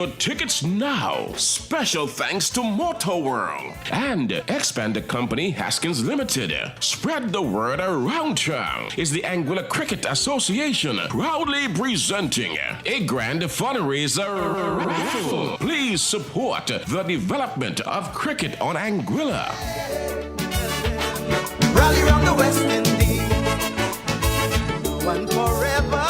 Tickets now. Special thanks to Motor World and Expander Company Haskins Limited. Spread the word around town. Is the Anguilla Cricket Association proudly presenting a grand fundraiser raffle. Please support the development of cricket on Anguilla. Rally round the West Indies, one forever.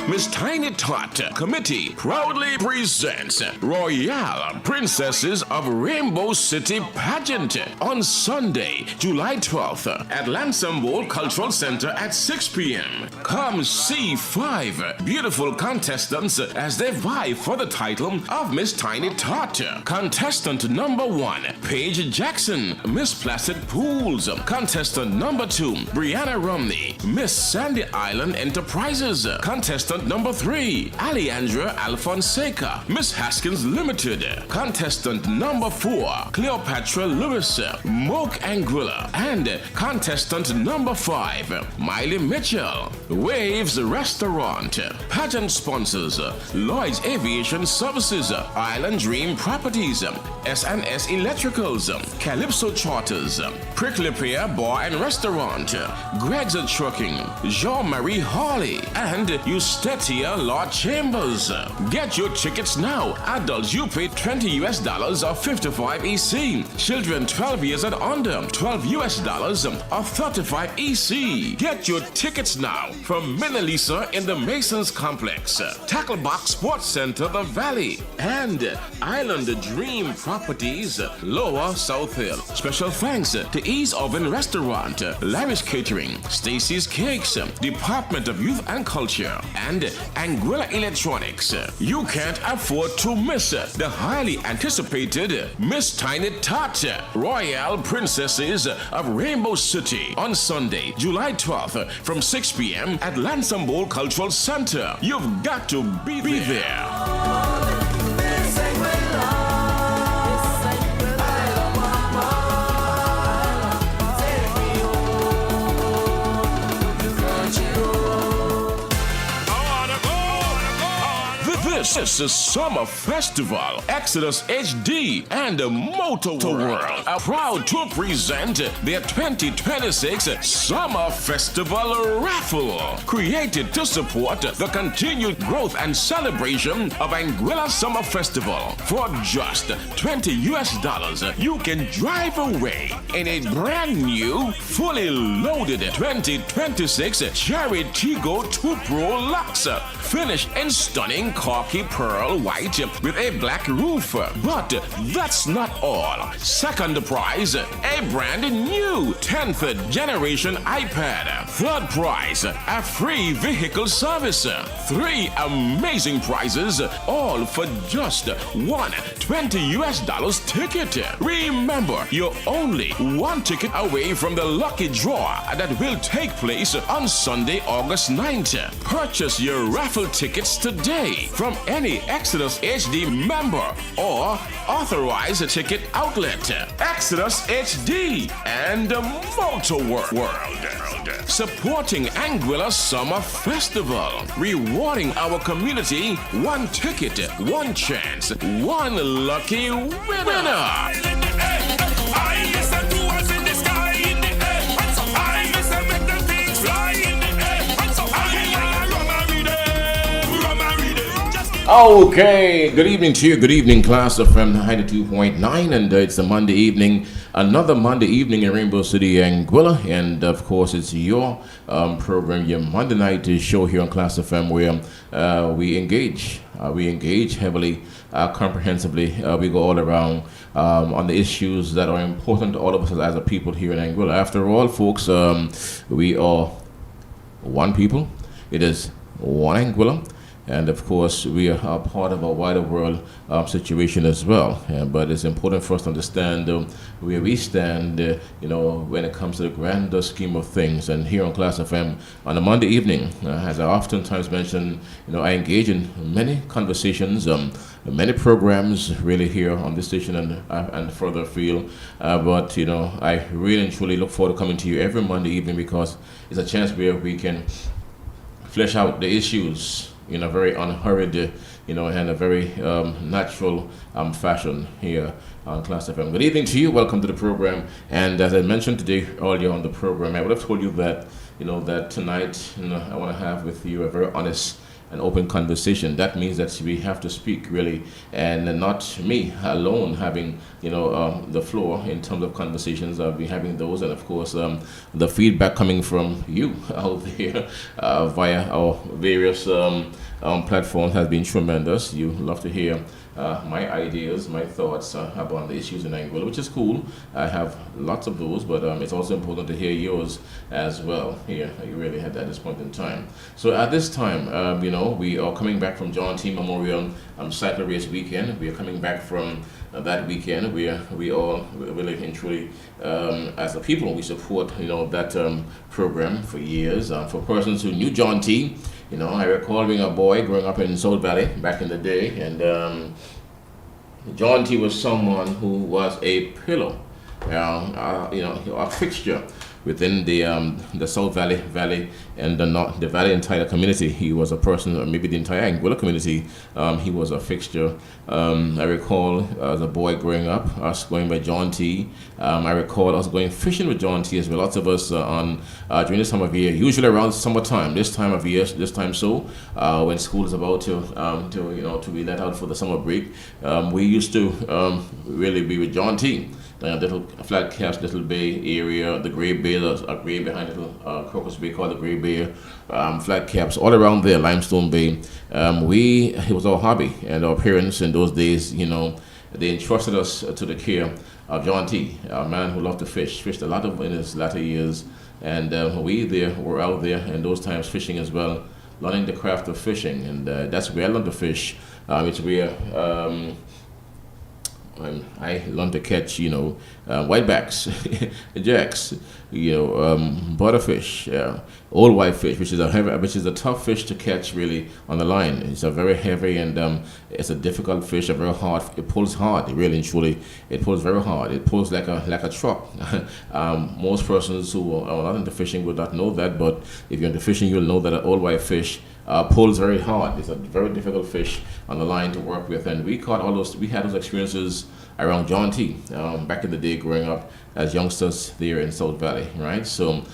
Miss Tiny Tot Committee proudly presents Royal Princesses of Rainbow City Pageant on Sunday, July 12th at Lansam Bowl Cultural Center at 6 p.m. Come see 5 beautiful contestants as they vie for the title of Miss Tiny Tot. Contestant number 1, Paige Jackson, Miss Placid Pools. Contestant number 2, Brianna Romney, Miss Sandy Island Enterprises. Contestant number 3, Alejandra Alfonseca, Miss Haskins Limited. Contestant number 4, Cleopatra Lewis, Moke Anguilla. And contestant number 5, Miley Mitchell, Waves Restaurant. Pageant sponsors, Lloyd's Aviation Services, Island Dream Properties, S&S Electricals, Calypso Charters, Prickly Pear Bar and Restaurant, Greg's Trucking, Jean-Marie Hawley, and Eustatia Law Chambers. Get your tickets now. Adults, you pay $20 or 55 EC. Children 12 years and under, $12 or 35 EC. Get your tickets now from Minalisa in the Masons Complex, Tacklebox Sports Center, The Valley, and Island Dream Properties, Lower South Hill. Special thanks to Ease Oven Restaurant, Lavish Catering, Stacy's Cakes, Department of Youth and Culture, and Anguilla Electronics. You can't afford to miss the highly anticipated Miss Tiny Tot Royal Princesses of Rainbow City on Sunday, July 12th from 6 p.m. at Lansam Bowl Cultural Center. You've got to be there. This is the Summer Festival. Exodus HD and Motor World are proud to present their 2026 Summer Festival Raffle, created to support the continued growth and celebration of Anguilla Summer Festival. For just $20, you can drive away in a brand new, fully loaded 2026 Cherry Tiggo 2 Pro Lux, finished in stunning khaki pearl white with a black roof. But that's not all. Second prize, a brand new 10th generation iPad. Third prize, a free vehicle service. 3 amazing prizes, all for just one $20 ticket. Remember, you're only one ticket away from the lucky draw that will take place on Sunday, August 9th. Purchase your raffle tickets today from any Exodus HD member or authorized ticket outlet. Exodus HD and Motor World. Supporting Anguilla Summer Festival. Rewarding our community one ticket, one chance, one lucky winner. Okay, good evening to you. Good evening, class of FM 92.9, and it's a Monday evening, another Monday evening in Rainbow City, Anguilla, and of course it's your program, your Monday night show here on Class FM, where we engage heavily, comprehensively. We go all around on the issues that are important to all of us as a people here in Anguilla. After all, folks, we are one people. It is one Anguilla. And of course, we are part of a wider world situation as well. But it's important for us to understand where we stand, when it comes to the grander scheme of things. And here on Class FM on a Monday evening, as I oftentimes mention, I engage in many conversations, many programs really here on this station and further afield. But I really and truly look forward to coming to you every Monday evening, because it's a chance where we can flesh out the issues in a very unhurried, and a very natural fashion here on Class FM. Good evening to you. Welcome to the program. And as I mentioned today earlier on the program, I would have told you that, that tonight, I want to have with you a very honest an open conversation. That means that we have to speak really, and not me alone having the floor in terms of conversations. I'll be having those, and of course the feedback coming from you out there via our various platforms has been tremendous. You love to hear my ideas, my thoughts about the issues in Anguilla, which is cool. I have lots of those, but it's also important to hear yours as well here. You really had at this point in time. So at this time, we are coming back from John T. Memorial Cycle Race Weekend. We are coming back from that weekend. We all really and truly, as a people, we support that program for years. For persons who knew John T., I recall being a boy growing up in South Valley back in the day, and John T. was someone who was a pillar, a fixture within the South Valley and the Valley entire community. He was a person, or maybe the entire Anguilla community. He was a fixture. I recall as a boy growing up, us going by John T. I recall us going fishing with John T. as well. Lots of us during this time of year, usually around summertime. This time of year, when school is about to be let out for the summer break, we used to really be with John T. The little flat caps, Little Bay area, the Gray Bay, a Gray behind Little Crocus Bay called the Gray Bay, flat caps all around there, Limestone Bay. It was our hobby, and our parents in those days, they entrusted us to the care of John T., a man who loved to fish, fished a lot in his latter years, and we were out there in those times fishing as well, learning the craft of fishing, and that's where I learned to fish. It's where I learned to catch, whitebacks, jacks, butterfish, old whitefish, which is a tough fish to catch really on the line. It's a very heavy and it's a difficult fish, a very hard. It pulls hard, really and truly. It pulls very hard. It pulls like a truck. Most persons who are not into fishing would not know that, but if you're into fishing, you'll know that an old whitefish pulls very hard. It's a very difficult fish on the line to work with, and we had those experiences around John T. Back in the day, growing up as youngsters there in South Valley, right? So,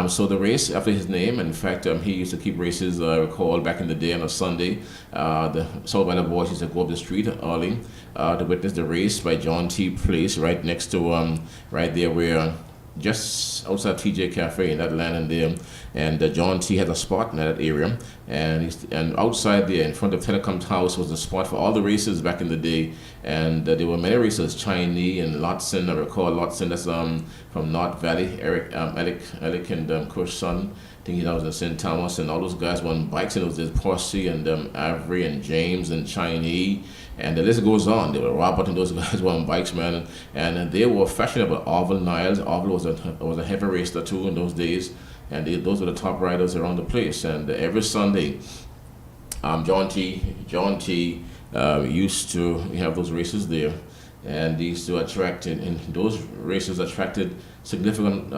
so the race after his name. In fact, he used to keep races. I recall back in the day on a Sunday, the South Valley boys used to go up the street early to witness the race by John T. Place, right next to right there where. Just outside TJ Cafe in that land and there, and John T. had a spot in that area, and outside there in front of Telecom's house was the spot for all the races back in the day, and there were many races, Chinese and Lotson. I recall Lotson, that's from North Valley, Alec and Kush's son. I think that was in St. Thomas, and all those guys were on bikes, and it was this Posse and Avery and James and Chinese. And the list goes on. They were Robert and those guys were on bikes, man, and they were fashionable. Orville Niles. Orville was a heavy racer too in those days, and those were the top riders around the place. And every Sunday, John T. Used to have those races there, and these to attract, and those races attracted significant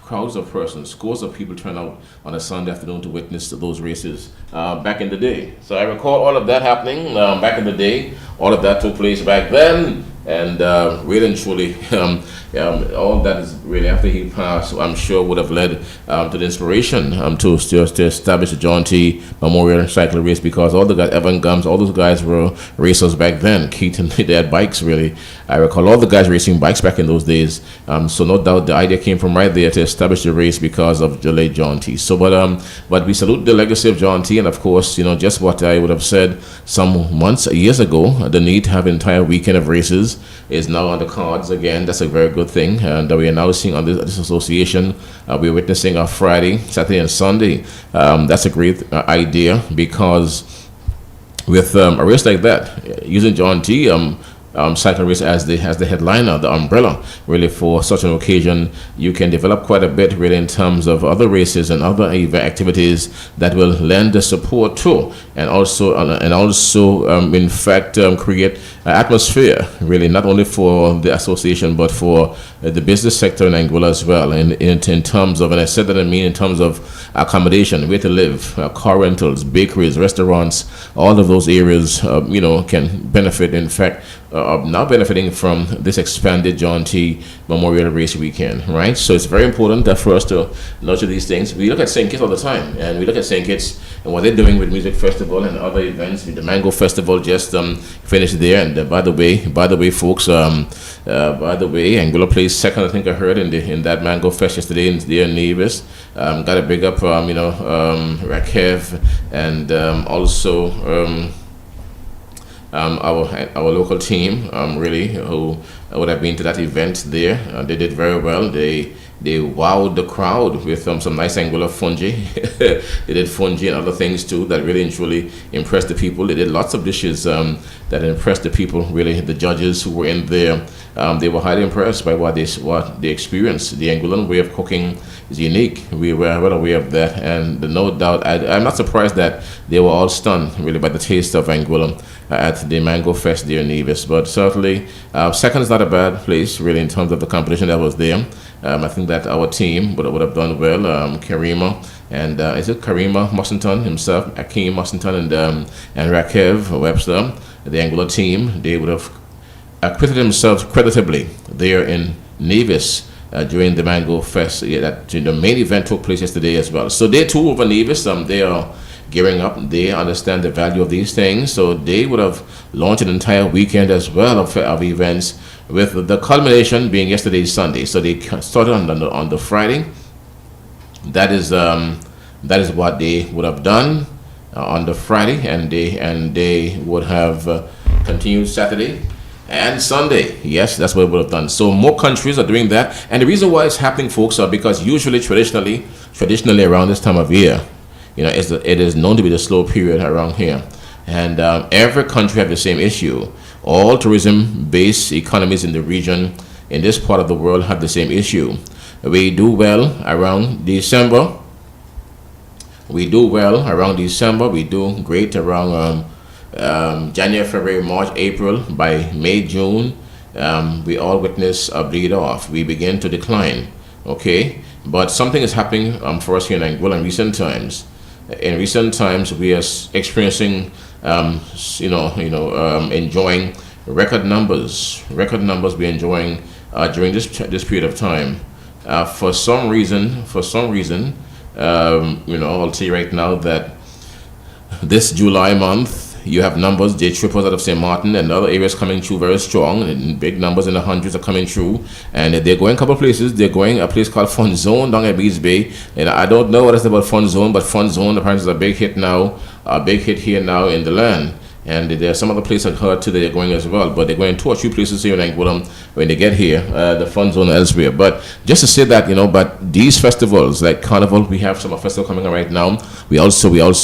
crowds of persons. Scores of people turn out on a Sunday afternoon to witness those races back in the day. So I recall all of that happening back in the day. All of that took place back then, and really and truly, all that is really after he passed, I'm sure would have led to the inspiration to establish the John T. Memorial Cycle Race, because all the guys, Evan Gums, all those guys were racers back then. Keaton, they had bikes really. I recall all the guys racing bikes back in those days. So no doubt the idea came from right there to establish the race because of the late John T. So, but we salute the legacy of John T. And of course, just what I would have said some years ago, the need to have an entire weekend of races is now on the cards again. That's a very good thing, and we are now seeing on this association. We're witnessing a Friday, Saturday, and Sunday. That's a great idea, because with a race like that, using John T., cycle race as the headliner, the umbrella, really for such an occasion. You can develop quite a bit really in terms of other races and other event activities that will lend the support to, and also in fact create atmosphere really not only for the association but for the business sector in Anguilla as well. In terms of, and I said that I mean in terms of accommodation, where to live, car rentals, bakeries, restaurants, all of those areas, can benefit. In fact, now benefiting from this expanded John T. Memorial Race Weekend, right? So it's very important that for us to nurture these things. We look at St. Kitts all the time, and we look at St. Kitts and what they're doing with music festival and other events. The Mango Festival just finished there, and by the way, folks, Anguilla placed second, I think I heard in that Mango Fest yesterday there in Nevis. Got a big up, Rakev, and also. Our local team, really, who would have been to that event there, they did very well. They wowed the crowd with some nice Anguilla fungi. They did fungi and other things too that really and truly impressed the people. They did lots of dishes that impressed the people. Really, the judges who were in there, they were highly impressed by what they experienced. The Anguillan way of cooking is unique. We were well aware of that, and no doubt, I'm not surprised that they were all stunned really by the taste of Anguilla at the Mango Fest there in Nevis. But certainly, second is not a bad place really in terms of the competition that was there. I think that our team would have done well. Karima and is it Karima Mussington himself, Akeem Mussington, and Rakev Webster, the Anguilla team, they would have acquitted themselves creditably there in Nevis during the Mango Fest. The main event took place yesterday as well. So they too over Nevis, they are gearing up. They understand the value of these things, so they would have launched an entire weekend as well of events, with the culmination being yesterday's Sunday. So they started on the Friday. That is what they would have done on the Friday, and they would have continued Saturday and Sunday. Yes, that's what we would have done. So more countries are doing that, and the reason why it's happening, folks, are because usually traditionally around this time of year, it is known to be the slow period around here, and every country have the same issue. All tourism-based economies in the region, in this part of the world, have the same issue. We do well around December. We do great around January, February, March, April. By May, June, we all witness a bleed off. We begin to decline. Okay, but something is happening for us here in Anguilla in recent times. In recent times, we are experiencing, enjoying record numbers. We're enjoying during this period of time. For some reason, I'll tell you right now that this July month, you have numbers, they triples out of St. Martin and other areas coming through very strong, and big numbers in the hundreds are coming through, and they're going a couple of places. They're going a place called Fun Zone down at Bees Bay, and I don't know what it's about Fun Zone, but Fun Zone apparently is a big hit here now in the land. And there are some other places I've heard too that they're going as well, but they're going 2 or 3 places here in Anguilla when they get here, the Fun Zone elsewhere. But just to say that, but these festivals like Carnival, we have some festival coming on right now. We also we have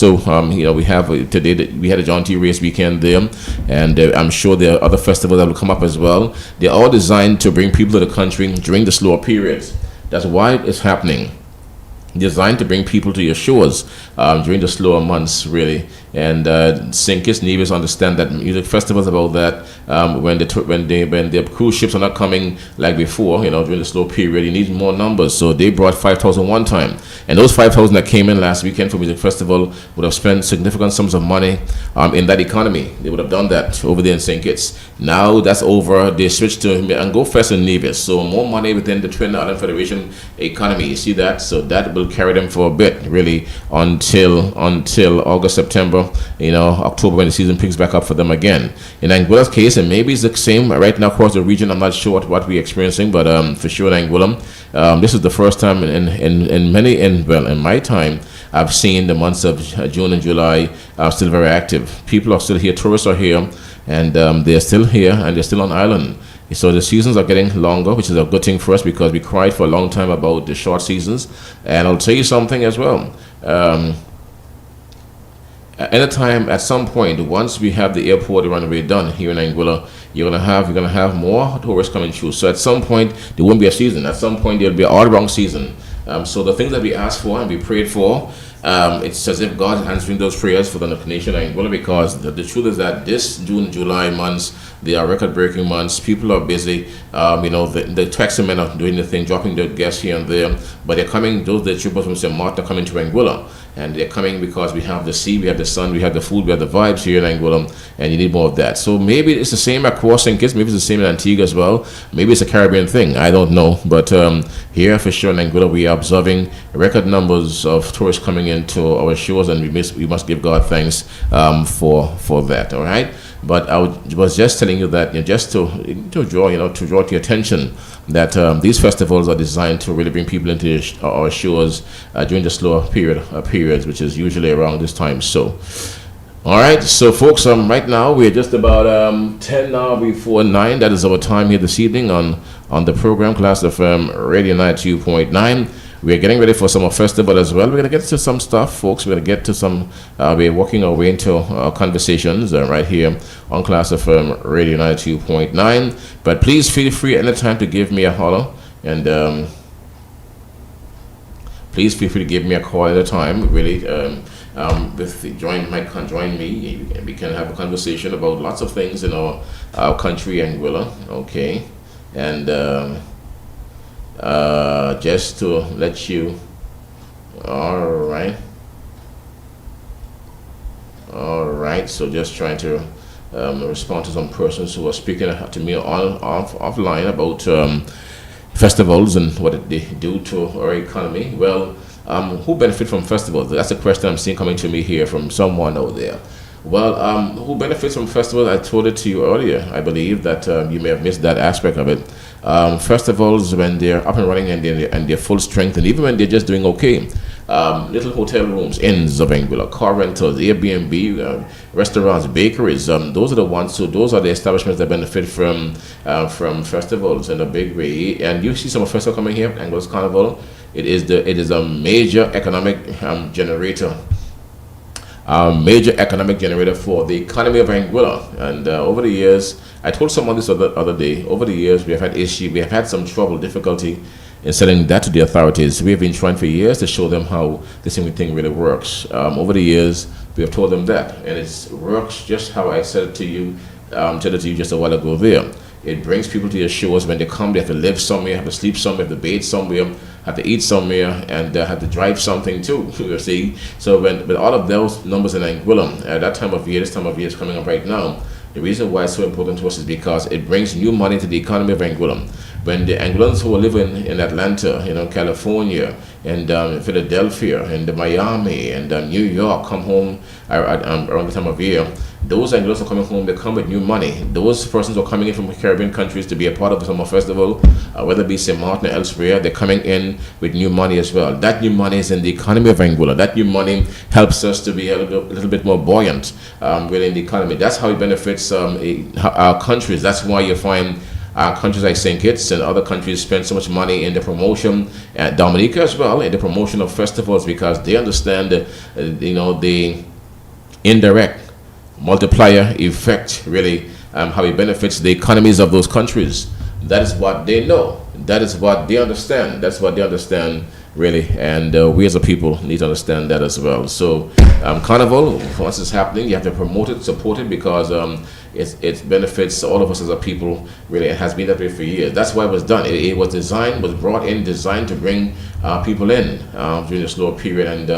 today, we had a John T. Race Weekend there, and I'm sure there are other festivals that will come up as well. They're all designed to bring people to the country during the slower periods. That's why it's happening. Designed to bring people to your shores during the slower months, really. And St. Kitts Nevis understand that music festivals about that. When the cruise ships are not coming like before, during the slow period, you need more numbers. So they brought 5,000 one time, and those 5,000 that came in last weekend for music festival would have spent significant sums of money in that economy. They would have done that over there in St. Kitts. Now that's over. They switched to Mango Fest in Nevis, so more money within the Twin Island Federation economy. You see that? So that will carry them for a bit, really, until August, September, October, when the season picks back up for them again. In Anguilla's case, and maybe it's the same right now across the region, I'm not sure what we're experiencing, but for sure in Anguilla, this is the first time in my time I've seen the months of June and July are still very active. People are still here, tourists are here, and they're still here, and they're still on island. So the seasons are getting longer, which is a good thing for us, because we cried for a long time about the short seasons. And I'll tell you something as well. Anytime at some point, once we have the airport runway done here in Anguilla, you're gonna have more tourists coming through. So at some point there won't be a season. At some point there'll be an all-round season. So the things that we asked for and we prayed for, it's as if God is answering those prayers for the nation of Anguilla, because the truth is that this June, July months, they are record-breaking months. People are busy. The taxi men are doing the thing, dropping their guests here and there, but they're coming. The troopers from St. Martin are coming to Anguilla, and they're coming because we have the sea, we have the sun, we have the food, we have the vibes here in Anguilla, and you need more of that. So maybe it's the same across St. Kitts, maybe it's the same in Antigua as well. Maybe it's a Caribbean thing. I don't know, but here for sure in Anguilla, we are observing record numbers of tourists coming into our shores, and we must give God thanks for that. All right. But I was just telling you that, just to draw to your attention that these festivals are designed to really bring people into our shores during the slower periods, which is usually around this time. So, all right, so folks, right now we're just about 10 now before 9. That is our time here this evening on the program Class FM Radio 92.9. We're getting ready for summer festival as well. We're going to get to some stuff, folks. We're going to get to some, we're working our way into conversations right here on Class FM Radio 92.9. But please feel free anytime to give me a holler. And please feel free to give me a call at a time. Really, join me. We can have a conversation about lots of things in our country, Anguilla. Okay. And just to let you, all right, so just trying to respond to some persons who are speaking to me offline about festivals and what they do to our economy. Well, who benefit from festivals? That's a question I'm seeing coming to me here from someone out there. Well, who benefits from festivals? I told it to you earlier. I believe that you may have missed that aspect of it. Festivals, when they're up and running and they're full strength, and even when they're just doing okay, little hotel rooms, inns of Anguilla, car rentals, Airbnb, restaurants, bakeries, those are the ones. So those are the establishments that benefit from festivals in a big way. And you see some festival coming here, Anglos Carnival. It is a major economic generator. Major economic generator for the economy of Anguilla. And over the years, I told someone this other day, over the years we have had some trouble, difficulty in selling that to the authorities. We have been trying for years to show them how this thing really works. Over the years, we have told them that, and it works just how I said it to you just a while ago there. It brings people to your shores. When they come, they have to live somewhere, have to sleep somewhere, have to bathe somewhere, have to eat somewhere, and have to drive something too, you see. So with all of those numbers in Anguilla, at that time of year, this time of year is coming up right now, the reason why it's so important to us is because it brings new money to the economy of Anguilla. When the Anguillans who are living in Atlanta, California, and Philadelphia, and Miami, and New York come home around the time of year, those Anguillans are coming home, they come with new money. Those persons are coming in from Caribbean countries to be a part of the summer festival, whether it be St. Martin or elsewhere, they're coming in with new money as well. That new money is in the economy of Anguilla. That new money helps us to be a little bit more buoyant within the economy. That's how it benefits our countries. That's why you find countries like St. Kitts and other countries spend so much money in the promotion, Dominica as well, in the promotion of festivals, because they understand the indirect multiplier effect, really, how it benefits the economies of those countries. That is what they know. That is what they understand. That's what they understand, really. And we as a people need to understand that as well. So Carnival, once it's happening, you have to promote it, support it, because it benefits all of us as a people, really. It has been that way for years. That's why it was done. It was designed to bring people in during the slower period, and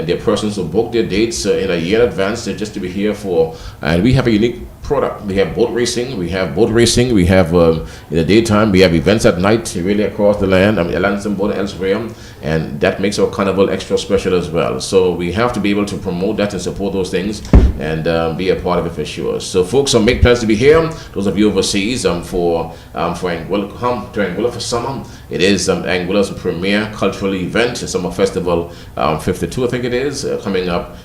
there are persons who book their dates in a year in advance just to be here for. And we have a unique product. We have boat racing. We have in the daytime. We have events at night, really across the land. Lansing Boat and elsewhere, and that makes our carnival extra special as well. So we have to be able to promote that and support those things, and be a part of it for sure. So folks, make plans to be here. Those of you overseas, for Anguilla, come to Anguilla for summer. It is Anguilla's premier cultural event, Summer Festival 52, I think it is, coming up.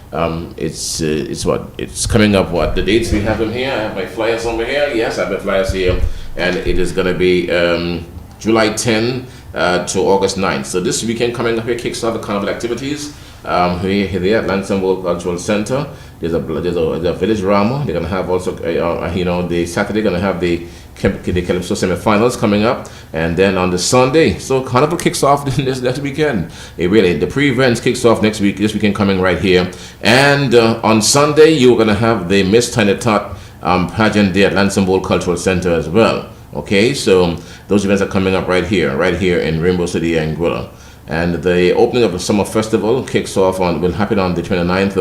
It's coming up. What the dates we have them here? I have my flyers over here. Yes, I have the flyers here, and it is going to be July 10 to August 9. So this weekend coming up here kicks off the carnival activities. here at Lansing World Cultural Center. There's a village drama. They're gonna have also, the Saturday gonna have the Calypso semifinals coming up, and then on the Sunday, so Carnival kicks off this weekend. The pre-events kicks off this weekend coming right here, and on Sunday you're gonna have the Miss Tiny Tot pageant there at Lansing World Cultural Center as well. Okay, so those events are coming up right here in Rainbow City, Anguilla. And the opening of the summer festival will happen on the 29th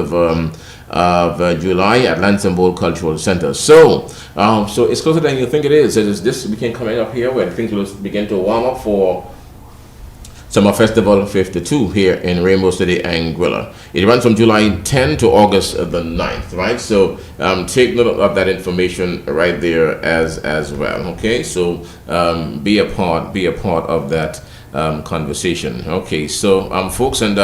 of July at Lansing Bowl Cultural Center. So it's closer than you think it is. It's this weekend coming up here where things will begin to warm up for Summer Festival 52 here in Rainbow City, Anguilla. It runs from July 10 to August the 9th, right? So take note of that information right there as well. Okay, so be a part of that conversation. Okay, so folks, and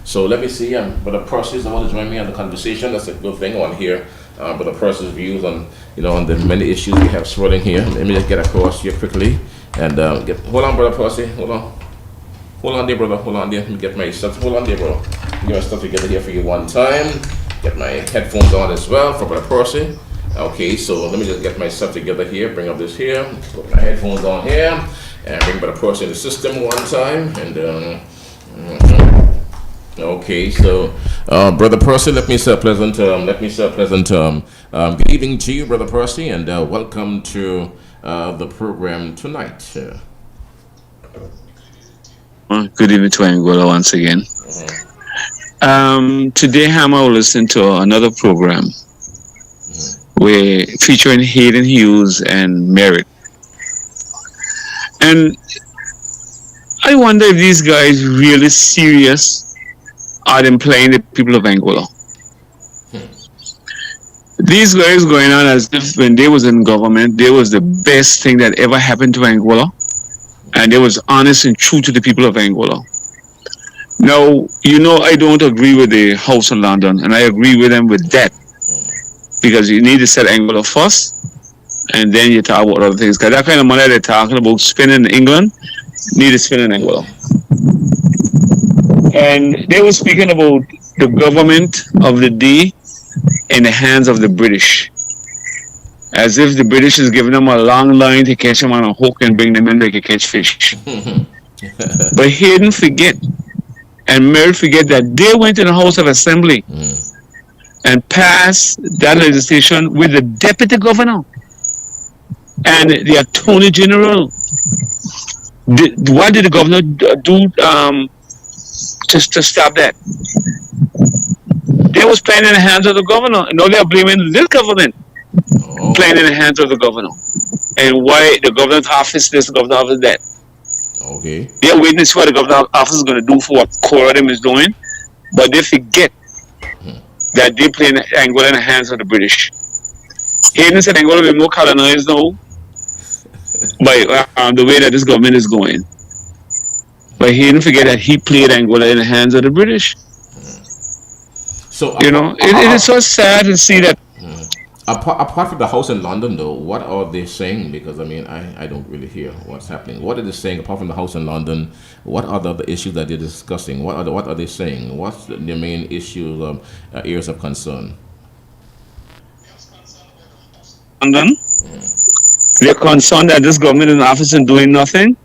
so let me see. Brother Percy's the one to join me on the conversation. That's a good thing on here. Brother Percy's views on on the many issues we have swirling here. Let me just get across here quickly and hold on, Brother Percy. Hold on there, brother. Hold on there. Let me get my stuff. Hold on there, bro. Get my stuff together here for you one time. Get my headphones on as well for Brother Percy. Okay, so let me just get my stuff together here. Bring up this here. Put my headphones on here. And bring Brother Percy in the system one time. And okay, so Brother Percy, let me say a pleasant good evening to you, Brother Percy, and welcome to the program tonight. Good evening to Anguilla once again. Today, Hammer will listen to another program featuring Hayden Hughes and Merritt. And I wonder if these guys really serious are them playing the people of Anguilla. These guys going on as if when they was in government, they was the best thing that ever happened to Anguilla. And they was honest and true to the people of Anguilla. Now, I don't agree with the House in London, and I agree with them with that. Because you need to set Anguilla first, and then you talk about other things. Because that kind of money they're talking about spending in England, need to spend in Anguilla. And they were speaking about the government of the day in the hands of the British. As if the British is giving them a long line to catch them on a hook and bring them in like a catch fish. But Hayden forget, and Merritt forget that they went to the House of Assembly and passed that legislation with the Deputy Governor and the Attorney General. What did the governor do to stop that? They was playing in the hands of the governor, and now they are blaming this government. Playing in the hands of the governor, and why the governor's office this, the governor's office that. Okay. They're waiting to see what the governor's office is going to do for what Corridum is doing, but they forget that they play Anguilla in the hands of the British. Hayden said Anguilla will be more colonized now by the way that this government is going. But Hayden forget that he played Anguilla in the hands of the British. So it is so sad to see that. Apart from the House in London, though, what are they saying? Because I don't really hear what's happening. What are they saying apart from the House in London? What are the issues that they're discussing? What are they saying? What's the main issues areas of concern? London, they're concerned that this government is in office and doing nothing.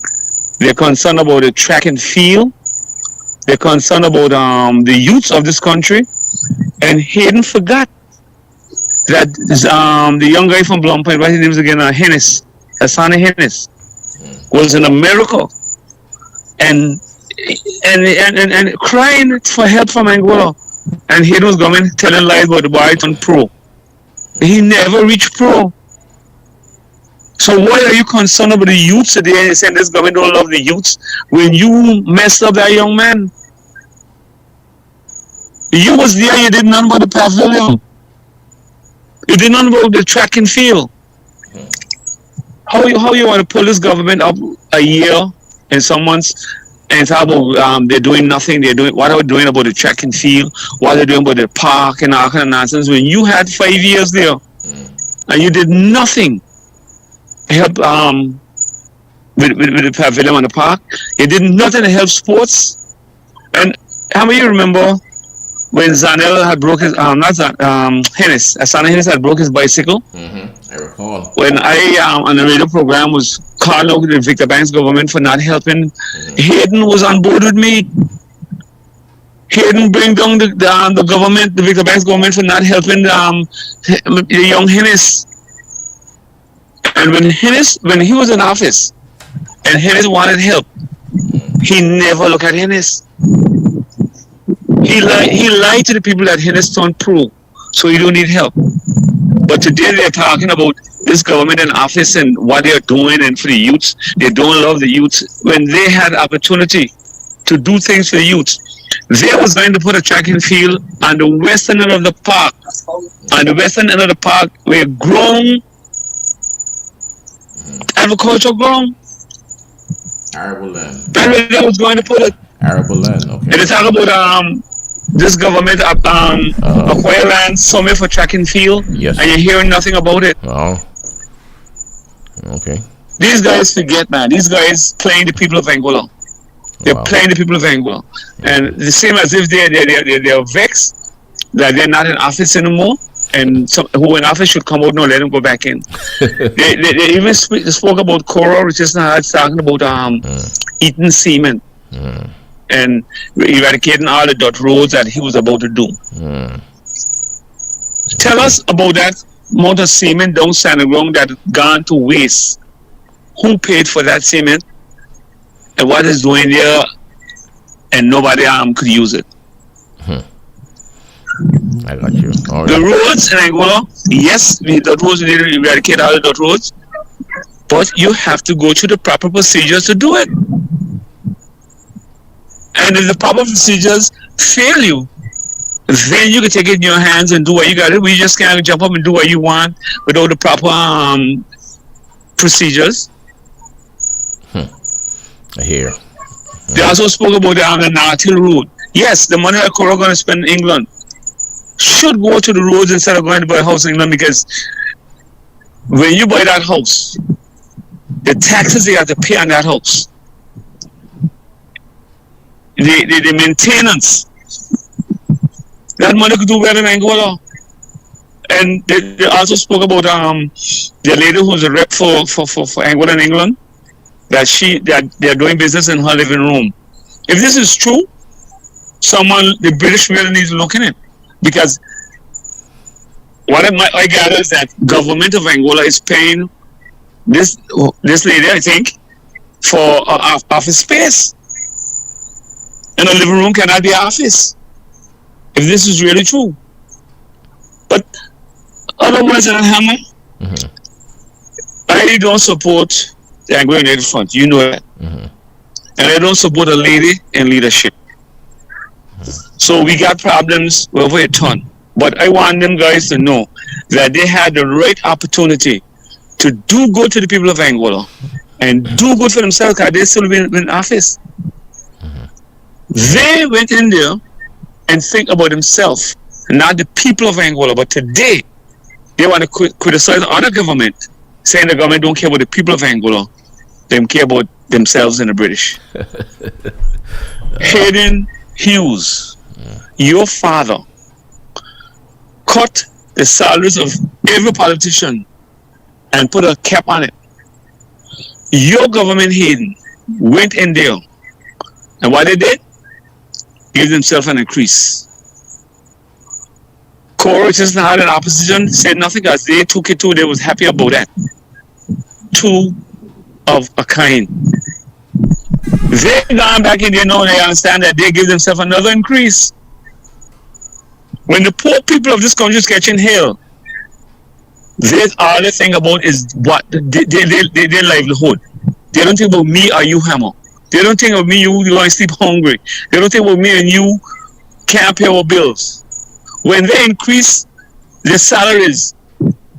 They're concerned about the track and field. They're concerned about the youths of this country. And Hayden forgot that the young guy from Blompoint, what's his name again? Hennis, Hassani Hennis, was in America and crying for help from Anguilla. And Hayden was going telling lies about the boy turned pro. He never reached pro. So why are you concerned about the youths today and you're saying this government don't love the youths when you messed up that young man? You was there, you did nothing about the pavilion. You did not know the track and field. How you want to pull this government up a year in some months and talk about they're doing nothing, what are they doing about the track and field, what are they doing about the park and all kind of nonsense when you had 5 years there and you did nothing to help with the pavilion and the park. You did nothing to help sports. And how many you remember when Zanel had broke his not Zan, Hennis, Asana Hennis had broke his bicycle. I recall. When I on the radio program was calling out the Victor Banks government for not helping, Hayden was on board with me. Hayden bring down the government, the Victor Banks government for not helping the young Hennis. And when he was in office, and Hennis wanted help, he never looked at Hennis. He lied to the people that Hennis turned pro, so he don't need help. But today they're talking about this government in office and what they're doing and for the youths. They don't love the youths. When they had opportunity to do things for the youths, they was going to put a track and field on the western end of the park. On the western end of the park, where grown agriculture grown. Arable land. That's where they was going to put it. Arable land. Okay. And they talk about this government acquire land somewhere for track and field, Yes. and you're hearing nothing about it. Oh. Okay. These guys forget, man. These guys playing the people of Angola. They're Wow. playing the people of Angola, and the same as if they're vexed that they're not in office anymore. And who in office should come out now, let them go back in. they even spoke about Cora, which is now talking about eating semen and eradicating all the dirt roads that he was about to do. Tell us about that amount of semen down standing ground that gone to waste. Who paid for that semen, and what is doing there, and nobody could use it. I got you. All The right. roads in Angola, yes, the dirt roads, we need to eradicate all the dirt roads, but you have to go through the proper procedures to do it. And if the proper procedures fail you, then you can take it in your hands and do what you got to do. You just can't jump up and do what you want without the proper procedures. I hear. They also spoke about the North Hill Road. Yes, the money that Cora going to spend in England should go to the roads instead of going to buy a house in England, because when you buy that house, the taxes they have to pay on that house, the maintenance, that money could do better in Angola. And they also spoke about the lady who's a rep for Angola in England, that they're doing business in her living room. If this is true, the British really needs to look in it, because what I gather is that government of Angola is paying this lady, I think, for office space, and a living room cannot be office. If this is really true, but otherwise, Hammer, I don't support the Anglo United Front. You know that, and I don't support a lady in leadership. So we got problems over a ton. But I want them guys to know that they had the right opportunity to do good to the people of Angola and do good for themselves, because they still been in office. They went in there and think about themselves, not the people of Angola. But today, they want to criticize the other government, saying the government don't care about the people of Angola. They care about themselves and the British. Hayden Hughes, your father cut the salaries of every politician and put a cap on it. Your government, Hayden, went in there, and what they did, give themselves an increase. Cora, which is not an opposition, said nothing, because they took it too. They was happy about that. Two of a kind. They gone back in there now, they understand that they give themselves another increase. When the poor people of this country is catching hell, all they think about is what their livelihood. They don't think about me or you, Hammer. They don't think of me, you're going to sleep hungry. They don't think about me and you can't pay our bills. When they increase their salaries,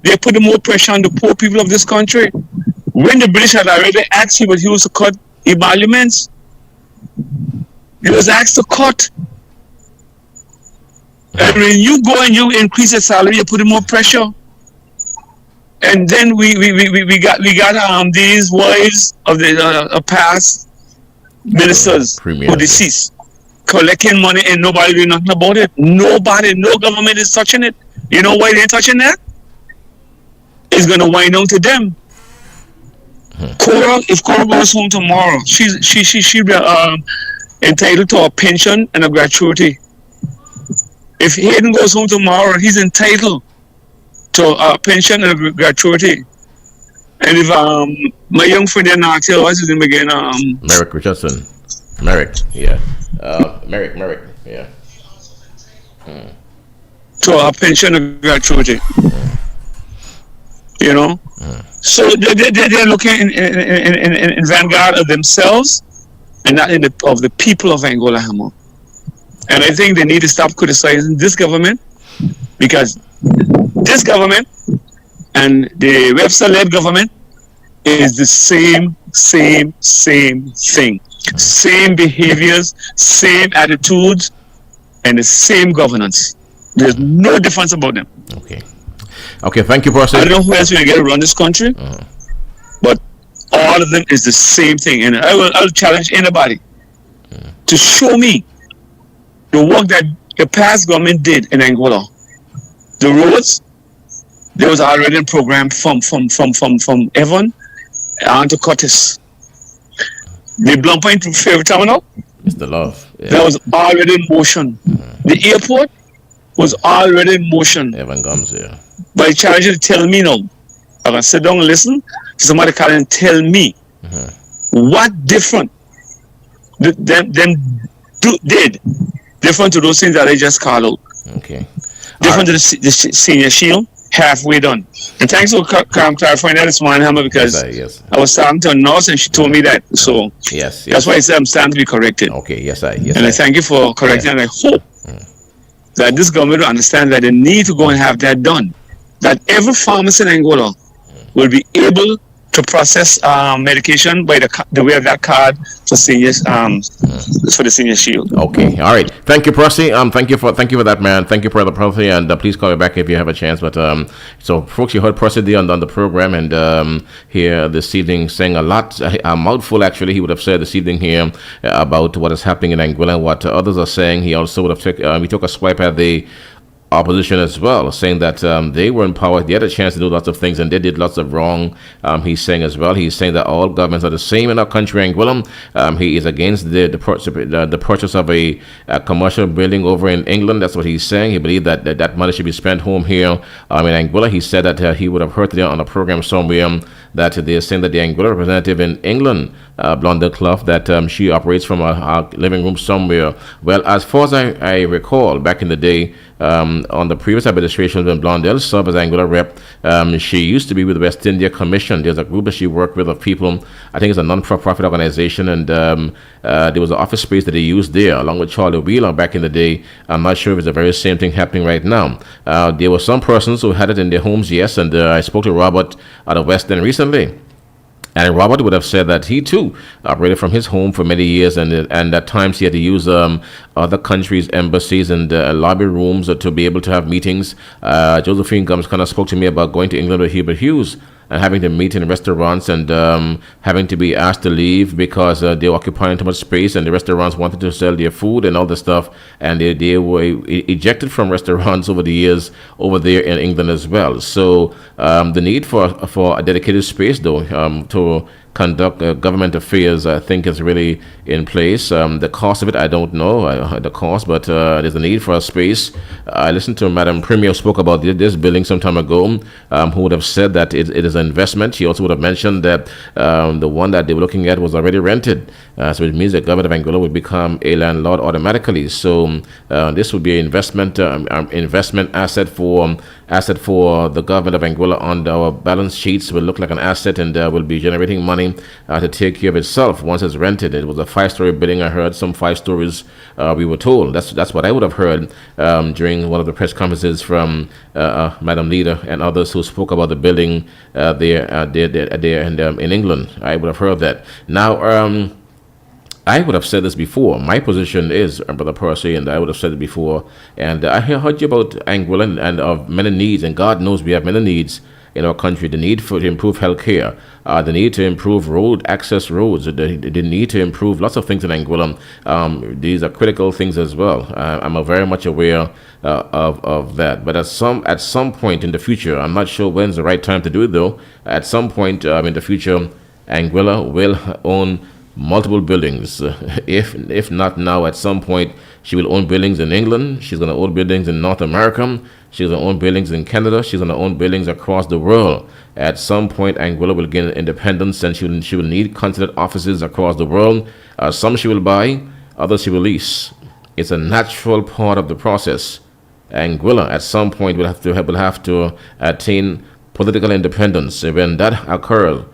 they put more pressure on the poor people of this country. When the British had already asked him, but he was to cut emoluments, he was asked to cut. And when you go and you increase the salary, you put more pressure. And then we got these wives of the past ministers who deceased. collecting money and nobody doing nothing about it. Nobody, no government is touching it. You know why they're touching that? It's gonna wind down to them. Cora, if Cora goes home tomorrow, she be entitled to a pension and a gratuity. If Hayden goes home tomorrow, he's entitled to a pension and a gratuity. And if my young friend there now, what's his name again? Merrick Richardson. Merrick, yeah. Merrick, yeah. To a pension and gratuity. You know? So they're looking in vanguard of themselves and not of the people of Angola, Hamo. And I think they need to stop criticizing this government, because this government and the Webster-led government is the same thing. Same behaviors, same attitudes, and the same governance. There's no difference about them. Okay, thank you, Percy. I don't know who else will get to run this country, but all of them is the same thing. And I'll challenge anybody to show me the work that the past government did in Angola. The roads, there was already a program from Evan on to Curtis. The Blunt Point Ferry Terminal, it's the love. Yeah. That was already in motion. The airport was already in motion. Evan Gums, yeah. But I challenge you to tell me now. I can sit down and listen to somebody call and tell me what different them did different to those things that I just called out. Okay. Different to the senior shield, halfway done. And thanks for clarifying that this morning, Hammer, because yes. I was talking to a nurse and she told me that. So yes. That's why I said I'm starting to be corrected. Okay, yes, I thank you for correcting, and I hope that this government will understand that they need to go and have that done. That every pharmacy in Angola will be able to process medication by the way of that card for seniors, for the senior shield. Okay, all right. Thank you, Percy. Thank you for that, man. Thank you for the Percy, and please call me back if you have a chance. But so, folks, you heard Percy on the program, and here this evening saying a mouthful. Actually, he would have said this evening here about what is happening in Angola, and what others are saying. He also would have he took a swipe at the opposition as well, saying that they were in power, they had a chance to do lots of things, and they did lots of wrong. He's saying as well, he's saying that all governments are the same in our country, Angola. He is against the purchase of a commercial building over in England. That's what he's saying. He believed that money should be spent home here in Angola. He said that he would have heard today on a program somewhere that they're saying that the Angola representative in England, Blondell Clough, that she operates from a living room somewhere. Well, as far as I recall, back in the day, on the previous administration when Blondell served as Angola rep, she used to be with the West India Commission. There's a group that she worked with of people. I think it's a non-profit organization, and there was an office space that they used there along with Charlie Wheeler back in the day. I'm not sure if it's the very same thing happening right now. There were some persons who had it in their homes, yes, and I spoke to Robert out of West End recently. And Robert would have said that he too operated from his home for many years, and at times he had to use other countries' embassies and lobby rooms to be able to have meetings. Josephine Gums kind of spoke to me about going to England with Hubert Hughes and having to meet in restaurants and having to be asked to leave because they were occupying too much space, and the restaurants wanted to sell their food and all this stuff, and they were ejected from restaurants over the years over there in England as well. So the need for a dedicated space, though, to conduct government affairs, I think, is really in place. The cost of it, I don't know the cost, but there's a need for a space. I listened to Madam Premier spoke about this building some time ago, who would have said that it is an investment. She also would have mentioned that the one that they were looking at was already rented, so it means the government of Angola would become a landlord automatically. So this would be an investment asset for the government of Angola on our balance sheets. Will look like an asset and will be generating money to take care of itself once it's rented. It was a 5-story building. I heard some 5 stories. We were told that's what I would have heard during one of the press conferences from Madam Leader and others who spoke about the building there in England. I would have heard that. Now, I would have said this before. My position is, Brother Percy, and I would have said it before, and I heard you about Angola and of many needs, and God knows we have many needs in our country, the need to improve healthcare, the need to improve access roads, the need to improve lots of things in Anguilla. These are critical things as well. I'm very much aware of that. But at some point in the future, I'm not sure when's the right time to do it though. At some point in the future, Anguilla will own multiple buildings. If not now, at some point, she will own buildings in England. She's going to own buildings in North America. She's going to own buildings in Canada. She's going to own buildings across the world. At some point, Anguilla will gain independence, and she will need consulate offices across the world. Some she will buy, others she will lease. It's a natural part of the process. Anguilla, at some point, will have to attain political independence. When that occurs,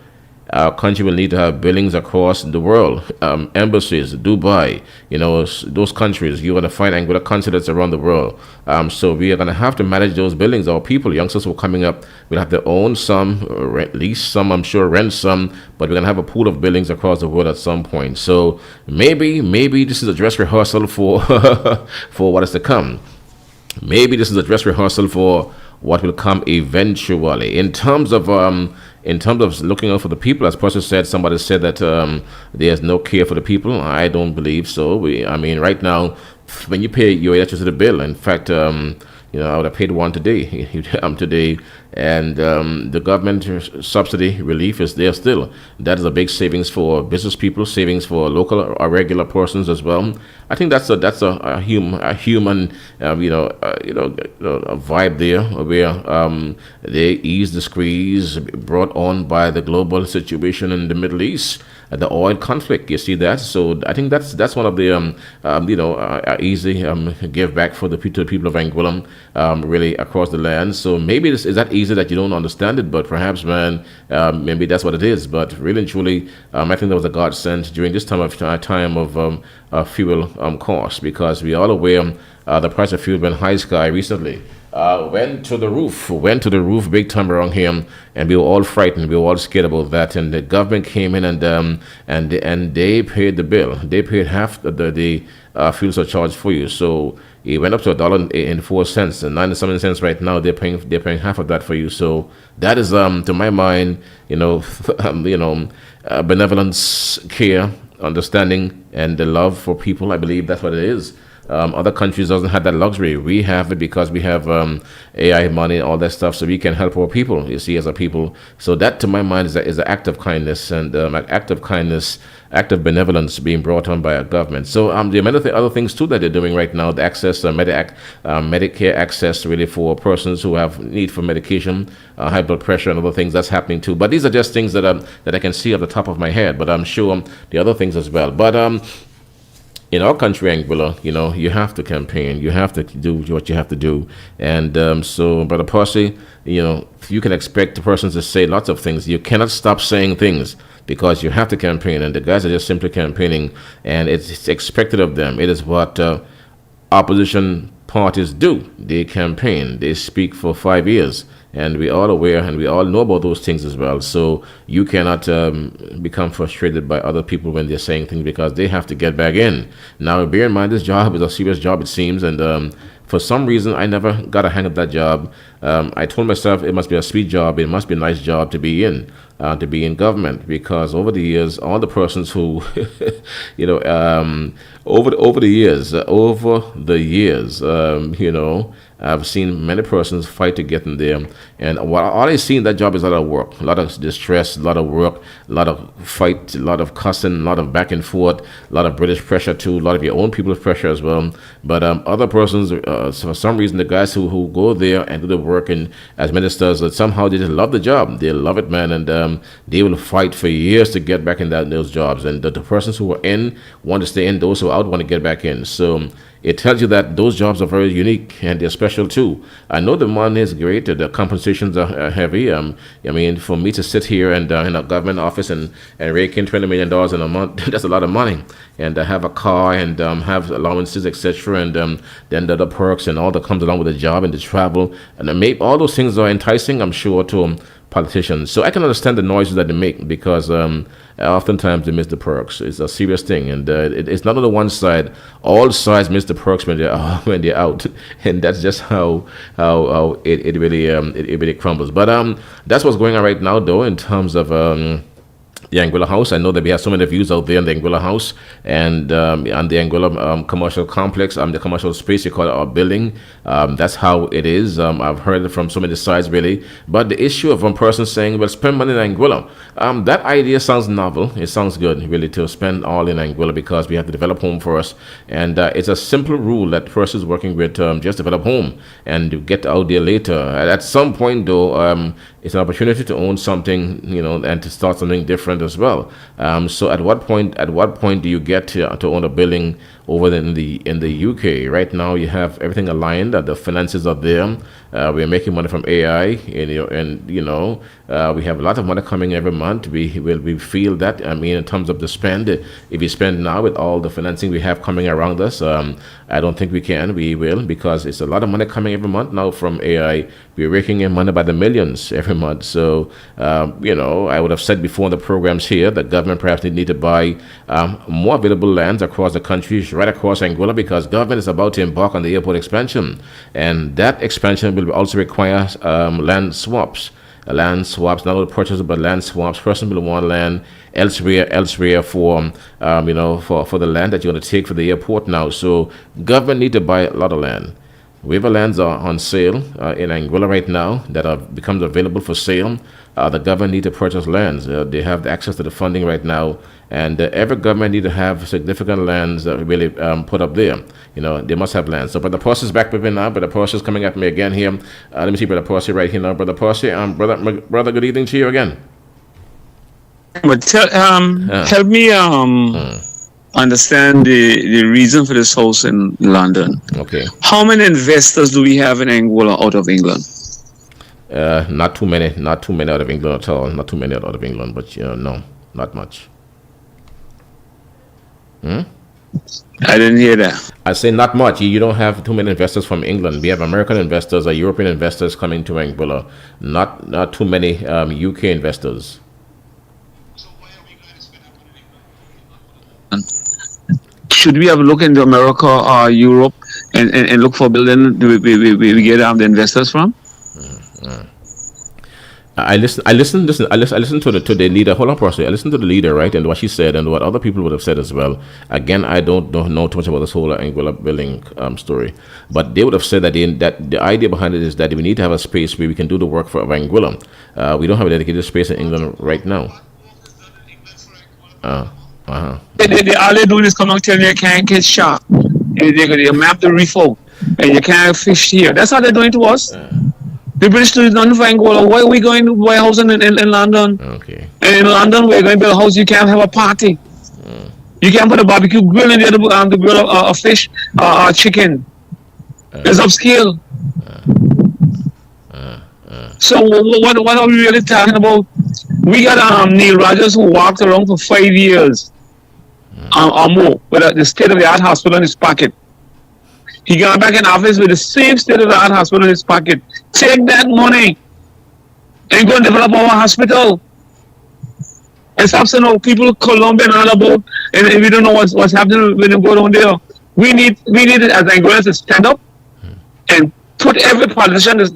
our country will need to have buildings across the world, embassies, Dubai, those countries. You're going to find Anguilla consulates around the world. So we are going to have to manage those buildings. Our people, youngsters who are coming up, will have to own some, lease some, I'm sure, rent some, but we're going to have a pool of buildings across the world at some point. So maybe this is a dress rehearsal for for what is to come. Maybe this is a dress rehearsal for what will come eventually. In terms of looking out for the people, as Pastor said, somebody said that there's no care for the people. I don't believe so. Right now, when you pay your electricity bill, in fact, I would have paid one today, and the government subsidy relief is there still. That is a big savings for business people, savings for local or regular persons as well. I think that's a human a vibe there, where they ease the squeeze brought on by the global situation in the Middle East, the oil conflict. You see that? So I think that's one of the easy give back for the people of Anguilla, really across the land. So maybe is that easy that you don't understand it, but perhaps, man, maybe that's what it is. But really and truly, I think that was a godsend during this time of fuel cost, because we are all aware the price of fuel went high sky recently. Went to the roof big time around here, and we were all frightened. We were all scared about that. And the government came in and they paid the bill. They paid half the fuel surcharge for you. So it went up to $1.04 and 97 cents right now. They're paying half of that for you. So that is to my mind, benevolence, care, understanding, and the love for people. I believe that's what it is. Other countries doesn't have that luxury. We have it because we have AI money, all that stuff, so we can help our people, you see, as a people. So that, to my mind, is an act of kindness, and act of benevolence being brought on by our government. So there are many other things too that they're doing right now. The access, Medicare access, really, for persons who have need for medication, high blood pressure, and other things, that's happening too. But these are just things that I can see off the top of my head. But I'm sure the other things as well. But in our country, Anguilla, you have to campaign. You have to do what you have to do. And so, Brother Percy, you can expect the persons to say lots of things. You cannot stop saying things because you have to campaign. And the guys are just simply campaigning, and it's expected of them. It is what opposition parties do. They campaign. They speak for 5 years. And we're all aware and we all know about those things as well. So you cannot become frustrated by other people when they're saying things, because they have to get back in. Now, bear in mind, this job is a serious job, it seems. And for some reason, I never got a hang of that job. I told myself it must be a sweet job. It must be a nice job to be in government, because over the years, all the persons who, over the years, I've seen many persons fight to get in there, and all I see in that job is a lot of work, a lot of distress, a lot of work, a lot of fight, a lot of cussing, a lot of back and forth, a lot of British pressure too, a lot of your own people's pressure as well. But other persons, for some reason, the guys who go there and do the work and as ministers, somehow they just love the job. They love it, man, and they will fight for years to get back in those jobs. And the persons who are in want to stay in; those who are out want to get back in. So it tells you that those jobs are very unique and they're special too. I know the money is great, the compensations are heavy. For me to sit here and in a government office and rake in $20 million in a month, that's a lot of money. And have a car and have allowances, etc. And then the other perks and all that comes along with the job and the travel. And maybe all those things are enticing, I'm sure, to politicians. So I can understand the noises that they make because oftentimes they miss the perks. It's a serious thing, and it's not on the one side. All sides miss the perks when they're when they're out, and that's just how it really crumbles. But that's what's going on right now, though, in terms of the Anguilla House. I know that we have so many views out there in the Anguilla House and the Anguilla commercial complex, the commercial space you call it, our building. That's how it is. I've heard it from so many sides, really. But the issue of one person saying, well, spend money in Anguilla, that idea sounds novel. It sounds good, really, to spend all in Anguilla because we have to develop home first. And it's a simple rule that persons working with just develop home and get out there later. At some point, though, it's an opportunity to own something, and to start something different as well. So at what point do you get to own a building over in the UK? Right now, you have everything aligned. The finances are there. We're making money from AI, and we have a lot of money coming every month. We feel that. I mean, in terms of the spend, if we spend now with all the financing we have coming around us, I don't think we can. We will, because it's a lot of money coming every month now from AI. We're raking in money by the millions every month. So, I would have said before in the programs here that government perhaps need to buy more available lands across the country, right across Anguilla, because government is about to embark on the airport expansion, and that expansion will also require land swaps. Not only purchases but land swaps. Person will want land elsewhere for for the land that you want to take for the airport now. So government need to buy a lot of land. Waiver lands are on sale in Anguilla right now that becomes available for sale. The government need to purchase lands. They have the access to the funding right now, and every government need to have significant lands really put up there. They must have lands. So Brother Percy is back with me now. Brother Percy is coming at me again here. Let me see Brother Percy right here now. Brother Percy, brother, good evening to you again. But help me understand the reason for this house in London. Okay. How many investors do we have in Anguilla out of England? Not too many out of England at all. Not too many out of England, but no, not much. I didn't hear that. I say not much. You don't have too many investors from England. We have American investors or European investors coming to Anguilla. Not too many UK investors. Should we have a look into America or Europe and look for building we get the investors from? I listened to the leader. Hold on, Percy. I listened to the leader, right, and what she said, and what other people would have said as well. Again, I don't know too much about this whole Anguilla building story, but they would have said that the idea behind it is that we need to have a space where we can do the work for Anguilla. We don't have a dedicated space in England right now. All they do is come and tell you you can't get shark. They map the reef out, and you can't fish here. That's how they're doing to us. The British do nothing for Angola. Why are we going to buy a house in London? Okay. And in London, we're going to build a house. You can't have a party. You can't put a barbecue grill in there to grill a fish or chicken. It's upscale. So what are we really talking about? We got Neil Rogers who walked around for 5 years or more with the state-of-the-art hospital in his pocket. He got back in office with the same state-of-the-art hospital in his pocket. Take that money and go and develop our hospital. And stop saying, people Colombia and all about, and we don't know what's happening when you go down there. We need it as Angolans to stand up and put every politician to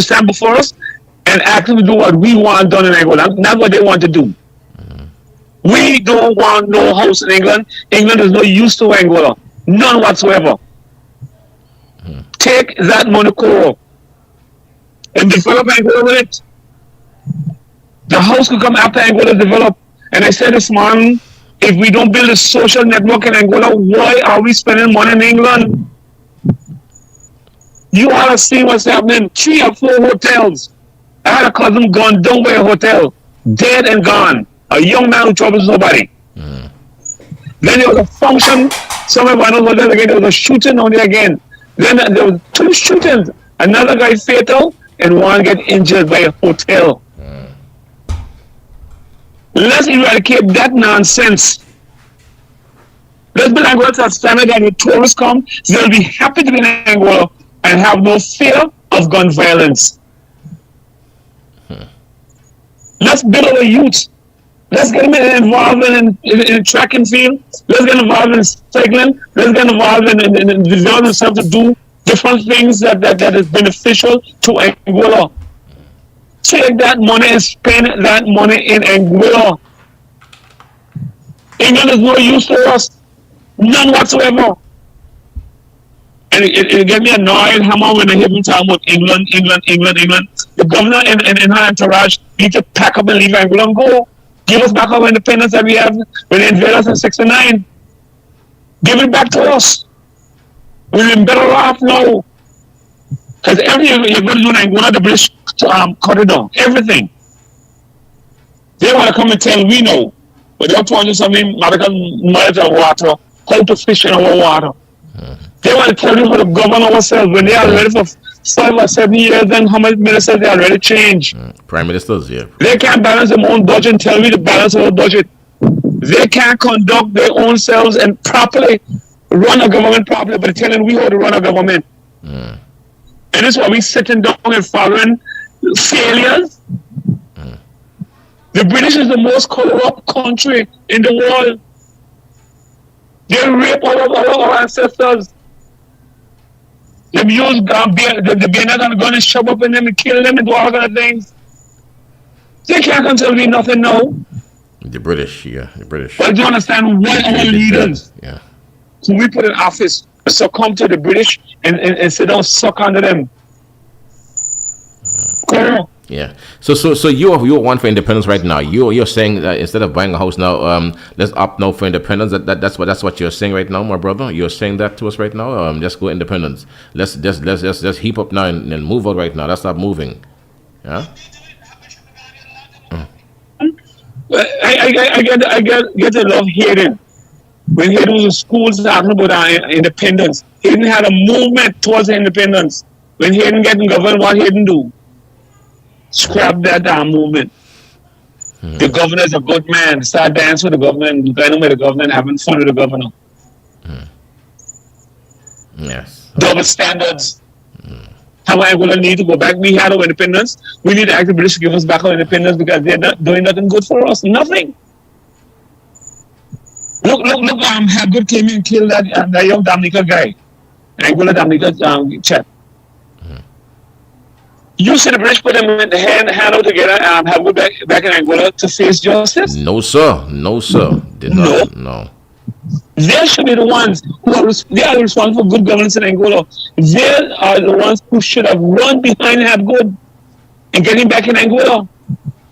stand before us and actually do what we want done in Angola, not what they want to do. We don't want no house in England. England is no use to Angola. None whatsoever. Take that money, Coro, and develop Angola with it. The house could come after Angola develop. And I said this morning, if we don't build a social network in Angola, why are we spending money in England? You ought to see what's happening. 3 or 4 hotels. I had a cousin gone down by a hotel, dead and gone. A young man who troubles nobody. Then there was a function somewhere by another hotel again. There was a shooting on there again. Then there was 2 shootings. Another guy fatal and one get injured by a hotel. Let's eradicate that nonsense. Let's build Angola to a standard that when tourists come, they'll be happy to be in Angola and have no fear of gun violence. Let's build our youth. Let's get them involved in track and field. Let's get involved in cycling. Let's get involved in developing themselves to do different things that is beneficial to Angola. Take that money and spend that money in Angola. England is no use for us. None whatsoever. And it get me annoyed how when I hear them talking about England. The governor and her entourage need to pack up and leave Angola and go. Give us back our independence that we have when they invaded us in '69. Give it back to us. We've been better off now. Because everything you're going to do in Angola, the British cut it down. Everything. They want to come and tell we know. But they're telling you something, medical water, how to fish in our water. They want to tell you how to govern ourselves. When they are ready for 5 or 7 years, then how many ministers they already changed. Prime ministers, yeah. They can't balance their own budget and tell me to balance our budget. They can't conduct their own selves and properly run a government properly, but telling we how to run a government. And that's why we sitting down and following failures. The British is the most corrupt country in the world. They rape all of our ancestors. They use the bayonet and gun and shove up in them and kill them and do all kind of things. They can't control me nothing now. The British, yeah, the British. But do you understand why our leaders, yeah, who we put in office, succumb to the British and sit down, suck under them? Yeah. So you're one for independence right now. You're saying that instead of buying a house now, let's opt now for independence. That's what you're saying right now, my brother. You're saying that to us right now. Let's go independence. Let's heap up now and move out right now. Let's stop moving. Yeah. I get a love Hayden. When Hayden was in school talking about independence, Hayden had a movement towards independence. When Hayden getting governed, what Hayden do? Scrap that damn movement. The governor is a good man. Start dancing with the governor, playing with the governor, having fun with the governor. Yes. Double standards. How am I going to need to go back? We had our independence. We need to ask the British to give us back our independence because they're not doing nothing good for us. Nothing. Look, Hapgood came in and killed that young Dominica guy. Angola Dominica chap. You see the British put him in the hand out together and have go back in Angola to face justice? No, sir. Did not. No. They should be the ones who are responsible for good governance in Angola. They are the ones who should have run behind Hapgood and get him back in Angola.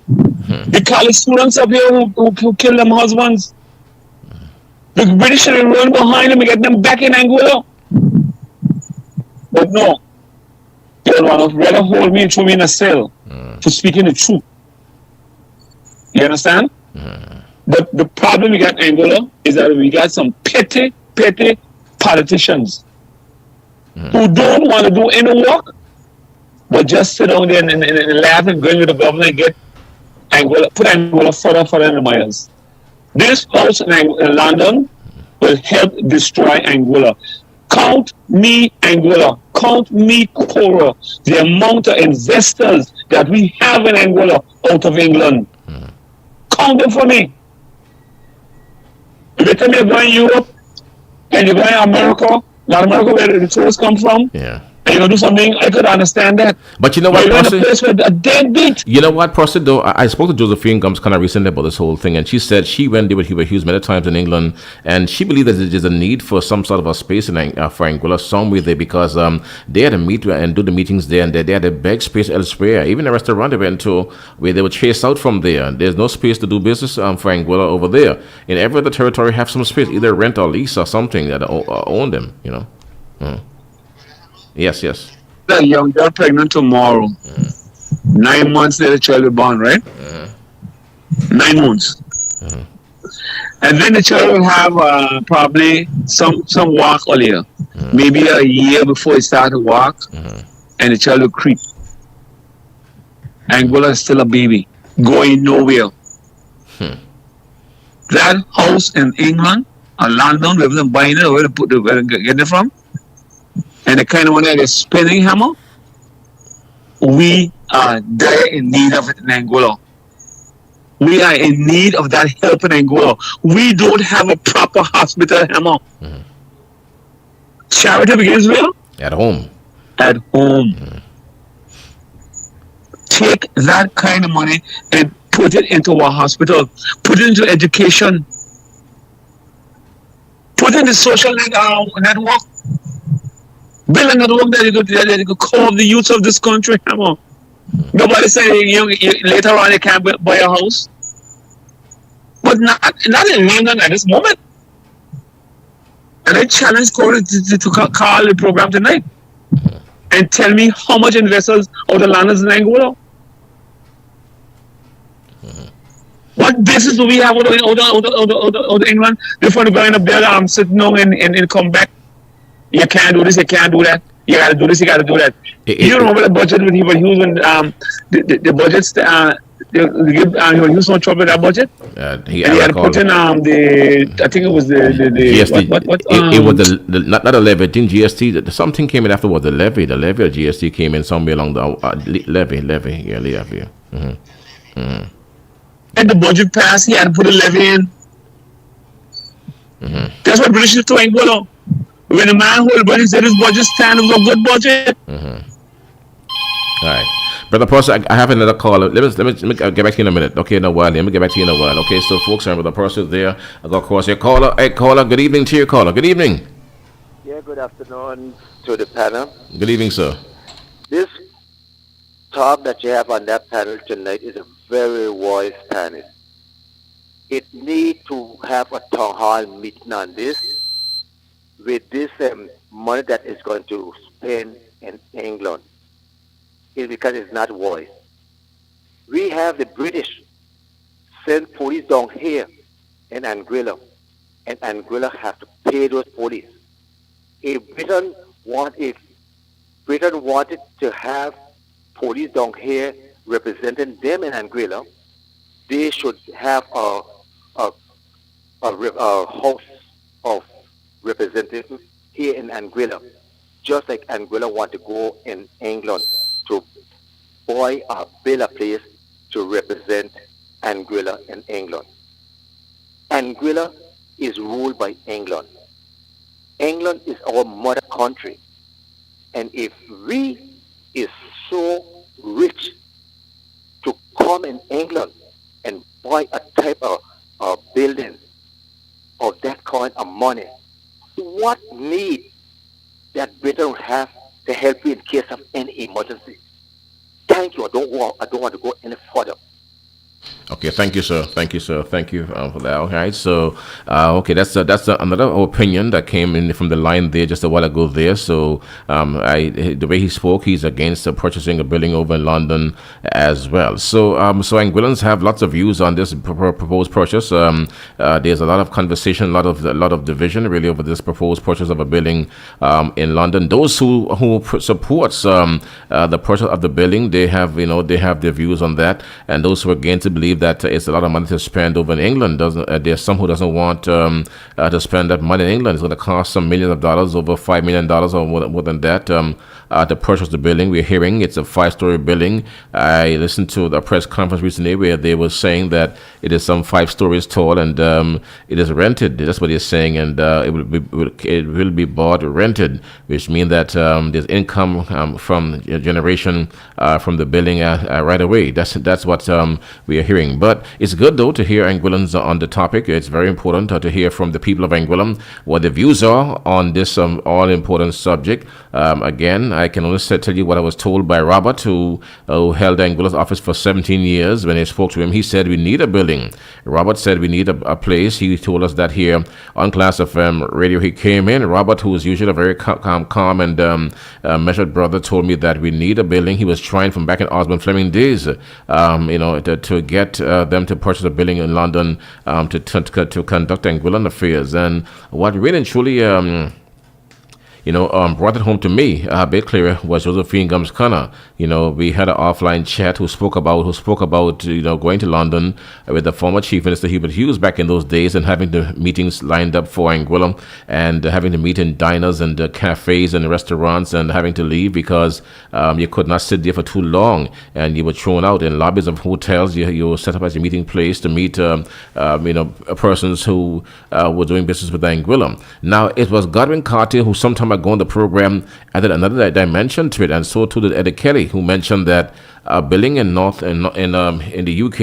The college students up here who killed them husbands. The British should have run behind them and get them back in Angola. But no. They would rather hold me and throw me in a cell for speaking the truth. You understand? But the problem we got in Angola is that we got some petty politicians who don't want to do any work, but just sit down there and laugh and go with the government and get Angola, put Angola further in the miles. This house in London will help destroy Angola. Count me Angola. Count me Cora. The amount of investors that we have in Angola out of England. Count them for me. Every time you're going to Europe and you're going to America, not America where the tourists come from, yeah, and you're going to do something, I could understand that. But you know what, Prossy? You know what, Prossy, though? I spoke to Josephine Gums kind of recently about this whole thing, and she said she went there with Hubert Hughes many times in England, and she believed that there's a need for some sort of a space for Angola somewhere there because they had to meet and do the meetings there, and they had a big space elsewhere. Even the restaurant they went to, where they were chased out from there. There's no space to do business for Angola over there. In every other territory, have some space, either rent or lease or something that own them, you know. Yes. That young girl pregnant tomorrow. 9 months later, the child will born, right? 9 months. And then the child will have probably some walk earlier. Maybe a year before it starts to walk. And the child will creep. Angola is still a baby. Going nowhere. That house in England or London, where they're buying it, where they get it from, and the kind of money they're spending, Hammer, we dire in need of it in Angola. We are in need of that help in Angola. We don't have a proper hospital, Hammer. Charity begins where? At home. At home. Take that kind of money and put it into our hospital. Put it into education. Put it in the social network. Build a network that you could call the youth of this country. Come on. Nobody saying you later on you can't buy a house. But not in London at this moment. And I challenge Corey to call the program tonight and tell me how much investors of the land is in Angola. What business do we have out of England before going up there, sitting down and come back? You can't do this, you can't do that. You gotta do this, you gotta do that. You remember the budget when he was when the budgets he was so trouble with that budget? He had put in I think it was the GST. What it was the not a levy. I think GST. Something came in afterwards. The levy of GST came in somewhere along the levy. And the budget passed. He had to put a levy in. That's what British is doing. When a man who budget said his budget stand was a good budget. All right. Brother Purser, I have another call. Let me get back to you in a minute. Okay, in a while. Let me get back to you in a while. Okay, so folks, Brother Purser there. I got across your caller. Hey, caller, good evening to your caller. Good evening. Yeah, good afternoon to the panel. Good evening, sir. This talk that you have on that panel tonight is a very wise panel. It needs to have a town hall meeting on this with this money that is going to spend in England. It's because it's not wise. We have the British send police down here in Anguilla, and Anguilla have to pay those police. If Britain wanted to have police down here representing them in Anguilla, they should have a house of representatives here in Anguilla, just like Anguilla want to go in England to buy or build a place to represent Anguilla in England. Anguilla is ruled by England. England is our mother country. And if we is so rich to come in England and buy a type of building of that kind of money, what need that Britain have to help you in case of any emergency? Thank you. I don't want to go any further. Okay, thank you, sir. Thank you for that. All right, so that's another opinion that came in from the line there just a while ago there. So the way he spoke, he's against purchasing a building over in London as well. So Anguillans have lots of views on this proposed purchase. There's a lot of conversation, a lot of division really over this proposed purchase of a building in London. Those who supports the purchase of the building, they have their views on that, and those who are against it believe that it's a lot of money to spend over in England. There's some who doesn't want to spend that money in England. It's going to cost some millions of dollars, over $5 million or more than that, to purchase the building. We're hearing it's a 5-story building. I listened to the press conference recently where they were saying that it is some 5 stories tall and it is rented. That's what they're saying, and it will be bought or rented, which means that there's income from generation from the building right away. That's what we are hearing. But it's good though to hear Anguillans on the topic. It's very important to hear from the people of Anguilla what their views are on this all-important subject. Again, I can only tell you what I was told by Robert, who held Anguilla's office for 17 years. When I spoke to him, he said we need a building. Robert said we need a place. He told us that here on Class FM radio. He came in. Robert, who is usually a very calm and measured brother, told me that we need a building. He was trying from back in Osborne Fleming days, to get them to purchase a building in London to conduct Anguillan affairs. And what really and truly brought it home to me a bit clearer was Josephine Gums Connor. we had an offline chat who spoke about going to London with the former Chief Minister Hubert Hughes back in those days and having the meetings lined up for Anguilla and having to meet in diners and cafes and restaurants and having to leave because you could not sit there for too long and you were thrown out in lobbies of hotels. You were set up as a meeting place to meet persons who were doing business with Anguilla. Now, it was Godwin Cartier who some time ago on the program added another dimension to it, and so too did Eddie Kelly, who mentioned that billing in the UK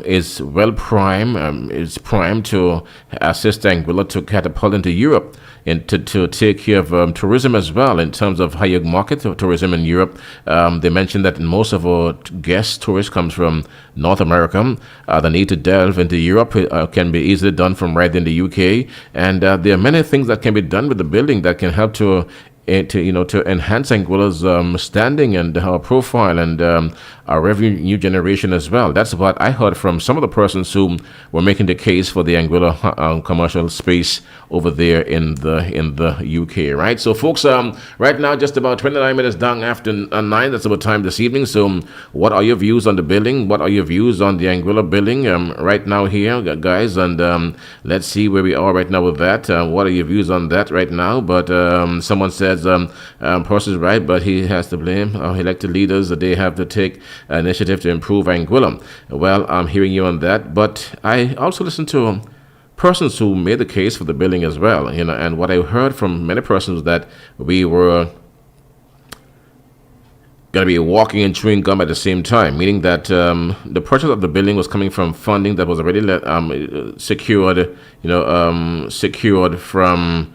is well primed. Is primed to assist Anguilla to catapult into Europe and to take care of tourism as well in terms of how you market tourism in Europe. They mentioned that most of our guest tourists comes from North America. The need to delve into Europe can be easily done from right in the UK, and there are many things that can be done with the building that can help to enhance Anguilla's standing and our profile and our revenue generation as well. That's what I heard from some of the persons who were making the case for the Anguilla commercial space over there in the UK. Right. So, folks, right now just about 29 minutes down after 9. That's about time this evening. So, what are your views on the building? What are your views on the Anguilla building right now here, guys? And let's see where we are right now with that. What are your views on that right now? But someone says Percy's right, but he has to blame our elected leaders that they have to take initiative to improve Anguilla. Well, I'm hearing you on that, but I also listen to persons who made the case for the building as well, and what I heard from many persons that we were going to be walking and chewing gum at the same time, meaning that the purchase of the building was coming from funding that was already secured from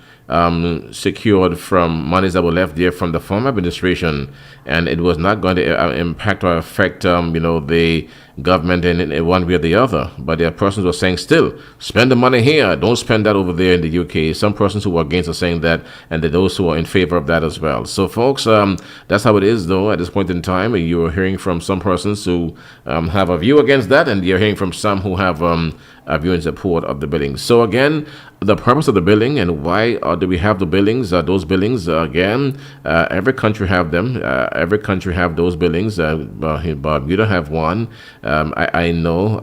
monies that were left there from the former administration, and it was not going to impact or affect the government in one way or the other. But there are persons who are saying still spend the money here, don't spend that over there in the UK. Some persons who are against are saying that, and there are those who are in favor of that as well. So, folks, that's how it is, though. At this point in time, you are hearing from some persons who have a view against that, and you're hearing from some who have a view in support of the building. So, again, the purpose of the building and why do we have the buildings? Those buildings, again, every country have them. Every country have those buildings. Bermuda have one. I know.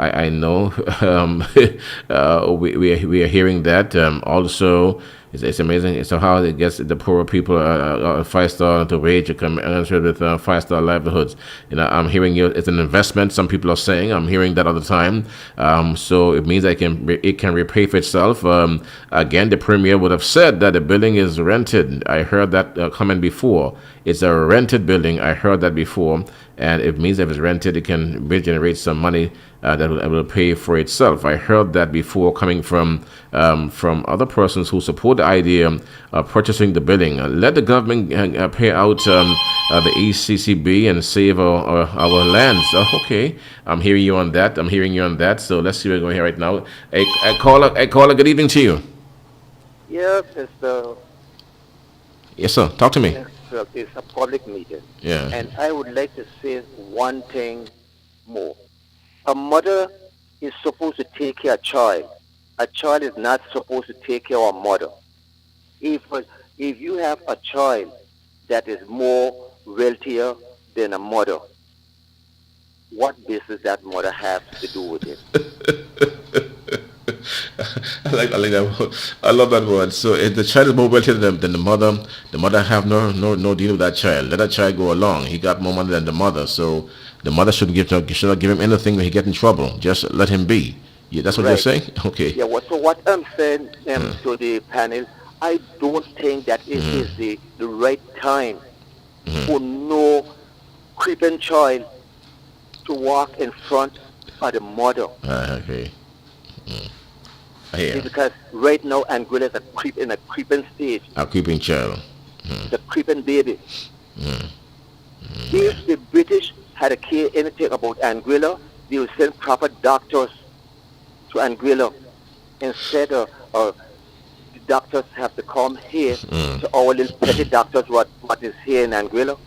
We are hearing that. Also, it's amazing. It's how it gets the poorer people 5-star to wage commensurate with 5-star livelihoods. I'm hearing it's an investment. Some people are saying. I'm hearing that all the time. So it means it can repay for itself. Again, the premier would have said that the building is rented. I heard that comment before. It's a rented building. I heard that before. And it means if it's rented, it can generate some money that will pay for itself. I heard that before coming from other persons who support the idea of purchasing the building. Let the government pay out the ECCB and save our lands. Okay, I'm hearing you on that. So let's see what's going here right now. I caller, good evening to you. Yes, Mr. Yes, sir. Talk to me. It's a public meeting. Yeah. And I would like to say one thing more. A mother is supposed to take care of a child. A child is not supposed to take care of a mother. If you have a child that is more wealthier than a mother, what business that mother has to do with it? I like that. I love that word. So if the child is more wealthy than the mother have no deal with that child. Let that child go along. He got more money than the mother, so the mother should not give him anything when he get in trouble. Just let him be. Yeah, that's what you're saying? Okay. Yeah, so what I'm saying to the panel, I don't think that it is the right time for no creeping child to walk in front of the mother. Okay. It's because right now Anguilla is in a creeping stage. A creeping child. The creeping baby. If the British had a care anything about Anguilla, they would send proper doctors to Anguilla instead of the doctors have to come here to our little petty doctors what is here in Anguilla.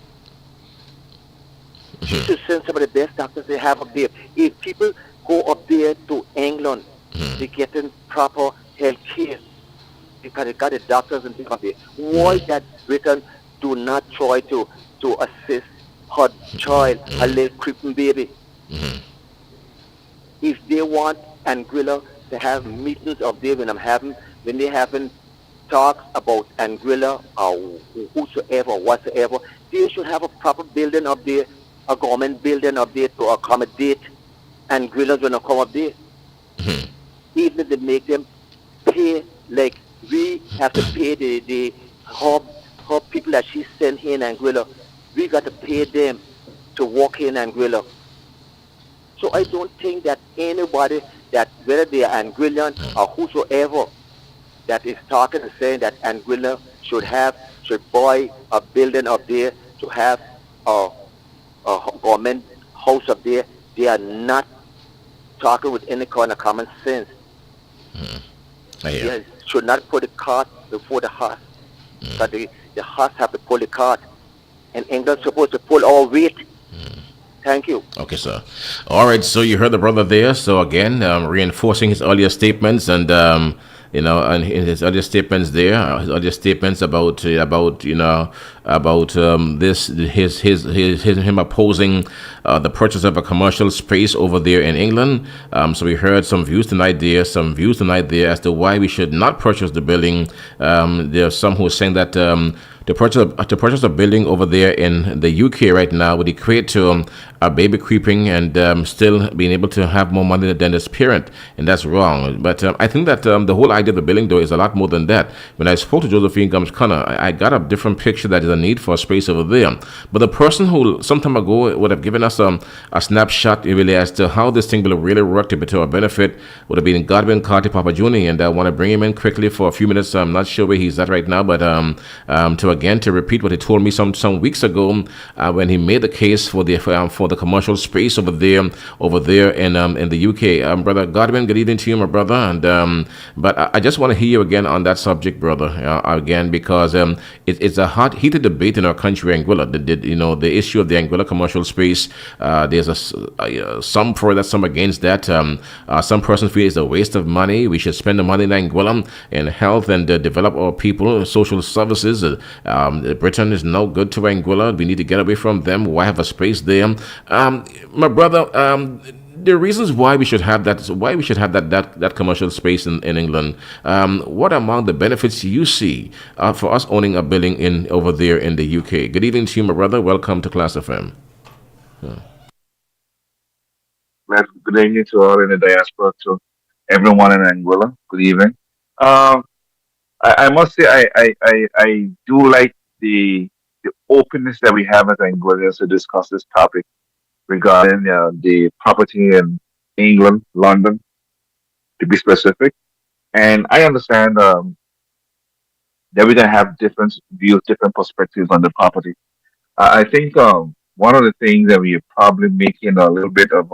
To send some of the best doctors they have up there. If people go up there to England, they're getting proper health care because they got the doctors and things up there. Why that Britain do not try to assist her child, her little creeping baby. If they want Anguilla to have meetings of there when they having talks about Anguilla or whosoever, whatsoever, they should have a proper building up there, a government building up there to accommodate Anguillas when they come up there. Even if they make them pay, like we have to pay the her people that she sent here in Anguilla, we got to pay them to walk here in Anguilla. So I don't think that anybody, that whether they are Anguillan or whosoever, that is talking and saying that Anguilla should buy a building up there to have a government house up there, they are not talking with any kind of common sense. I hear. They should not put the cart before the horse. Because the horse have to pull the cart. And England's supposed to pull all weight. Thank you. Okay, sir. All right, so you heard the brother there. So again, reinforcing his earlier statements, and and in his earlier statements there, his earlier statements about this, him opposing the purchase of a commercial space over there in England. So we heard some views tonight there, as to why we should not purchase the building. There are some who are saying that to purchase a building over there in the UK right now would equate to a baby creeping and still being able to have more money than its parent, and that's wrong. But I think that the whole idea of the building, though, is a lot more than that. When I spoke to Josephine Gums Connor, I got a different picture that is a need for a space over there. But the person who some time ago would have given us a snapshot really as to how this thing will really work to our benefit would have been Godwin Carty Papa Jr., and I want to bring him in quickly for a few minutes. I'm not sure where he's at right now, but to repeat what he told me some weeks ago when he made the case for the commercial space over there in the UK. Brother Godwin, good evening to you, my brother. And but I just want to hear you again on that subject, brother, again, because it's a heated debate in our country, Anguilla. The issue of the Anguilla commercial space. There's some for that, some against that. Some persons feel it's a waste of money. We should spend the money in Anguilla in health and develop our people, social services. Britain is no good to Anguilla. We need to get away from them. Why have a space there? My brother, the reasons why we should have that commercial space in England. What among the benefits you see for us owning a building over there in the UK? Good evening to you, my brother. Welcome to Class FM. Good evening to all in the diaspora, to everyone in Anguilla. Good evening. I must say I do like the openness that we have as Anguillians to discuss this topic regarding the property in England, London, to be specific. And I understand that we're going to have different views, different perspectives on the property. I think one of the things that we are probably making a little bit of,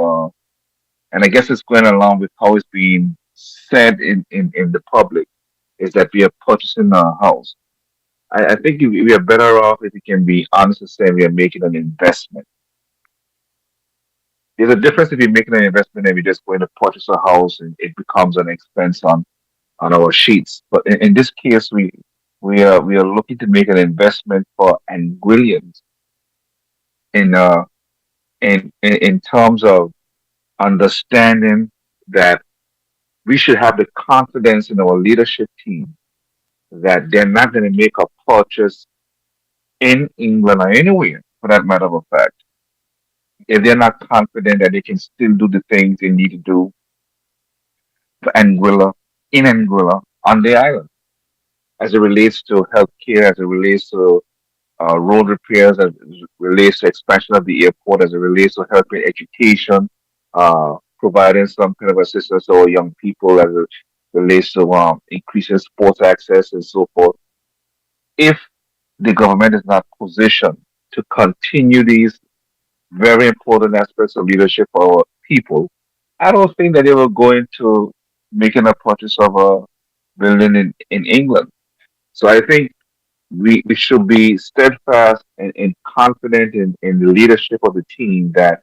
and I guess it's going along with how it's being said in the public, is that we are purchasing a house. I think we are better off if we can be honest and say we are making an investment. There's a difference if you're making an investment and we're just going to purchase a house and it becomes an expense on our sheets. But in this case, we are looking to make an investment for Anguillians in terms of understanding that we should have the confidence in our leadership team that they're not going to make a purchase in England or anywhere, for that matter of fact, if they're not confident that they can still do the things they need to do for Anguilla, in Anguilla, on the island, as it relates to healthcare, as it relates to road repairs, as it relates to expansion of the airport, as it relates to helping education, providing some kind of assistance to our young people, as it relates to increasing sports access and so forth. If the government is not positioned to continue these very important aspects of leadership for our people, I don't think that they will go into making a purchase of a building in England. So I think we should be steadfast and confident in the leadership of the team that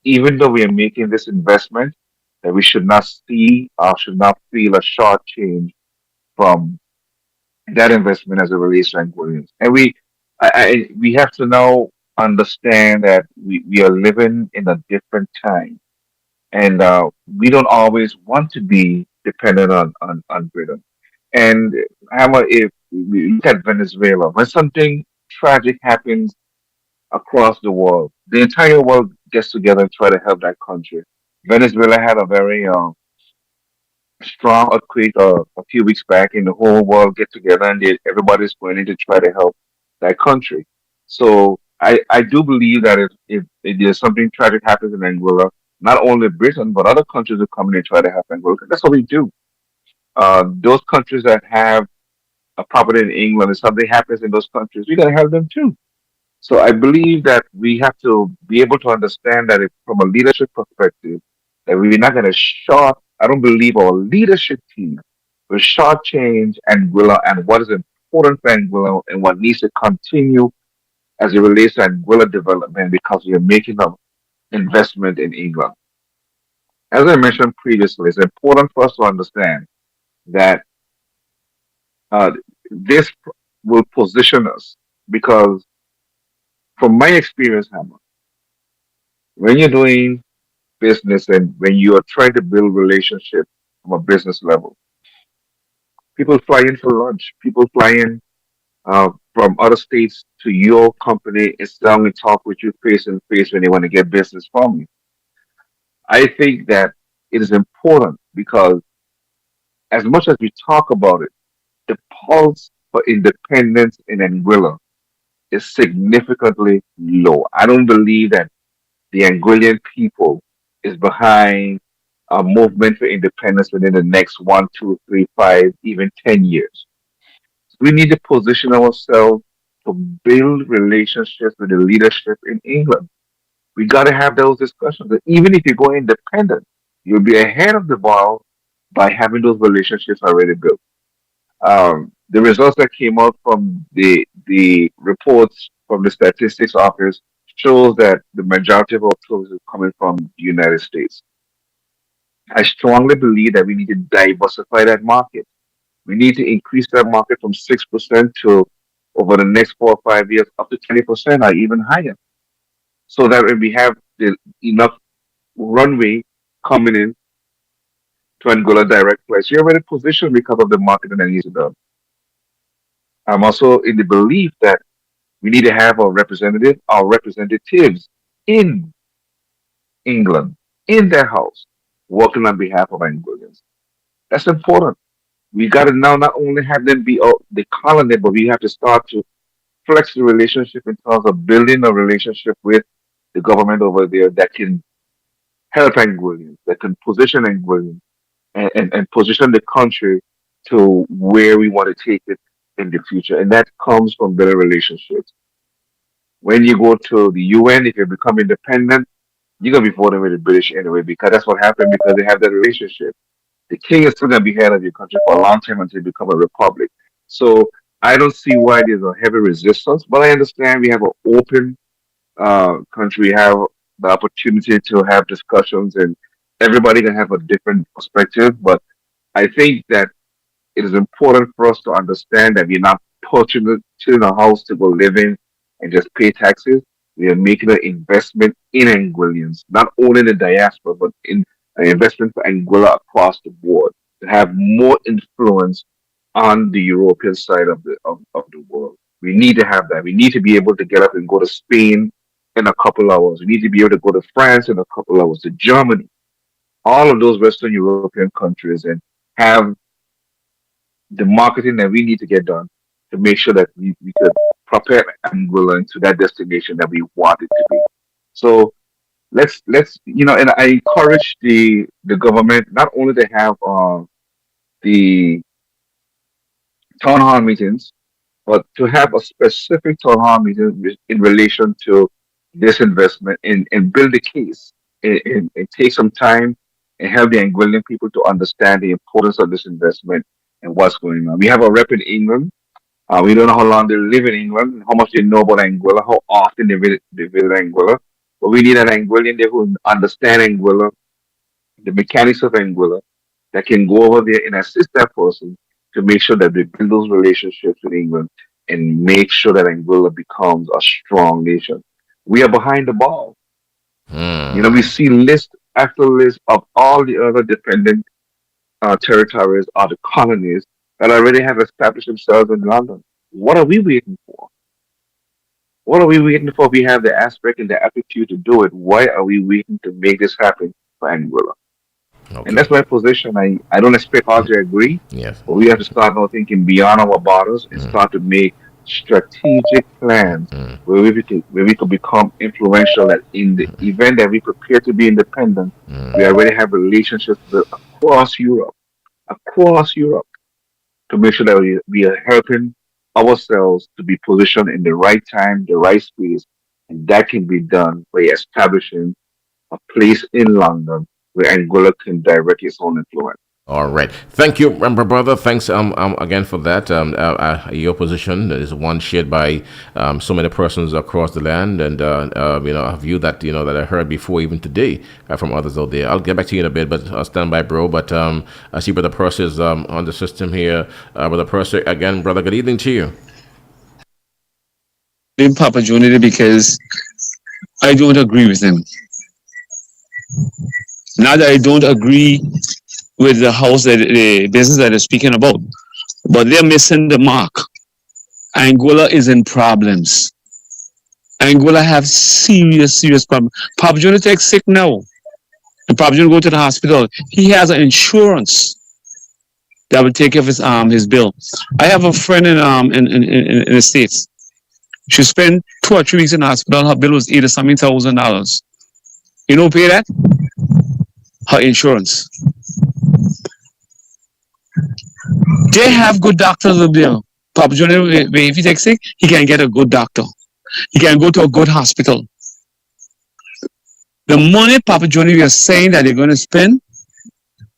even though we are making this investment, that we should not see or should not feel a short change from that investment as it relates to Anguillians. And we have to now understand that we are living in a different time, and we don't always want to be dependent on Britain. And Hammer, if we look at Venezuela, when something tragic happens across the world, the entire world gets together and try to help that country. Venezuela had a very strong earthquake a few weeks back, and the whole world get together and everybody's going in to try to help that country. So I do believe that if there's something tragic happens in Angola, not only Britain but other countries will come in and try to help Angola. That's what we do. Those countries that have a property in England, if something happens in those countries, we gotta help them too. So I believe that we have to be able to understand that from a leadership perspective, that we're not going to short. I don't believe our leadership team will shortchange Anguilla and what is important for Anguilla and what needs to continue as it relates to Anguilla development because we are making an investment in England. As I mentioned previously, it's important for us to understand that uh, this will position us because from my experience, Hammer, when you're doing business and when you are trying to build relationship from a business level, people fly in for lunch. People fly in from other states to your company and sit down and talk with you face and face when they want to get business from you. I think that it is important because as much as we talk about it, the pulse for independence in Anguilla is significantly low. I don't believe that the Angolan people is behind a movement for independence within the next 1, 2, 3, 5, even 10 years. We need to position ourselves to build relationships with the leadership in England. We got to have those discussions. And even if you go independent, you'll be ahead of the ball by having those relationships already built. The results that came out from the reports from the statistics office shows that the majority of our tourists is coming from the United States. I strongly believe that we need to diversify that market. We need to increase that market from 6% to over the next 4 or 5 years up to 20% or even higher. So that when we have enough runway coming in to Angola direct flights, you're already positioned because of the marketing that needs to be done. I'm also in the belief that we need to have our representatives in England, in their house, working on behalf of Angolians. That's important. We got to now not only have them be the colony, but we have to start to flex the relationship in terms of building a relationship with the government over there that can help Angolians, that can position Angolians and position the country to where we want to take it in the future. And that comes from better relationships. When you go to the UN, if you become independent, you're gonna be voting with the British anyway because that's what happened because they have that relationship. The king is still gonna be head of your country for a long time until you become a republic. So I don't see why there's a heavy resistance, but I understand we have an open country. We have the opportunity to have discussions, and everybody can have a different perspective. But I think that it is important for us to understand that we're not purchasing a house to go live in and just pay taxes. We are making an investment in Anguillians, not only in the diaspora, but in an investment for Anguilla across the board to have more influence on the European side of the world. We need to have that. We need to be able to get up and go to Spain in a couple hours. We need to be able to go to France in a couple hours, to Germany, all of those Western European countries, and have the marketing that we need to get done to make sure that we could prepare Angola into that destination that we want it to be. So let's and I encourage the government not only to have the town hall meetings, but to have a specific town hall meeting in relation to this investment and build a case and take some time and help the Angolan people to understand the importance of this investment and what's going on. We have a rep in England. We don't know how long they live in England, how much they know about Angola, how often they visit Angola. But we need an Angolan there who understand Angola, the mechanics of Angola, that can go over there and assist that person to make sure that they build those relationships with England and make sure that Angola becomes a strong nation. We are behind the ball. You know, Hmm. we see list after list of all the other dependent territories or the colonies that already have established themselves in London. What are we waiting for? What are we waiting for? We have the aspect and the aptitude to do it. Why are we waiting to make this happen for Angola? And Okay. that's my position. I don't expect all to agree, Yes. but we have to start now thinking beyond our borders and start to make strategic plans where we could become influential. That in the event that we prepare to be independent, we already have relationships with across Europe, to make sure that we are helping ourselves to be positioned in the right time, the right space, and that can be done by establishing a place in London where Angola can direct its own influence. All right. Thank you, brother. Thanks again for that. Your position is one shared by so many persons across the land, and a view that that I heard before, even today, from others out there. I'll get back to you in a bit, but stand by, bro. But I see Brother Percy is on the system here. Brother Percy, again, brother. Good evening to you. Blame Papa Johnny because I don't agree with him. Not that I don't agree with the house that the business that they're speaking about, but they're missing the mark. Angola is in problems. Angola have serious problems. Papa Johnny takes sick now. And Papa Johnny go to the hospital. He has an insurance that will take care of his bill. I have a friend in the States. She spent 2 or 3 weeks in the hospital. Her bill was $80 something thousand. You know who pay that? Her insurance. They have good doctors up there. Papa Johnny, if he takes sick, he can get a good doctor. He can go to a good hospital. The money Papa Johnny is saying that they're going to spend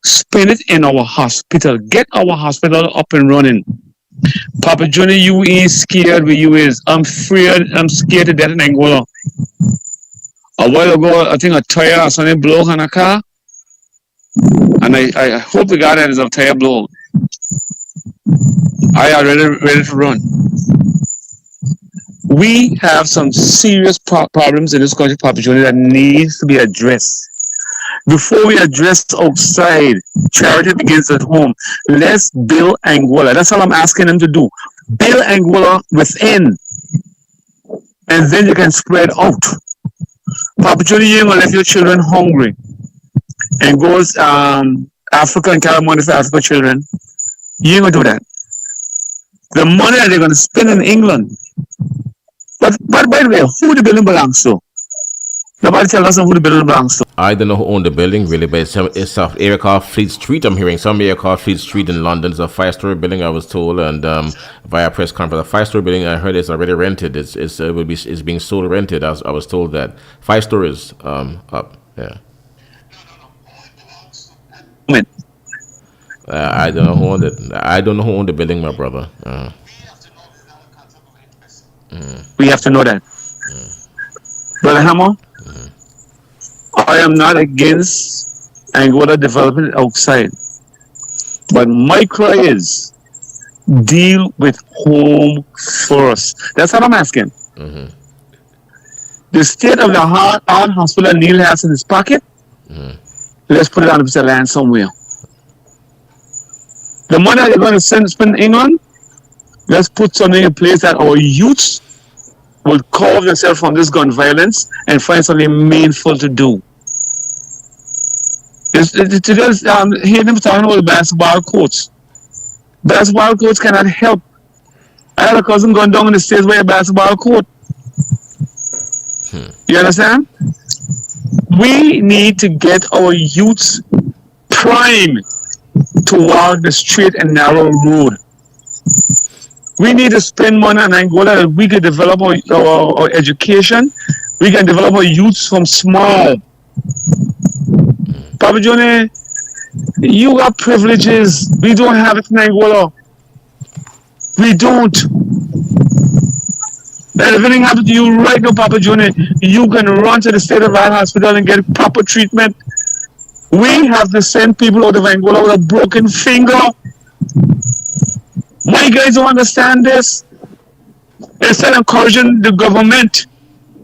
it in our hospital. Get our hospital up and running. Papa Johnny, you ain't scared where you is. I'm scared to death in Angola. A while ago, I think a tire or something blew on a car. And I hope the guy that is a tire blow. I are ready to run. We have some serious problems in this country, Papa Johnny, that needs to be addressed. Before we address outside, charity begins at home. Let's build Angola. That's all I'm asking them to do. Build Angola within, and then you can spread out. Papa Johnny, you ain't gonna let your children hungry and goes Africa and carry money for African children. You ain't gonna do that. The money that they're gonna spend in England. But by the way, who the building belongs to? Nobody tell us who the building belongs to. I don't know who owned the building really, but it's an area called Fleet Street. I'm hearing some area called Fleet Street in London. It's a 5-story building, I was told, and via press conference, a 5-story building. I heard it's already rented. It's being sold rented. I was told that 5 stories up. Yeah. I don't know who owned it. I don't know who owned the building, my brother. We have to know that. Brother Hammer, I am not against Angola development outside. But my cry is deal with home first. That's what I'm asking. The state of the heart hospital Neil has in his pocket, let's put it on a piece of land somewhere. The money that they're going to spend in England, let's put something in place that our youths will carve themselves from this gun violence and find something meaningful to do. Today, hear them talking about basketball courts. Basketball courts cannot help. I had a cousin going down in the States where a basketball court. You understand? We need to get our youths primed to walk the straight and narrow road. We need to spend money on Angola. We can develop our education. We can develop our youths from small. Papa Johnny, you got privileges. We don't have it in Angola. We don't. And if anything happens to you right now, Papa Johnny, you can run to the State of Art Hospital and get proper treatment. We have to send people out of Angola with a broken finger. My guys don't understand this. Instead of encouraging the government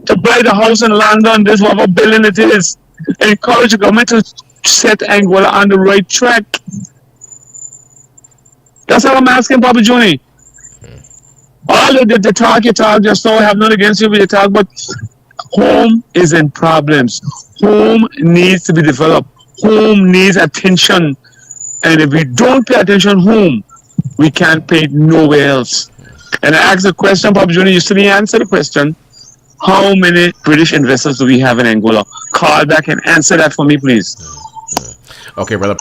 to buy the house in London. This whatever billion it is. Encourage the government to set Angola on the right track. That's all I'm asking, Papa Juni. All the talk you talk, just so I have nothing against you with the talk, but home is in problems. Home needs to be developed. Home needs attention. And if we don't pay attention home, we can't pay nowhere else. And I asked the question, Papa Junior, you still didn't answer the question. How many British investors do we have in Angola? Call back and answer that for me, please. Okay, brother.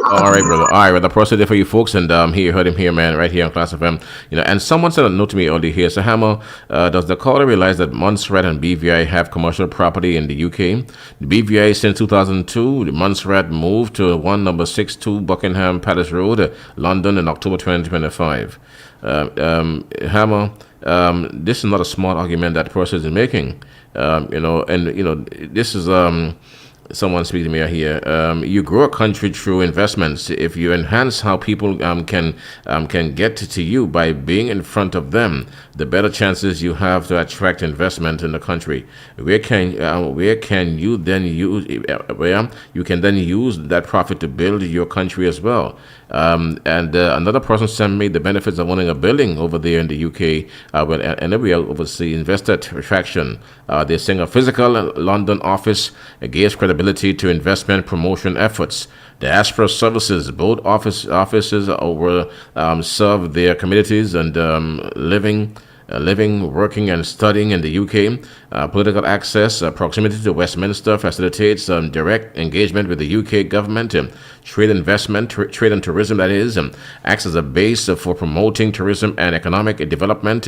All right, brother. All right, brother. Proceed there for you folks, and here, heard him here, man, right here on Class FM. You know, and someone said a note to me earlier here. So, Hammer, does the caller realize that Montserrat and BVI have commercial property in the UK? The BVI since 2002. The Montserrat moved to 162 Buckingham Palace Road, London, in October 2025. Hammer, this is not a smart argument that the person is making. You know, and you know, this is someone speaking to me here. You grow a country through investments. If you enhance how people can get to you by being in front of them, the better chances you have to attract investment in the country. Where can you then use where you can then use that profit to build your country as well. Another person sent me the benefits of owning a building over there in the UK. And we oversee investor attraction. They're saying a physical London office gives credibility to investment promotion efforts. The Aspro services, both offices over serve their communities and living, working, and studying in the UK. Political access, proximity to Westminster facilitates direct engagement with the UK government. Trade investment, trade and tourism, that is, acts as a base for promoting tourism and economic development.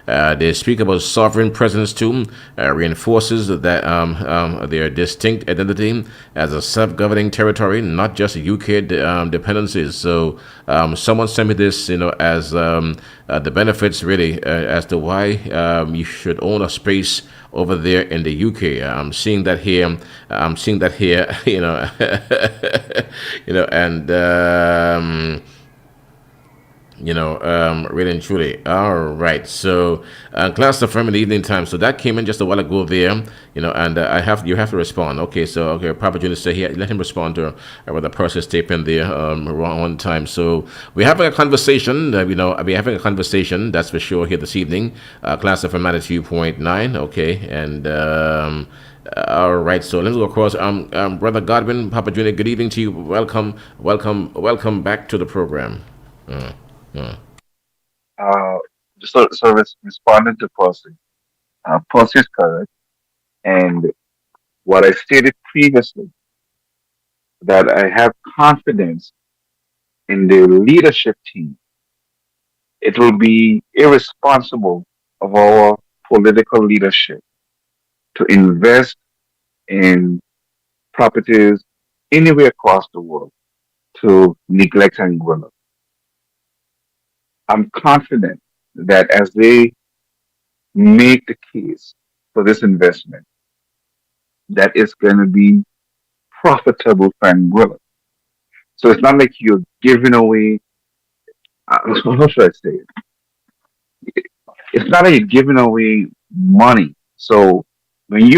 They speak about sovereign presence too, reinforces that their distinct identity as a self-governing territory, not just UK dependencies. So someone sent me this, you know, as the benefits really as to why you should own a space over there in the UK. I'm seeing that here. You know, you know, and really and truly. All right. So, class of in the evening time. So that came in just a while ago there, you know, and you have to respond. Okay. So, okay, Papa Junior say here, let him respond to what the process tape in there wrong one time. So we're having a conversation, we're having a conversation, that's for sure, here this evening. Class of 92.9. Okay. And, all right, so let's go across. Brother Godwin, Papa Junior, good evening to you. Welcome back to the program. Responding to Percy. Percy is correct. And what I stated previously, that I have confidence in the leadership team. It will be irresponsible of our political leadership to invest in properties anywhere across the world to neglect Anguilla. I'm confident that as they make the case for this investment, that it's going to be profitable for Anguilla. So it's not like you're giving away, how should I say it? It's not like you're giving away money. So when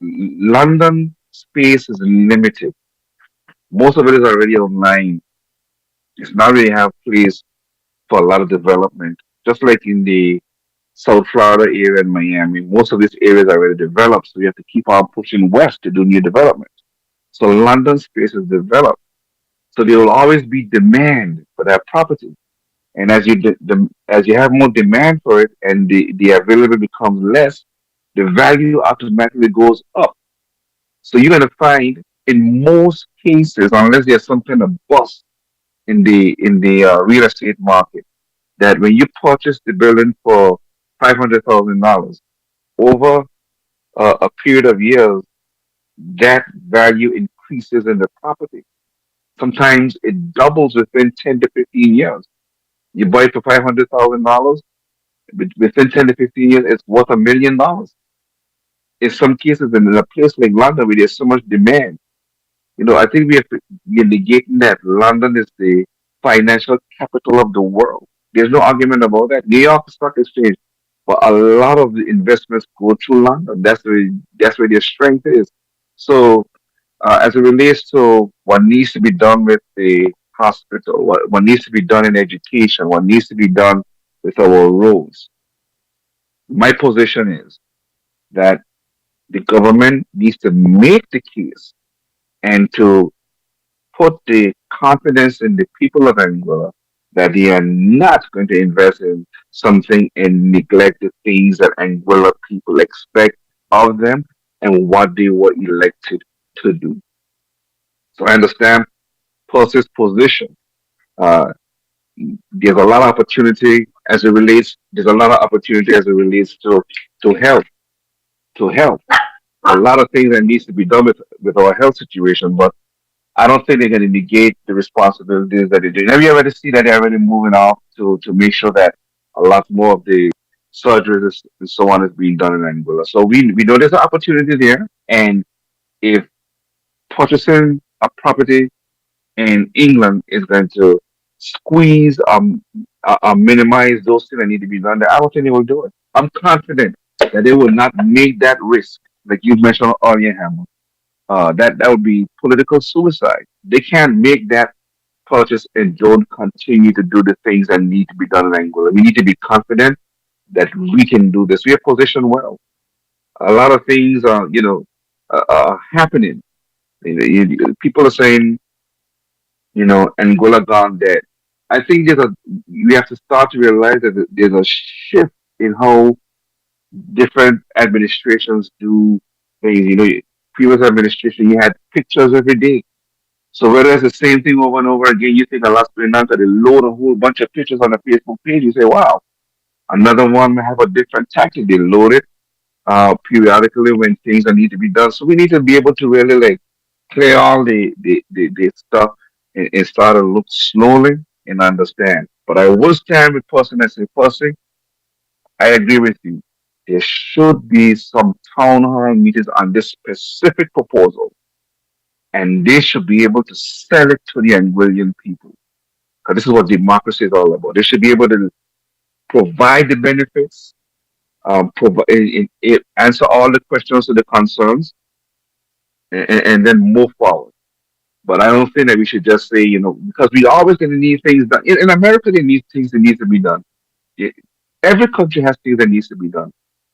London space is limited. Most of it is already online. It's not really have place for a lot of development. Just like in the South Florida area and Miami, most of these areas are already developed, so you have to keep on pushing west to do new development. So London space is developed. So there will always be demand for that property. And as you have more demand for it and the availability becomes less, the value automatically goes up. So you're going to find in most cases, unless there's some kind of bust in the real estate market, that when you purchase the building for $500,000 over a period of years, that value increases in the property. Sometimes it doubles within 10 to 15 years. You buy it for $500,000, within 10 to 15 years, it's worth $1 million. In some cases, in a place like London, where there's so much demand, I think we're negating that London is the financial capital of the world. There's no argument about that. New York Stock Exchange, but a lot of the investments go through London. That's where their strength is. So, as it relates to what needs to be done with the hospital, what needs to be done in education, what needs to be done with our roads, my position is that the government needs to make the case and to put the confidence in the people of Angola that they are not going to invest in something and neglect the things that Angola people expect of them and what they were elected to do. So I understand Percy's position. Uh, there's a lot of opportunity as it relates. There's a lot of opportunity as it relates to health. To health, a lot of things that needs to be done with our health situation, but I don't think they're going to negate the responsibilities that they do. Have you already see that they're already moving off to make sure that a lot more of the surgeries and so on is being done in Angola? So we know there's an opportunity there, and if purchasing a property in England is going to squeeze minimize those things that need to be done there, I don't think they will do it. I'm confident that they will not make that risk, like you mentioned earlier, Hammer. That would be political suicide. They can't make that purchase and don't continue to do the things that need to be done in Angola. We need to be confident that we can do this. We are positioned well. A lot of things are, are happening. People are saying, Angola gone dead. I think we have to start to realize that there's a shift in how different administrations do things. Previous administration, you had pictures every day. So whether it's the same thing over and over again, you think a lot of Lanka, they load a whole bunch of pictures on the Facebook page. You say, wow, another one may have a different tactic. They load it periodically when things that need to be done. So we need to be able to really like clear all the stuff and start to look slowly and understand. But I will stand with person and say, person, I agree with you. There should be some town hall meetings on this specific proposal, and they should be able to sell it to the Anguillian people. Because this is what democracy is all about. They should be able to provide the benefits, answer all the questions to the concerns, and then move forward. But I don't think that we should just say, because we always going to need things done. In America, they need things that need to be done. Yeah, every country has things that needs to be done.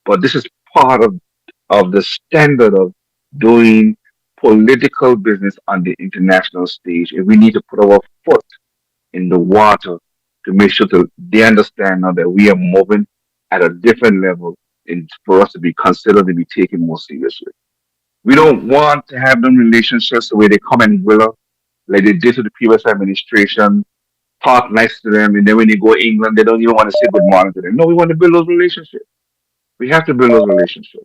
But this is part of the standard of doing political business on the international stage. And we need to put our foot in the water to make sure that they understand now that we are moving at a different level and for us to be considered to be taken more seriously. We don't want to have them relationships where they come and will like they did to the previous administration, talk nice to them, and then when they go to England, they don't even want to say good morning to them. No, we want to build those relationships. We have to build those relationships.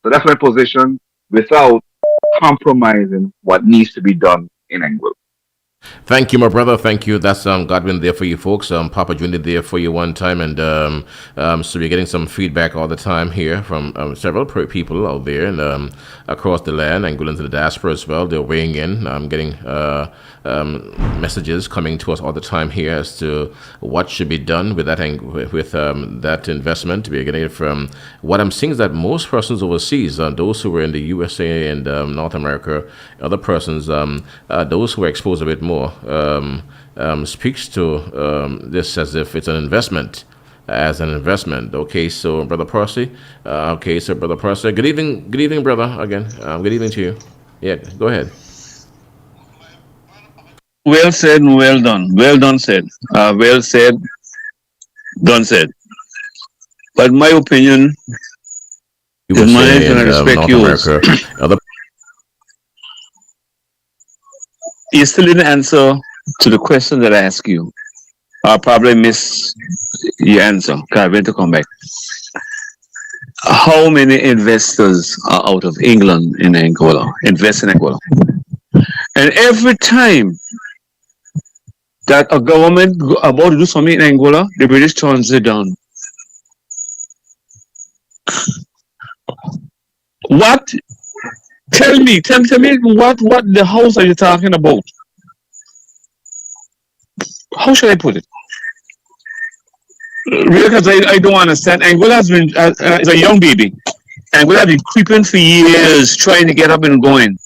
So that's my position without compromising what needs to be done in Angola. Thank you, my brother. Thank you. That's Godwin there for you folks. Papa Junior there for you one time, and so we're getting some feedback all the time here from several people out there and across the land, and going into the diaspora as well. They're weighing in. I'm getting messages coming to us all the time here as to what should be done with that that investment. We're getting it from what I'm seeing is that most persons overseas, those who were in the USA and North America, other persons, those who are exposed a bit more. Speaks to this as if it's an investment, Okay, so Brother Percy. Brother Percy. Good evening, brother. Again, good evening to you. Yeah, go ahead. Well said and well done. Well done said. Well said, done said. But my opinion is mine, and I respect yours. You still didn't answer to the question that I asked you. I probably missed your answer because I went to come back. How many investors are out of England in Angola, invest in Angola? And every time that a government about to do something in Angola, the British turns it down. What? Tell me what the house are you talking about? How should I put it? Because I don't understand. Angola has been, is a young baby. Angola has been creeping for years, trying to get up and going.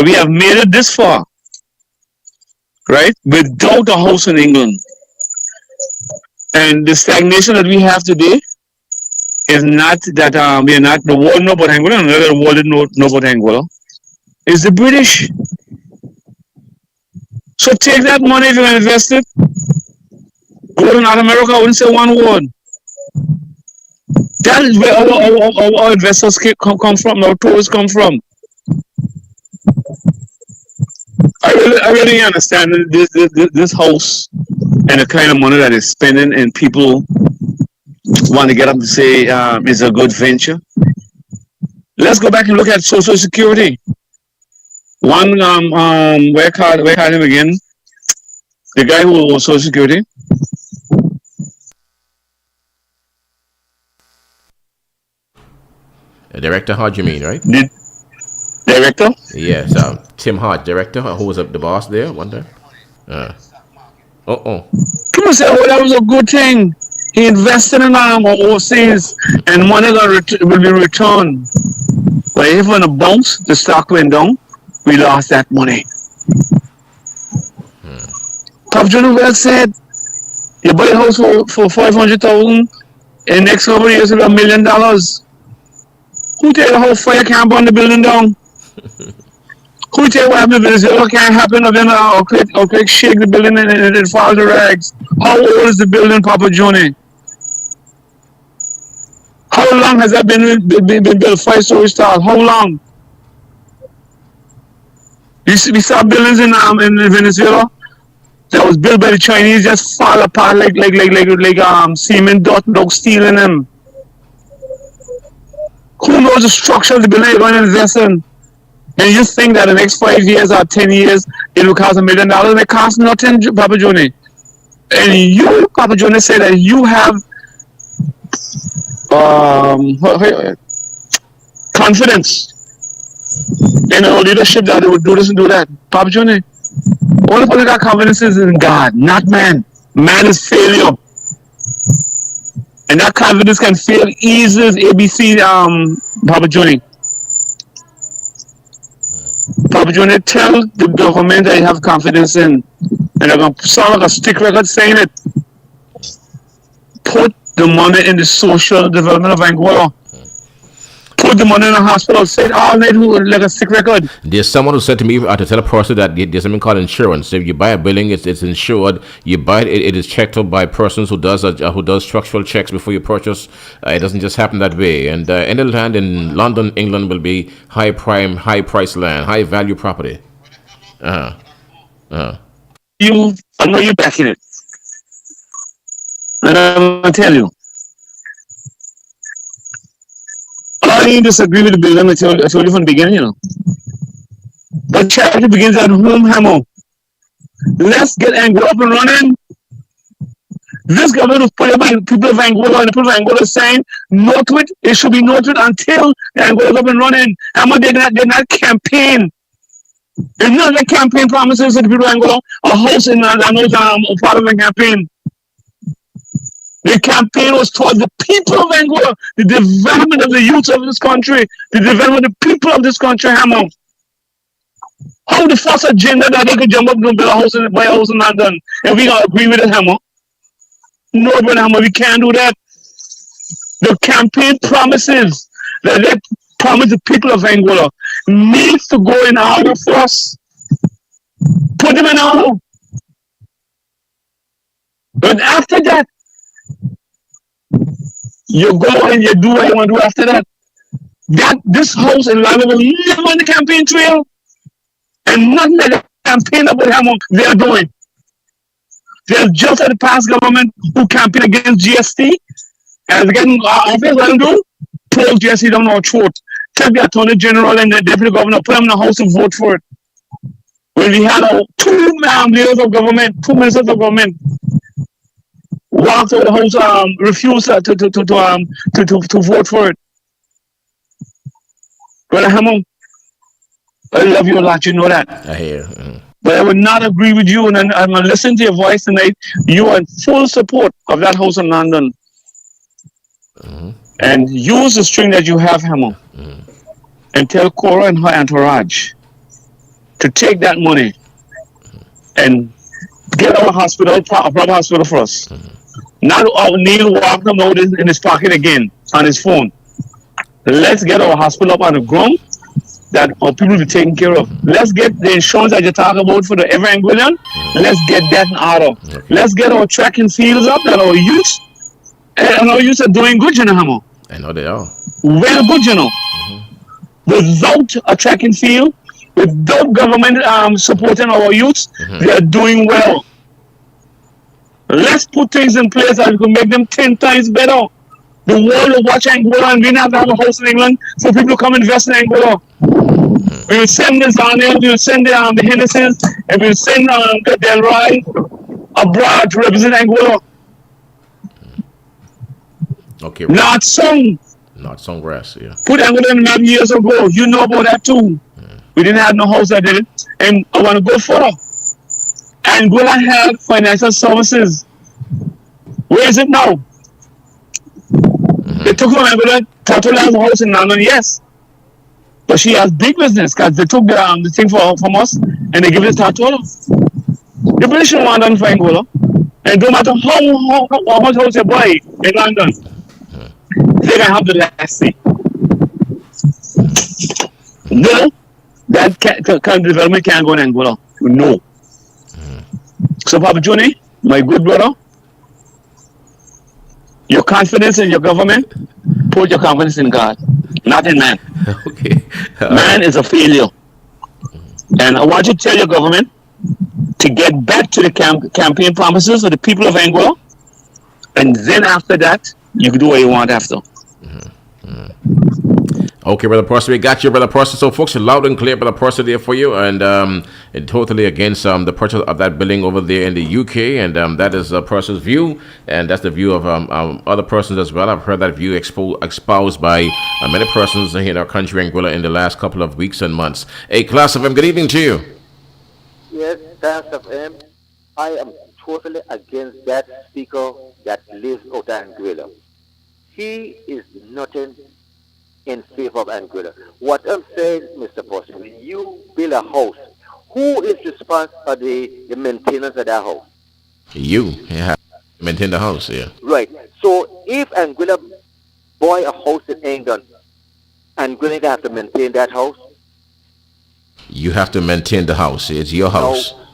We have made it this far, right? Without a house in England. And the stagnation that we have today is not that we are not the world know about Angola, another the world know about Angola. It's the British. So take that money if you're going to invest it. Go to North America, I wouldn't say one word. That is where our investors come from, our tourists come from. I really understand this house and the kind of money that is spending, and people want to get up and say it's a good venture. Let's go back and look at Social Security. One where called him again? The guy who was Social Security. Director Hodge, you mean, right? The director? Yes, Tim Hodge, director, who was the boss there one time. People say, oh, that was a good thing. He invested in overseas and money will be returned. But if on a bounce, the stock went down, we lost that money. Pop Junior well said, you buy a house for 500,000, and next couple of years it'll be $1 million. Who tell you how fire can't burn the building down? Who tell you what happened if Venezuela can't happen, or then quick shake the building and it falls to rags? How old is the building, Papa Johnny? How long has that been built? 5-story style. How long? We saw buildings in Venezuela that was built by the Chinese just fall apart like cement dog steel in them. Who knows the structure of the building you're going to invest in? And you think that the next 5 years or 10 years it will cost $1 million, and it costs nothing, Papa Johnny. And you, Papa Johnny, say that you have confidence in our leadership that they would do this and do that. Papa Johnny, all the people got confidence is in God, not man. Man is failure. And that confidence can fail easy as ABC, Papa Johnny. Papa Johnny, tell the government that you have confidence in. And they're going to sound like a stick record saying it. Put the money in the social development of Angola. Put the money in the hospital. Say it all night like a stick record. There's someone who said to me to tell a person that there's something called insurance. If you buy a building, it's insured. You buy it is checked up by persons who does structural checks before you purchase. It doesn't just happen that way. And any land in London, England, will be high prime, high price land, high value property. I know you're backing it. And I'm gonna tell you. I disagree with the building. I told you from the beginning, you know. But charity begins at home, Hamo. Let's get Angola up and running. This government was put by the people of Angola, and the people of Angola is saying, no to it. It should be no to it until the Angola is up and running. Hamo, they're not campaign. It's not like campaign promises to the people of Angola. A house in part of the campaign. The campaign was towards the people of Angola, the development of the youth of this country, the development of the people of this country, Hamo. How the first agenda that they could jump up and buy a house in London, and we gonna agree with it, Hamo? No, brother Hamo, we can't do that. The campaign promises that they promise the people of Angola needs to go in order first. Put them in order. But after that, you go and you do what you want to do after that. This house in London will live on the campaign trail, and nothing like the campaign about how they are doing. They're just like the past government who campaigned against GST, and getting office, what they do? Pull GST down our throat. Take the Attorney General and the Deputy Governor, put them in the House and vote for it. When we had two leaders of government, 2 ministers of government, walked out of the house, refused to vote for it. Brother Hamo, I love you a lot, you know that. I hear. But but I would not agree with you. And I'm going to listen to your voice tonight. You are in full support of that house in London. And use the string that you have, Hammer, and tell Cora and her entourage to take that money and get our hospital, a proper hospital for us. Not Neil walking out in his pocket again on his phone. Let's get our hospital up on the ground that our people will be taken care of. Let's get the insurance that you talk about for the Ever Anguillan. Let's get that in order. Let's get our track and fields up that our youth and our youth are doing good, you know, Hammer. I know they are. Well good, you know. Without a track and field, without government supporting our youth, they are doing well. Let's put things in place that we can make them 10 times better. The world will watch Angola, and we not have a house in England for people to come invest in Angola. We will send this on there, we will send the Hendersons, and we will send Delroy abroad to represent Angola. Okay. Not some. Not Songgrass, yeah. Put Angola in the map years ago. You know about that too. We didn't have no house that did it. And I want to go further. Angola had financial services. Where is it now? They took from Angola, Tatola has a house in London, yes. But she has big business because they took the thing from us and they give it to Tatola. The British don't want done for Angola. And no matter how much house you buy in London, they can have the last thing. No, that development can't go in Angola. No. So, Papa Johnny, my good brother, your confidence in your government, put your confidence in God, not in man. Okay. Man is a failure. And I want you to tell your government to get back to the campaign promises of the people of Angola. And then after that, you can do what you want after. Okay, Brother Prosser, we got you, Brother Prosser. So, folks, loud and clear, Brother Prosser, there for you, and totally against the purchase of that building over there in the UK, and that is Prosser's view, and that's the view of other persons as well. I've heard that view espoused by many persons here in our country, Angola, in the last couple of weeks and months. Hey, Class of M, good evening to you. Yes, Class of M, I am totally against that speaker that lives out of Anguilla. He is nothing in favor of Anguilla. What I'm saying, Mr. Prosser, when you build a house, who is responsible for the maintenance of that house? You have to maintain the house, yeah. Right. So if Anguilla buy a house in England, Anguilla have to maintain that house? You have to maintain the house. It's your house. Now,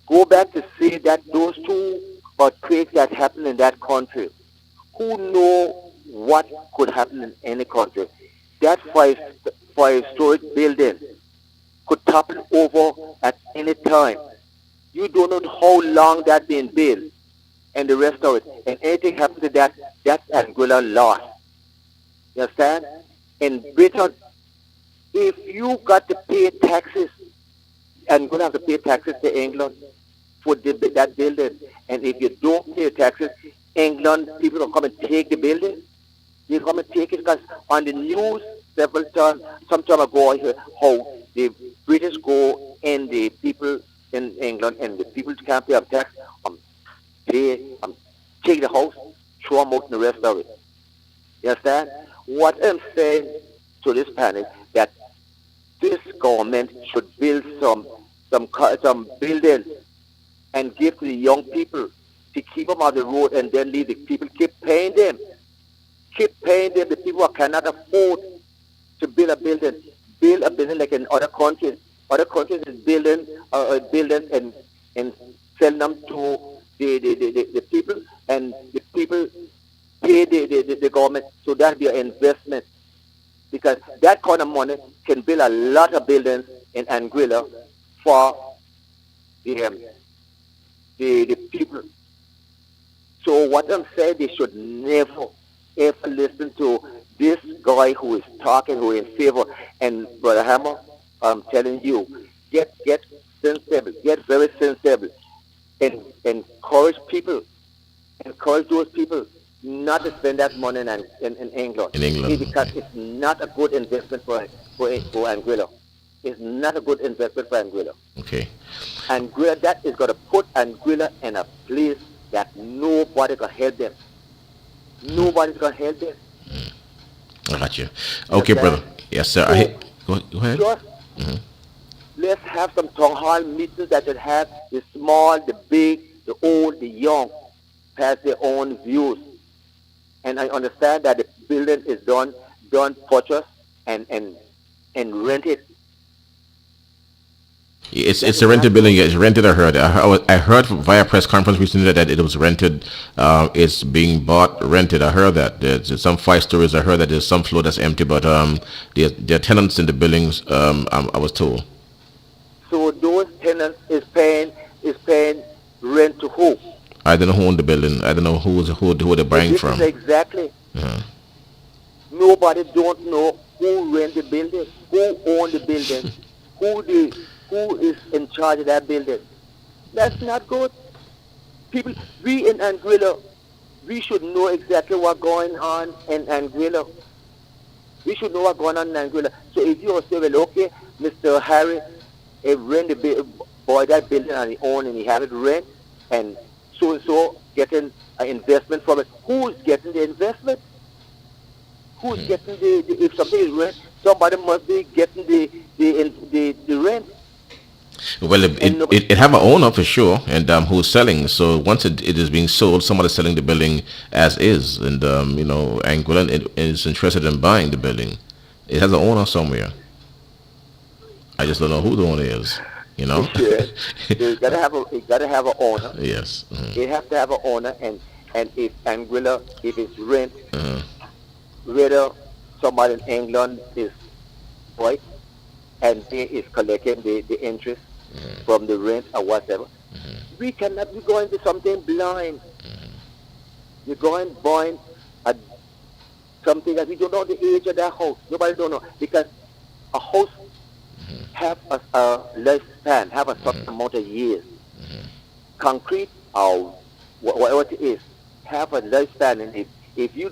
go back to say that those two earthquakes that happened in that country, who know what could happen in any country? That five-story building could topple over at any time. You don't know how long that's been built and the rest of it. And anything happens to that, that's Anguilla lost. You understand? In Britain, if you got to pay taxes, Angola have to pay taxes to England for that building. And if you don't pay taxes, England people will come and take the building. They come and take it because on the news several times, some time ago, I heard how the British go and the people in England and the people can't pay up tax, take the house, throw them out and the rest of it. You understand? What I'm saying to this panel that this government should build some buildings and give to the young people to keep them on the road and then leave the people, keep paying them. Keep paying them, the people who cannot afford to build a building like in other countries. Other countries is building buildings and sell them to the people, and the people pay the government. So that be an investment, because that kind of money can build a lot of buildings in Anguilla for the people. So what I'm saying, they should never ever listen to this guy who is talking, who is in favor. And Brother Hammer, I'm telling you, get sensible, get very sensible, and encourage those people not to spend that money in England. In England, because it's not a good investment for Anguilla. It's not a good investment for Anguilla. Okay. Anguilla, that is going to put Anguilla in a place that nobody can help them. Nobody's going to help them. I got you. Okay, brother. Yes, sir. Go ahead. Just let's have some town hall meetings that should have the small, the big, the old, the young, has their own views. And I understand that the building is done purchased and rented. It's a rented building. It's rented. I heard. I heard via press conference recently that it was rented. It's being bought, rented. I heard that there's some 5 stories. I heard that there's some floor that's empty, but there are tenants in the buildings. I was told. So those tenants is paying rent to who? I don't know who owned the building. I don't know who they're buying This from. is exactly. Nobody don't know who rent the building, who own the building, who is in charge of that building. That's not good. People, we in Anguilla, we should know exactly what's going on in Anguilla. We should know what's going on in Anguilla. So if you say, well, okay, Mr. Harry, rent that building and he own and he have it rent, and so getting an investment from it. Who's getting the investment? Who's getting if something is rent, somebody must be getting the rent. Well, it have an owner for sure, and who's selling. So once it is being sold, somebody's selling the building as is, and Anguilla is interested in buying the building. It has an owner somewhere. I just don't know who the owner is. Yeah. You gotta have an owner. Yes. It has to have an owner, and if Anguilla, if it's rent, whether somebody in England is right and they is collecting the interest from the rent or whatever, we cannot be going to something blind. You're going blind at something that we don't know the age of that house. Nobody don't know, because a house have a lifespan, have a certain amount of years. Concrete or whatever it is, have a lifespan, and if you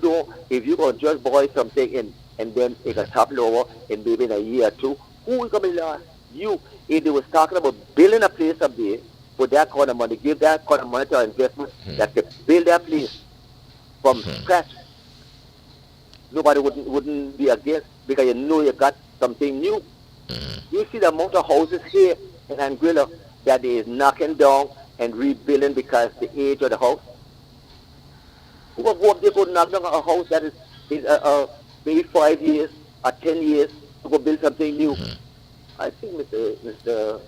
gonna just buy something and then it can topple over in maybe in a year or two, who is gonna be lost? You. If they was talking about building a place up there for that kind of money, give that kind of money to investment that could build that place from scratch, nobody wouldn't be against, because you know you got something new. You see the amount of houses here in Anguilla that is knocking down and rebuilding because the age of the house. Who will go up there, go knock down a house that is maybe 5 years or 10 years to go build something new? I think, Mr.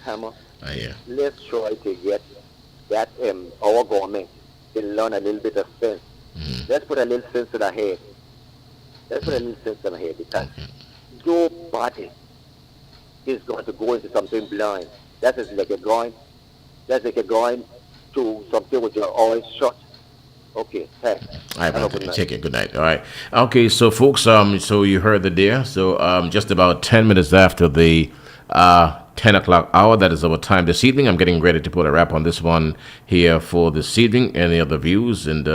Hammer, let's try to get that our government to learn a little bit of sense. Let's put a little sense in our head. Because nobody is going to go into something blind. That is like you're going to something with your eyes shut. Okay, thanks. All right, take it. Good night. All right. Okay, so folks, so you heard the dear. So just about 10 minutes after the 10 o'clock hour, that is our time this evening. I'm getting ready to put a wrap on this one here for this evening. Any other views? And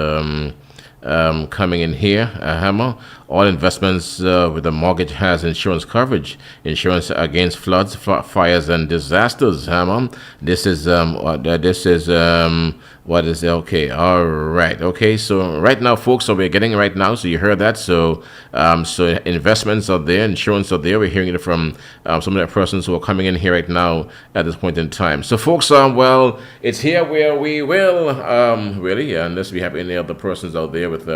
coming in here, Hammer, all investments with a mortgage has insurance coverage, insurance against floods, fires, and disasters. Hammer, what is it? Okay, all right. Okay, so right now, folks, so we're getting right now. So you heard that. So investments are there, insurance are there. We're hearing it from some of the persons who are coming in here right now at this point in time. So folks, well, it's here where we will really, unless we have any other persons out there with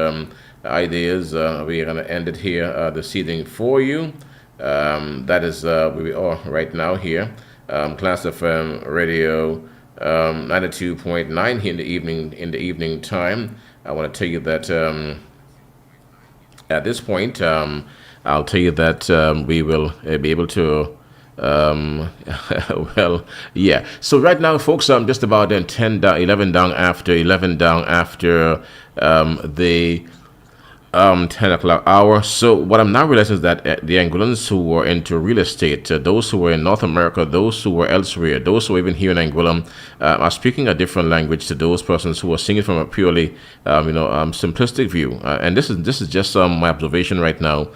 ideas, we're going to end it here this evening for you. That is where we are right now here. Class FM Radio 92.9 here in the evening time. I want to tell you that at this point, I'll tell you that we will be able to well, yeah. So right now, folks, I'm just about 11 down after the 10 o'clock hour. So what I'm now realizing is that the Angolans who were into real estate, those who were in North America, those who were elsewhere, those who were even here in Angola, are speaking a different language to those persons who are seeing it from a purely, simplistic view. And this is just my observation right now,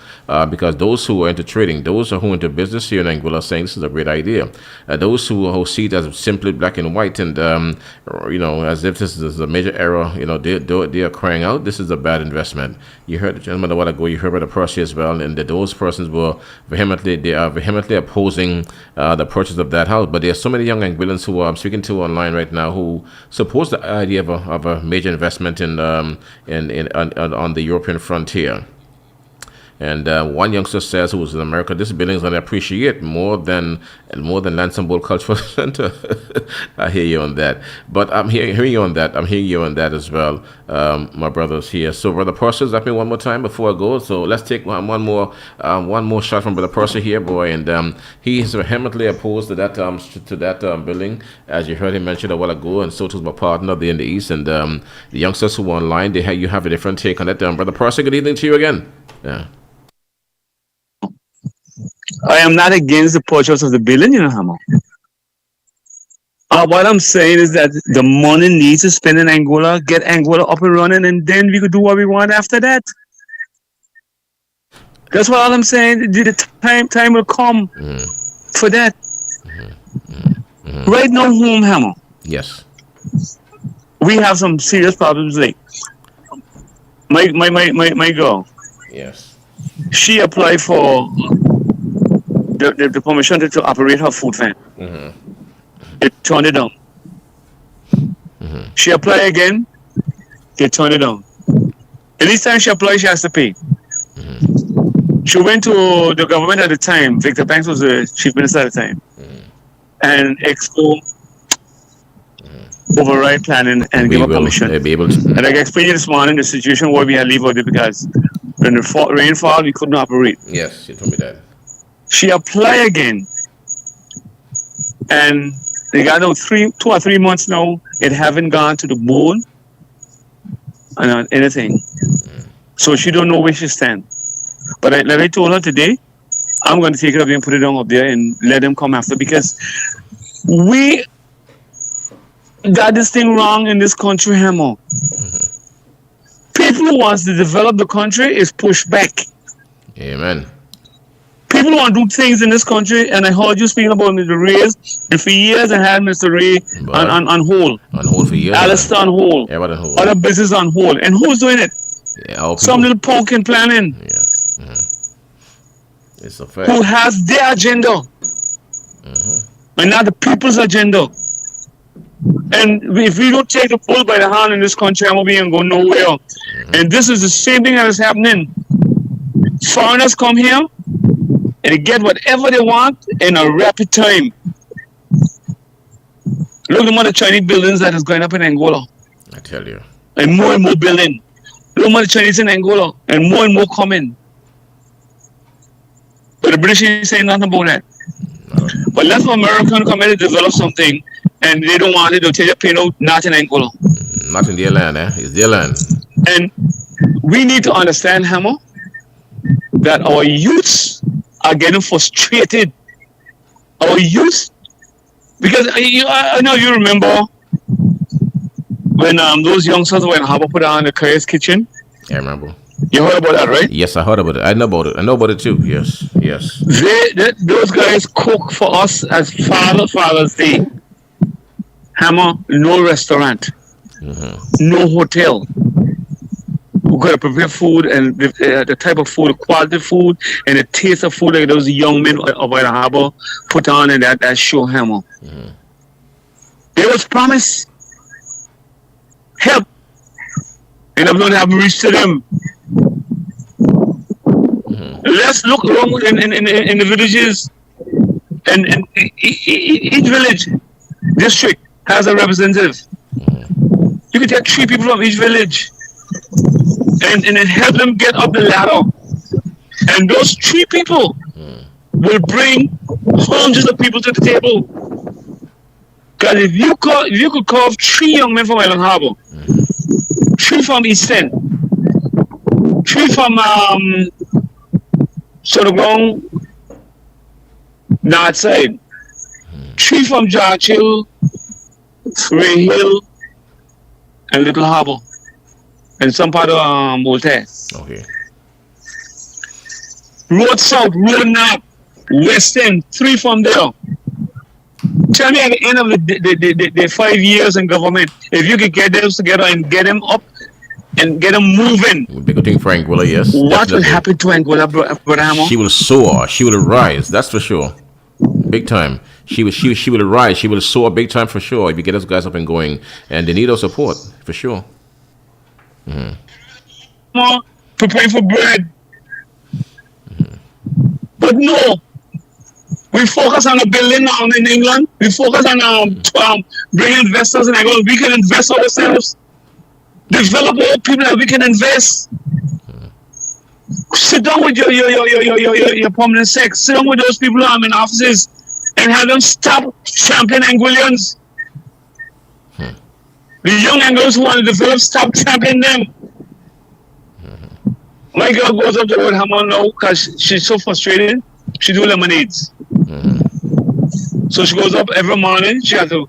because those who are into trading, those who are into business here in Angola, are saying this is a great idea. Those who see it as simply black and white, and as if this is a major error, they are crying out, this is a bad investment. You heard the gentleman a while ago. You heard about the Percy as well, and those persons were vehemently opposing the purchase of that house. But there are so many young Angolans who I'm speaking to online right now who support the idea of a major investment on the European frontier. And one youngster says, who was in America, this building is going to appreciate more than Lansing Bowl Cultural Center. I hear you on that. But I'm hearing you on that. I'm hearing you on that as well, my brothers here. So, Brother Purser, let me one more time before I go. So let's take one more shot from Brother Purser here, boy. And he is vehemently opposed to that building, as you heard him mention a while ago. And so too my partner there in the East. And the youngsters who are online, you have a different take on that. Brother Purser, good evening to you again. Yeah. I am not against the purchase of the building, Hammer. What I'm saying is that the money needs to spend in Angola, get Angola up and running, and then we could do what we want after that. That's what I'm saying. The time will come for that. Right now, home, Hammer. Yes. We have some serious problems. Like my girl. Yes. She applied for the permission to operate her food van. They turned it down. She applied again. They turned it down. And each time she applied, she has to pay. She went to the government at the time. Victor Banks was the chief minister at the time. And Expo override planning and give her permission. Be able to. And like I explained this morning, the situation where we had leave out there because when the rainfall, we couldn't operate. Yes, you told me that. She applied again. And they got 2 or 3 months now. It haven't gone to the board and anything. So she don't know where she stands. But like I told her today, I'm going to take it up and put it down up there and let them come after, because we got this thing wrong in this country, Hammer. People who want to develop the country is pushed back. Amen. People who want to do things in this country, and I heard you speaking about Mr. Ray's, and for years I had Mr. Ray on hold. On hold for years. Alistair on hold. Everybody on hold. Other business on hold. And who's doing it? Yeah, some little punk and planning. Yeah. It's a fact. Who has their agenda. And not the people's agenda. And if we don't take the bull by the hand in this country, I'm going to go nowhere. And this is the same thing that is happening. Foreigners come here and they get whatever they want in a rapid time. Look at the amount of Chinese buildings that is going up in Angola. I tell you. And more building. Look at the amount of Chinese in Angola and more coming. But the British ain't saying nothing about that. No. But let's American come in and develop something and they don't want it, they'll tell you pay no, not in Angola. Not in their land, It's their land. And we need to understand, Hammer, that our youths are getting frustrated. Our youth, because I know you remember when those youngsters were in Harbour put on the Careers Kitchen. I remember. You heard about that, right? Yes, I heard about it. I know about it. I know about it too. Yes. Those guys cook for us as Father's Day. Hammer, no restaurant, no hotel. We got to prepare food and the type of food, the quality of food, and the taste of food like those young men of the Harbour put on in that show, Hammer. There was promise, help, and I'm going to have reached to them. Let's look around in the villages, and each village, district has a representative. You can take 3 people from each village and then help them get up the ladder. And those 3 people will bring hundreds of people to the table. Because if you could carve 3 young men from Island Harbour, 3 from East End, 3 from Sotogrong, north side. 3 from Churchill, Ray Hill, and Little Harbor, and some part of Voltaire. Okay. Road south, road north, western, 3 from there. Tell me at the end of the 5 years in government, if you could get them together and get them up and get them moving, Big thing for Anguilla, yes. what will definitely. happen to Angola, Brother Hamo? She will soar. She will rise. That's for sure. Big time. She will rise. She will soar big time for sure. If you get those guys up and going, and they need our support for sure. More preparing for bread. But no, we focus on a building now in England. We focus on bringing investors in Angola. We can invest ourselves. Develop all people that we can invest. Sit down with your permanent sex. Sit down with those people who are in offices and have them stop trampling Anguillians. The young Anglos who want to develop, stop trampling them. My girl goes up to Road Hammer now because she's so frustrated. She do lemonades. So she goes up every morning. She has to,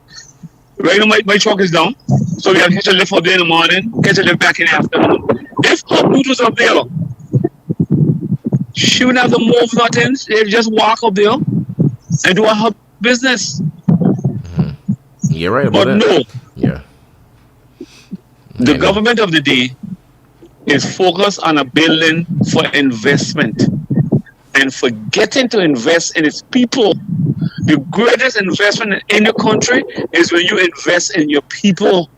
right now my truck is down. So we have to catch a lift up there in the morning, catch a lift back in the afternoon. If her boot was up there, she wouldn't have to move nothing. They'd just walk up there and do her business. You're right about But that. no, Yeah. the government of the day is focused on a building for investment and forgetting to invest in its people. The greatest investment in any country is when you invest in your people.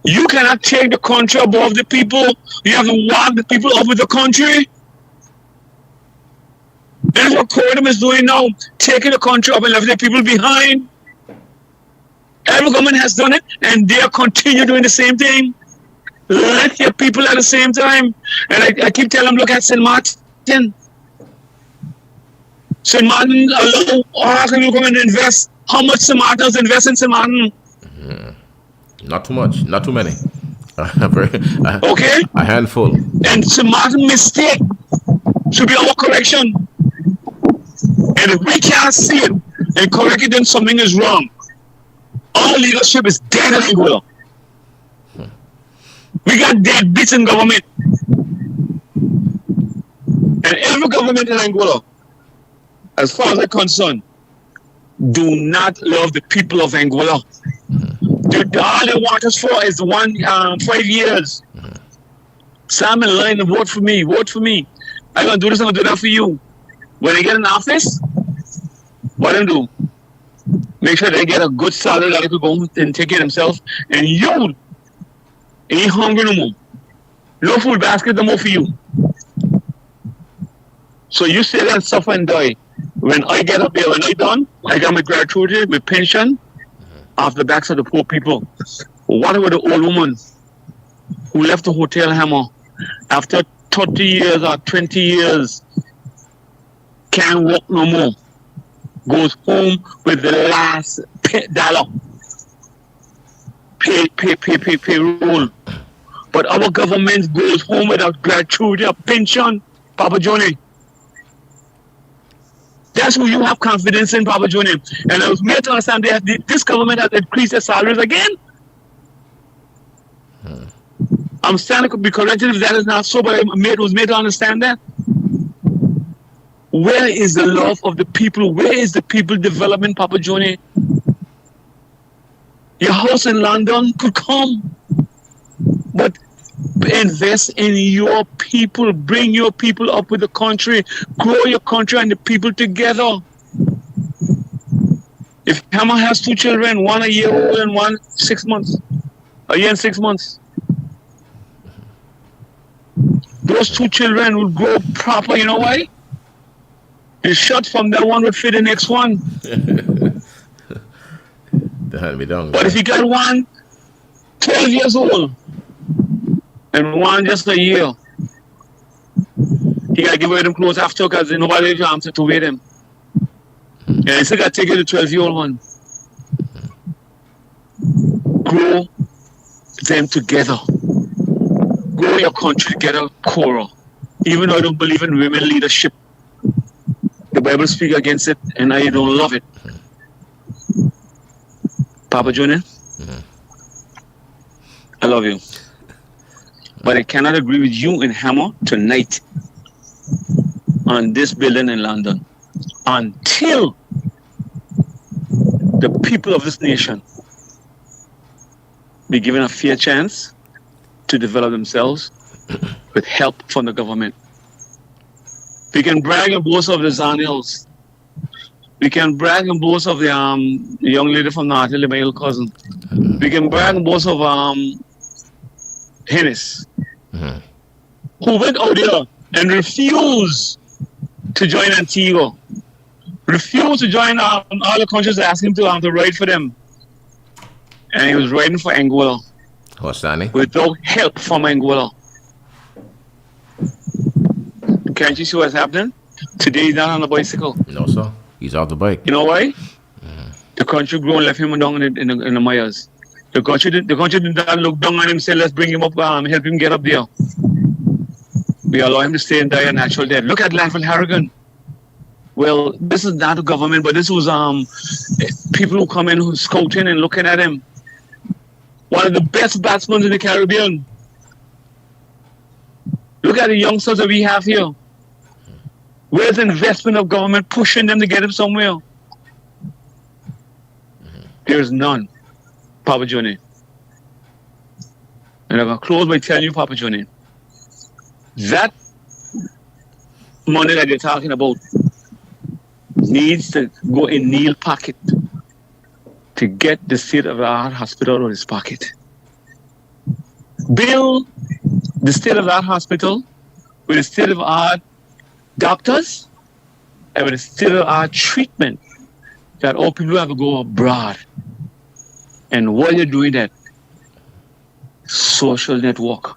You cannot take the country above the people. You have to walk the people up with the country. That's what Corridor is doing now, taking the country up and leaving the people behind. Every government has done it, and they are continue doing the same thing. Let your people at the same time. And I keep telling them, look at St. Martin. St. Martin alone, how can you come and invest? How much St. Martin's invest in St. Martin? Not too much. Not too many. Okay? A handful. And St. Martin mistake should be our correction. And if we can't see it and correct it, then something is wrong. Our leadership is dead in Angola. We got dead beats in government. And every government in Angola, as far as I'm concerned, do not love the people of Angola. All they want us for is 5 years. Sam in line and vote for me, vote for me. I'm going to do this, I'm going to do that for you. When they get in office, what they do? Make sure they get a good salary that they could go and take care of themselves. And you ain't hungry no more. No food basket no more for you. So you sit there and suffer and die. When I get up there, when I done, I got my gratuity, my pension, off the backs of the poor people. What about the old woman who left the Hotel Hammer after 30 years or 20 years, can't walk no more, goes home with the last dollar, payroll. But our government goes home without gratuity or pension, Papa Johnny. That's who you have confidence in, Papa Johnny. And I was made to understand that this government has increased their salaries again. I'm standing to be corrected if that is not so, but I was made to understand that. Where is the love of the people? Where is the people development, Papa Johnny? Your house in London could come, but invest in your people. Bring your people up with the country. Grow your country and the people together. If Hammer has 2 children, one a year old and one 6 months, a year and 6 months, those 2 children will grow proper. You know why? The shot from that one would fit the next one. That be done. But if you got one 12 years old and one just a year, you gotta give away them clothes after because nobody will answer to wear them. And you still gotta take it to the 12-year-old one. Grow them together. Go to your country, get a quorum. Even though I don't believe in women leadership, the Bible speaks against it, and I don't love it. Papa Junior, I love you. But I cannot agree with you in Hammer tonight on this building in London until the people of this nation be given a fair chance to develop themselves with help from the government. We can brag and boast of the Zaniels. We can brag and boast of the young lady from North Hill, my little cousin. We can brag and boast of Hennis, who went out there and refused to join Antigua, refused to join all the countries that asked him to write for them. And he was writing for Angola without help from Angola. Can't you see what's happening? Today he's not on a bicycle. No, sir. He's off the bike. You know why? The country grew and left him down in the mires. The country did not look down on him and say, let's bring him up, help him get up there. We allow him to stay and die a natural death. Look at Lanford Harrigan. Well, this is not the government, but this was people who come in who scouting and looking at him. One of the best batsmen in the Caribbean. Look at the youngsters that we have here. Where's the investment of government pushing them to get him somewhere? There's none, Papa Johnny. And I'm going to close by telling you, Papa Johnny, that money that you're talking about needs to go in Neil pocket to get the state-of-the-art hospital out of his pocket. Build the state-of-the-art hospital with the state-of-the-art doctors and with the state-of-the-art treatment that all people have to go abroad. And while you're doing that, social network,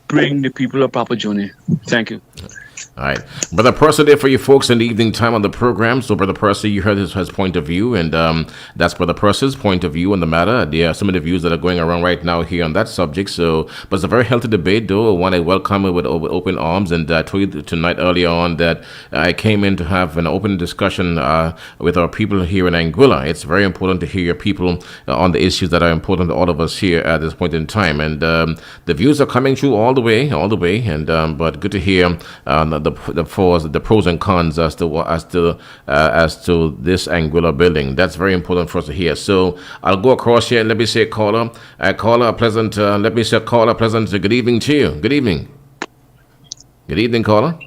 bring the people of Papa Johnny. Thank you. All right. Brother Percy there for you folks in the evening time on the program. So, Brother Percy, you heard his point of view, and that's Brother Percy's point of view on the matter. There are some of the views that are going around right now here on that subject. So, but it's a very healthy debate, though. One I welcome it with open arms. And I told you tonight earlier on that I came in to have an open discussion with our people here in Anguilla. It's very important to hear your people on the issues that are important to all of us here at this point in time. And the views are coming through all the way. And but good to hear the pros and cons as to this Anguilla building. That's very important for us to hear. So I'll go across here and let me say, caller, a pleasant. Good evening to you. Good evening. Good evening, caller.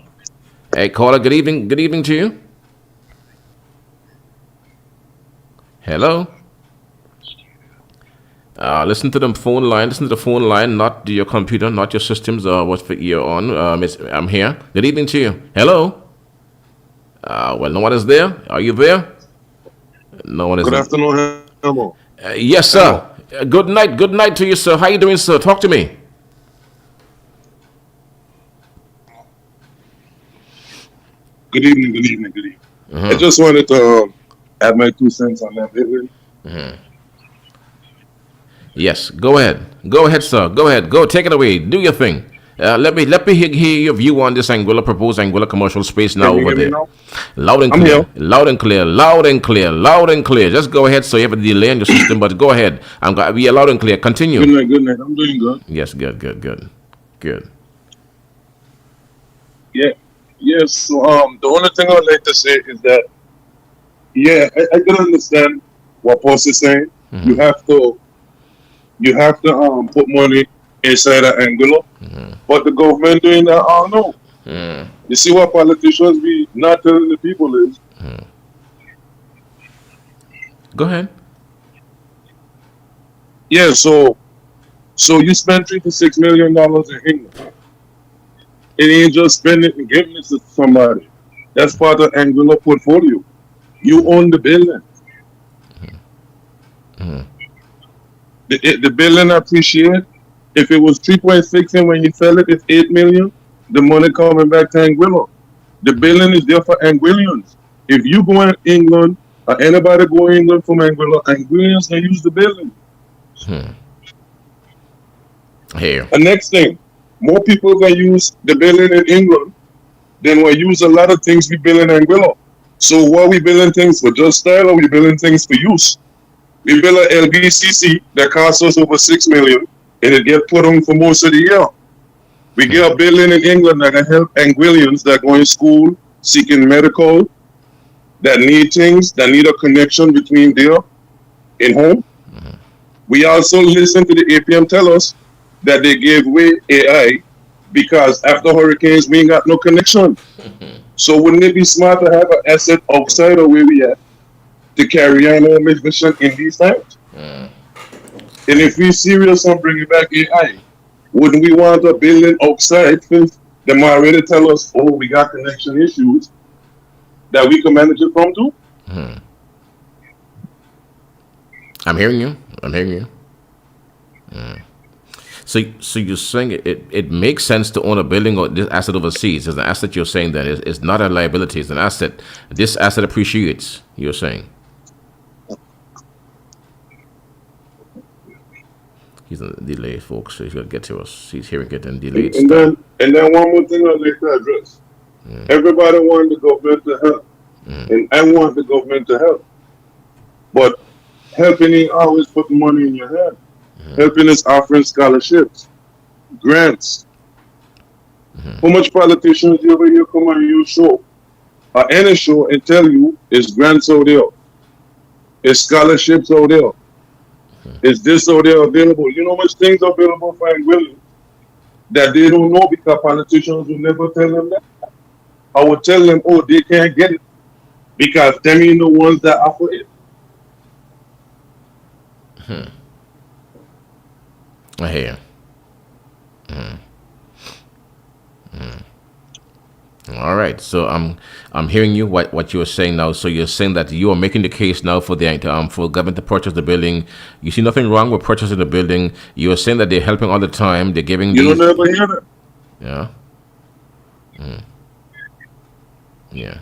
Hey, caller. Good evening. Good evening to you. Hello. Listen to the phone line. Listen to the phone line, not your computer, not your systems, or what you're on. I'm here. Good evening to you. Hello. Well, no one is there. Are you there? No one is there. Good afternoon, Hello. Yes, sir. Good night. Good night to you, sir. How you doing, sir? Talk to me. Good evening. Good evening. Good evening. I just wanted to add my 2 cents on that bit. Yes, go ahead. Go ahead, sir. Go ahead. Go, take it away. Do your thing. Let me hear your view on this proposed Anguilla commercial space now over there. Loud and clear. Loud and clear. Loud and clear. Loud and clear. Just go ahead. So you have a delay in your system, but go ahead. We are loud and clear. Continue. Good night. I'm doing good. Yes, good. Yes. So the only thing I would like to say is that I can understand what Paul is saying. You have to put money inside of Anguilla, but the government doing that, I don't know. You see what politicians be not telling the people is. Go ahead. Yeah, so you spend $3 to $6 million in England. It ain't just spending it and giving it to somebody. That's part of Anguilla portfolio. You own the building. The building appreciate. If it was 3.6 and when you sell it, it's 8 million. The money coming back to Anguilla. The building is there for Anguillians. If you go in England or anybody go in England from Anguilla, Anguillians can use the building. Here. The next thing, more people gonna use the building in England than we use a lot of things we build in Anguilla. So what we building things for just style or we building things for use? We build a LBCC that costs us over 6 million and it get put on for most of the year. We get a building in England that can help Anguillians that go in school, seeking medical, that need things, that need a connection between there and home. We also listen to the APM tell us that they gave away AI because after hurricanes we ain't got no connection. So wouldn't it be smart to have an asset outside of where we at to carry on our mission in these times? And if we serious on bringing back AI, wouldn't we want a building outside since them already tell us, oh, we got connection issues that we can manage it from too? I'm hearing you. So you're saying it makes sense to own a building or this asset overseas. It's an asset you're saying that it's not a liability, it's an asset. This asset appreciates, you're saying. He's on delay, folks, so he's gonna get to us. He's hearing it and delayed. And then one more thing I'd like to address. Everybody wants the government to help. And I want the government to help. But helping ain't always putting money in your hand. Helping is offering scholarships, grants. How much politicians you ever hear come on your show or any show and tell you it's grants out there, it's scholarships out there, it's this out there available. You know how much things are available for Anguilla that they don't know because politicians will never tell them that. I would tell them, oh, they can't get it because them ain't the ones that offer it. I hear. All right, so I'm hearing you what you're saying now. So you're saying that you are making the case now for the for government to purchase the building. You see nothing wrong with purchasing the building. You are saying that they're helping all the time. They're giving. You don't ever hear that. Yeah. Yeah.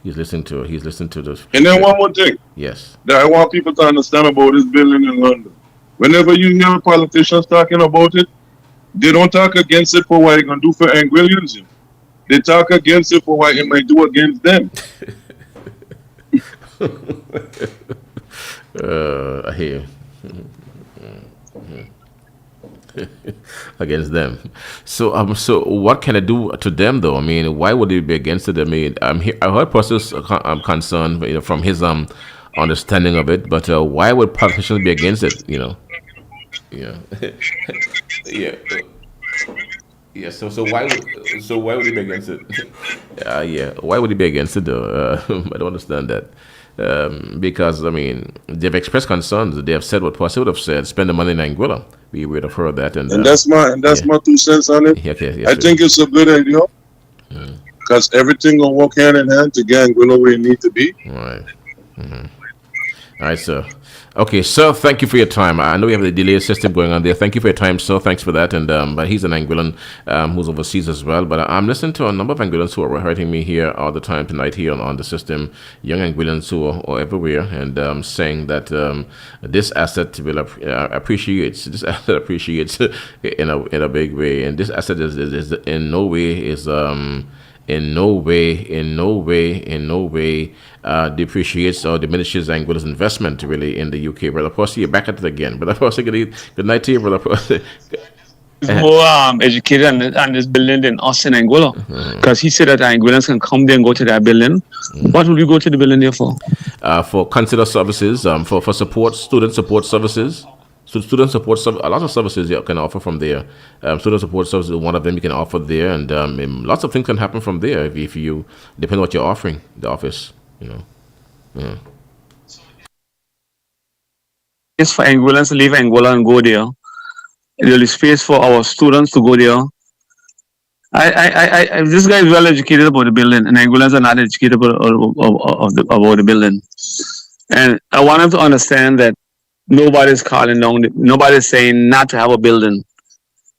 He's listening to this. And then one more thing. Yes. That I want people to understand about this building in London. Whenever you hear politicians talking about it, they don't talk against it for what it can do for Anguillians. They talk against it for what it might do against them. I hear. Against them. So so what can it do to them though? I mean, why would it be against it? I mean, I heard Process concern, you know, from his understanding of it, but why would politicians be against it? You know, yeah, yeah. So why would he be against it? Yeah, why would he be against it though? I don't understand that. Because I mean, they've expressed concerns. They have said what Posse would have said: spend the money in Anguilla. We would have heard that, and that's my 2 cents on it. Yes, I think it's a good idea because everything gonna work hand in hand to get Anguilla where it need to be. All right. All right, sir. Okay, sir, thank you for your time. I know we have the delay system going on there. Thank you for your time, sir. Thanks for that. And but he's an Anguillan who's overseas as well. But I'm listening to a number of Anguillans who are writing me here all the time tonight here on the system, young Anguillans who are everywhere, and saying that this asset will appreciates. This asset appreciates in a big way, and this asset is in no way depreciates or diminishes Anguilla's investment really in the UK. Brother Posse, you're back at it again. Brother Posse, good night to you, Brother Posse. More educated on this building than us in Anguilla, because he said that Anguillans can come there and go to that building. What would we go to the building there for? For consular services, for support, student support services. So student support, a lot of services you can offer from there. Student support services, one of them you can offer there, and lots of things can happen from there if you depend on what you're offering the office. You know, yeah. It's for Anguillans to leave Anguilla and go there. There is space for our students to go there. This guy is well educated about the building, and Anguillans are not educated about the building. And I want him to understand that nobody's calling down, nobody's saying not to have a building.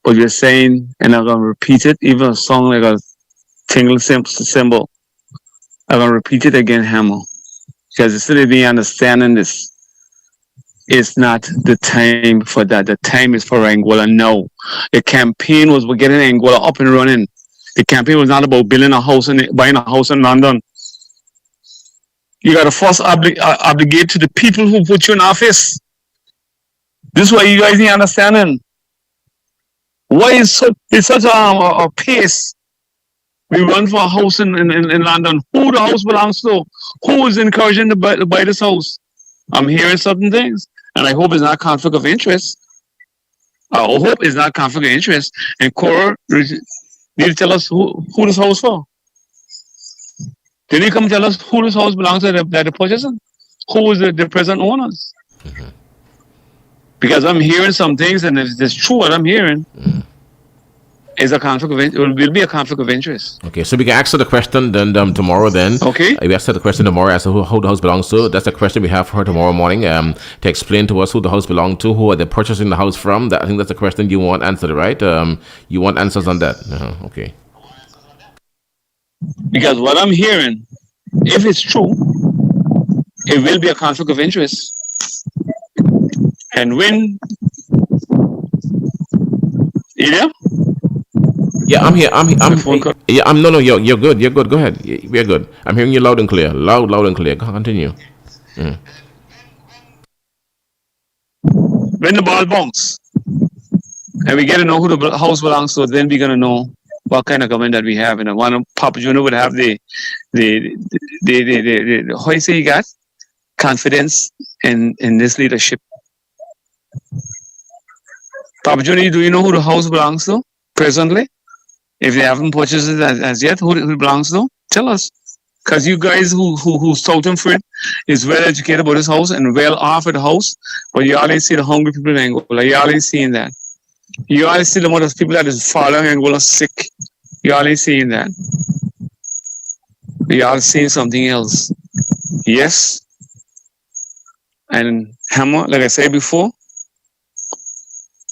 But you're saying, and I'm going to repeat it, even a song like a tingle symbol. I'm going to repeat it again, Hammer. Because the city being understanding this. It's not the time for that. The time is for Angola now. The campaign was we're getting Angola up and running. The campaign was not about building a house and buying a house in London. You got to first obligate to the people who put you in office. This is why you guys ain't understanding. Why is it's such a pace? We run for a house in London. Who the house belongs to? Who is encouraging to buy this house? I'm hearing certain things, and I hope it's not conflict of interest. I hope it's not conflict of interest. And Cora need to tell us who this house for. Can you come tell us who this house belongs to that they're purchasing? Who is the present owners? Because I'm hearing some things, and if it's true what I'm hearing, is a conflict of interest. It will be a conflict of interest. Okay, so we can answer the question then tomorrow. Then we answer the question tomorrow as to who the house belongs to. That's the question we have for her tomorrow morning. To explain to us who the house belongs to, who are they purchasing the house from. I think that's the question you want answered, right? You want answers on that? Okay. Because what I'm hearing, if it's true, it will be a conflict of interest. And when, yeah. Yeah, I'm here. No. You're good. You're good. Go ahead. We're good. I'm hearing you loud and clear. Loud and clear. Continue. When the ball bounces, and we get to know who the house belongs to, then we're gonna know what kind of government that we have. And one of Papa Junior would have the how you say you got confidence in this leadership. Papa Junior, do you know who the house belongs to presently? If they haven't purchased it as yet, who it belongs to? Tell us. Because you guys who touting for it is well educated about this house and well off at the house, but you always see the hungry people in Angola. You always seeing that. You always see the amount of people that is following Angola sick. You always seeing that. You are seeing something else. Yes. And Hammer, like I said before,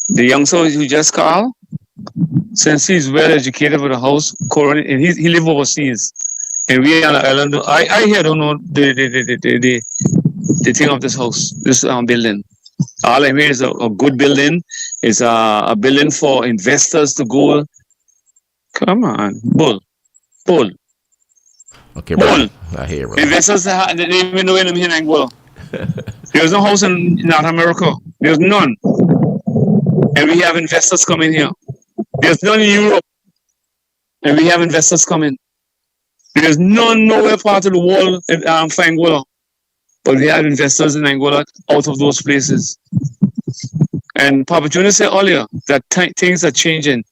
the youngster who just called, since he's well educated for the house, and he live overseas, and we on the island. I here don't know the thing of this house, this building. All I hear is a good building. It's a building for investors to go. Come on, bull. Okay, bro. I hear you. Investors, they even know them here in Angola. There's no house in North America. There's none. And we have investors coming here. There's none in Europe. And we have investors coming. There's none nowhere part of the world for Angola. But we have investors in Angola out of those places. And Papa Junior said earlier that things are changing.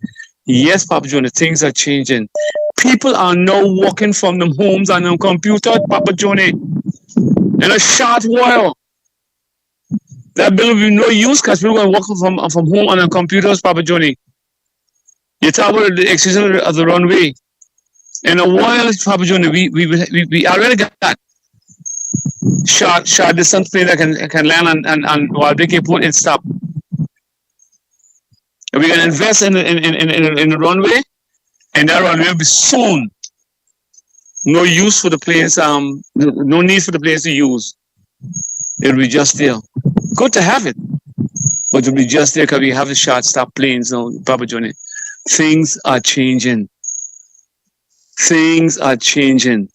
Yes, Papa Junior, things are changing. People are now working from their homes and on computer, Papa Junior, in a short while. That bill will be no use because people are going to work from home on their computers, Papa Junior. You talk about the extension of the runway. In a while, Papa Junior, we already got that. Short distance plane that can land and while they can put and stop. We're gonna invest in the runway, and that runway will be soon. No use for the planes. No need for the planes to use. It'll be just there. Good to have it, but it'll be just there because we have the short stop planes now, Papa Junior. Things are changing. Things are changing.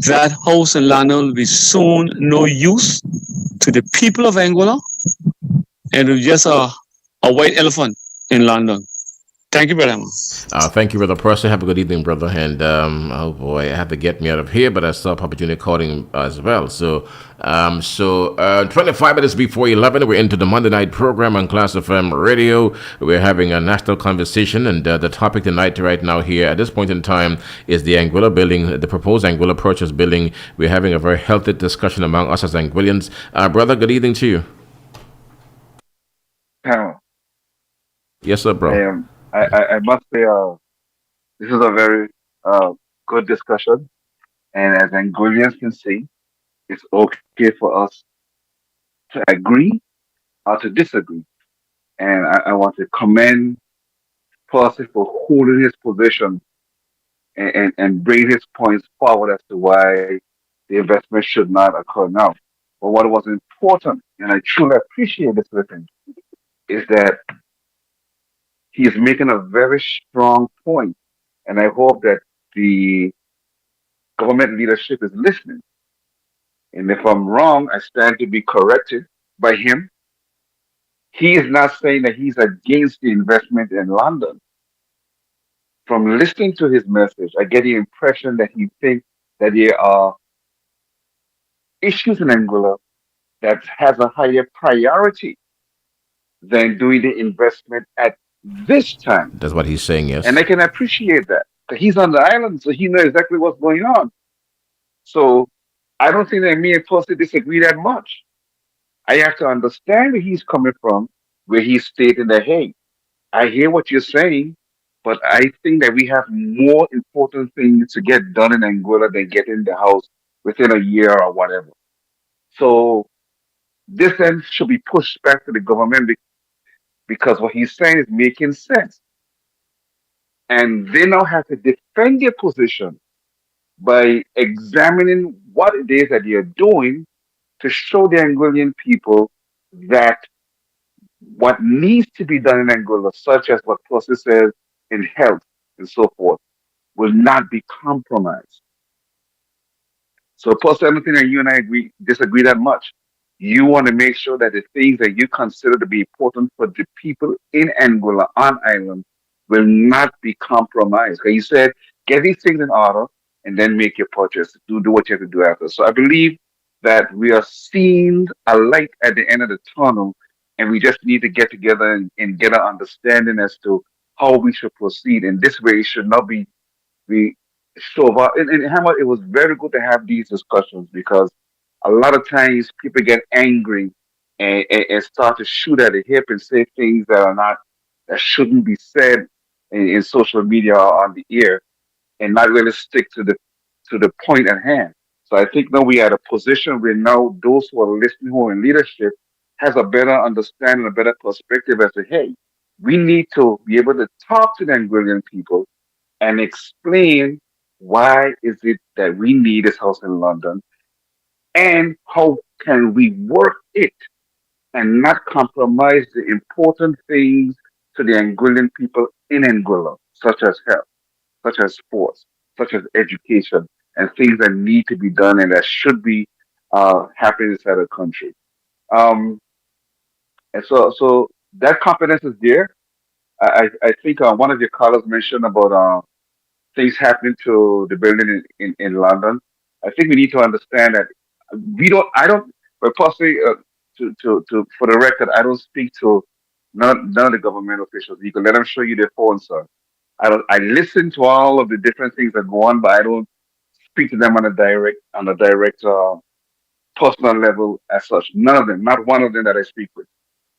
That house in London will be soon no use to the people of Angola, and it'll be just a white elephant in London. Thank you, brother. Thank you, Brother Percy. Have a good evening, brother. And oh boy, I have to get me out of here, but I saw Papa Junior calling as well. So 25 minutes before 11, we're into the Monday night program on Class FM Radio. We're having a national conversation, and the topic tonight, right now, here at this point in time, is the Anguilla building, the proposed Anguilla purchase building. We're having a very healthy discussion among us as Anguillians. Brother, good evening to you. Yes, sir, bro. I must say, this is a very good discussion, and as Anguillians can see, it's okay for us to agree or to disagree. And I want to commend Percy for holding his position and bring his points forward as to why the investment should not occur now. But what was important and I truly appreciate this with him, is that he is making a very strong point, and I hope that the government leadership is listening. And if I'm wrong, I stand to be corrected by him. He is not saying that he's against the investment in London. From listening to his message, I get the impression that he thinks that there are issues in Angola that has a higher priority than doing the investment at this time. That's what he's saying. And I Yes. can appreciate that. 'Cause he's on the island, so he knows exactly what's going on. So I don't think that me and Percy disagree that much. I have to understand where he's coming from, where he's stating that, hey, I hear what you're saying, but I think that we have more important things to get done in Angola than get in the house within a year or whatever. So this then should be pushed back to the government because what he's saying is making sense. And they now have to defend their position by examining what it is that you're doing to show the Angolan people that what needs to be done in Angola, such as what Percy says in health and so forth, will not be compromised. So, Percy, I don't think that you and I disagree that much. You want to make sure that the things that you consider to be important for the people in Angola on island will not be compromised. Okay, you said get these things in order and then make your purchase. Do what you have to do after. So I believe that we are seeing a light at the end of the tunnel, and we just need to get together and get an understanding as to how we should proceed. And this way, it should not be so far. And Hammer, it was very good to have these discussions because a lot of times people get angry and start to shoot at the hip and say things that shouldn't be said in social media or on the air and not really stick to the point at hand. So I think now we are at a position where now those who are listening, who are in leadership, has a better understanding, a better perspective as to hey, we need to be able to talk to the Angolan people and explain why is it that we need this house in London and how can we work it and not compromise the important things to the Angolan people in Angola, such as health, such as sports, such as education, and things that need to be done and that should be happening inside the country. Um, and so that confidence is there. I think one of your callers mentioned about things happening to the building in London. I think we need to understand that I don't, but possibly for the record, I don't speak to none of the government officials. You can let them show you their phones, sir. I listen to all of the different things that go on, but I don't speak to them on a direct personal level as such. None of them, not one of them that I speak with.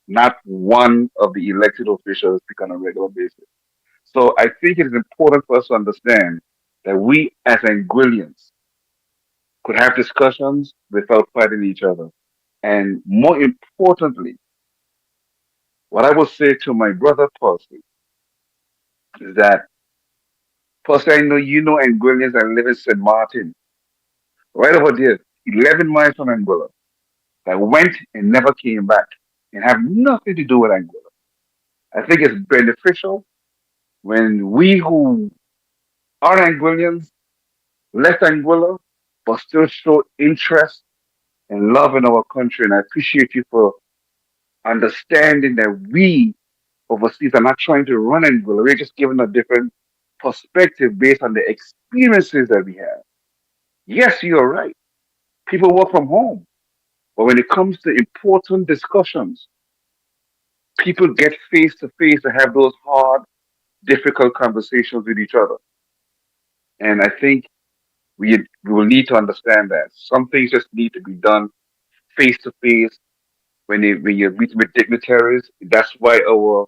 Not one of the elected officials speak on a regular basis. So I think it is important for us to understand that we as Anguillians could have discussions without fighting each other. And more importantly, what I will say to my brother Percy is that Percy, I know you know Anguillians that live in St. Martin, right over there, 11 miles from Angola, that went and never came back and have nothing to do with Angola. I think it's beneficial when we who are Anguillians left Angola but still show interest and love in our country. And I appreciate you for understanding that we overseas are not trying to run Angola. We're just giving a different perspective based on the experiences that we have. Yes, you're right. People work from home. But when it comes to important discussions, people get face to face to have those hard, difficult conversations with each other. And I think we will need to understand that. Some things just need to be done face to face when you're meeting with dignitaries. That's why our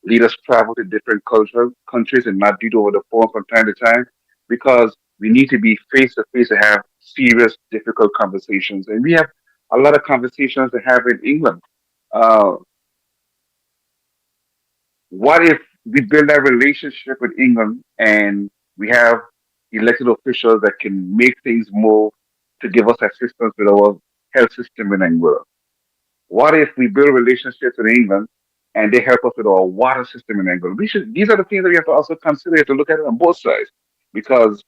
leaders travel to different cultural countries and not do it over the phone from time to time, because we need to be face to face to have serious, difficult conversations. And we have a lot of conversations to have in England. Uh, what if we build that relationship with England and we have elected officials that can make things move to give us assistance with our health system in Angola? What if we build relationships with England and they help us with our water system in England? These are the things that we have to also consider. We have to look at it on both sides because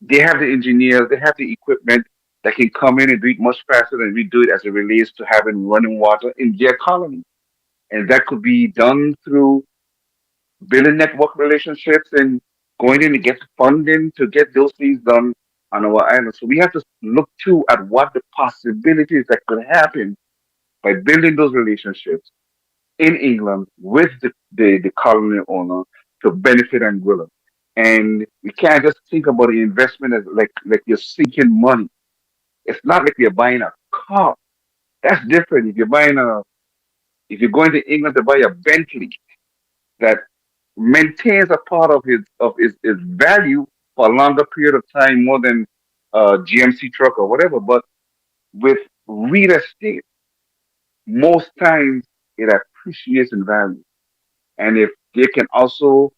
they have the engineers, they have the equipment that can come in and do it much faster than we do it as it relates to having running water in their colony. And that could be done through building network relationships and going in to get funding to get those things done on our island. So we have to look too at what the possibilities that could happen by building those relationships in England with the colony owner to benefit Anguilla. And we can't just think about the investment as like you're sinking money. It's not like you're buying a car. That's different. If you're going to England to buy a Bentley that maintains a part of his value for a longer period of time, more than a GMC truck or whatever. But with real estate, most times it appreciates in value. And if they can also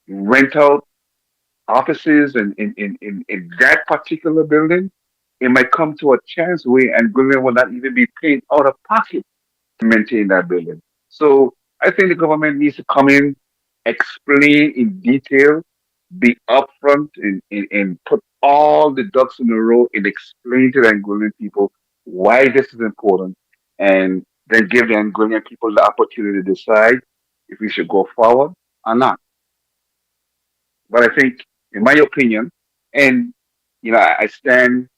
rent out offices in that particular building, it might come to a chance where Anguilla will not even be paying out of pocket to maintain that building. So I think the government needs to come in, explain in detail, be upfront, and put all the ducks in a row and explain to the Angolan people why this is important, and then give the Angolan people the opportunity to decide if we should go forward or not. But I think, in my opinion, and I stand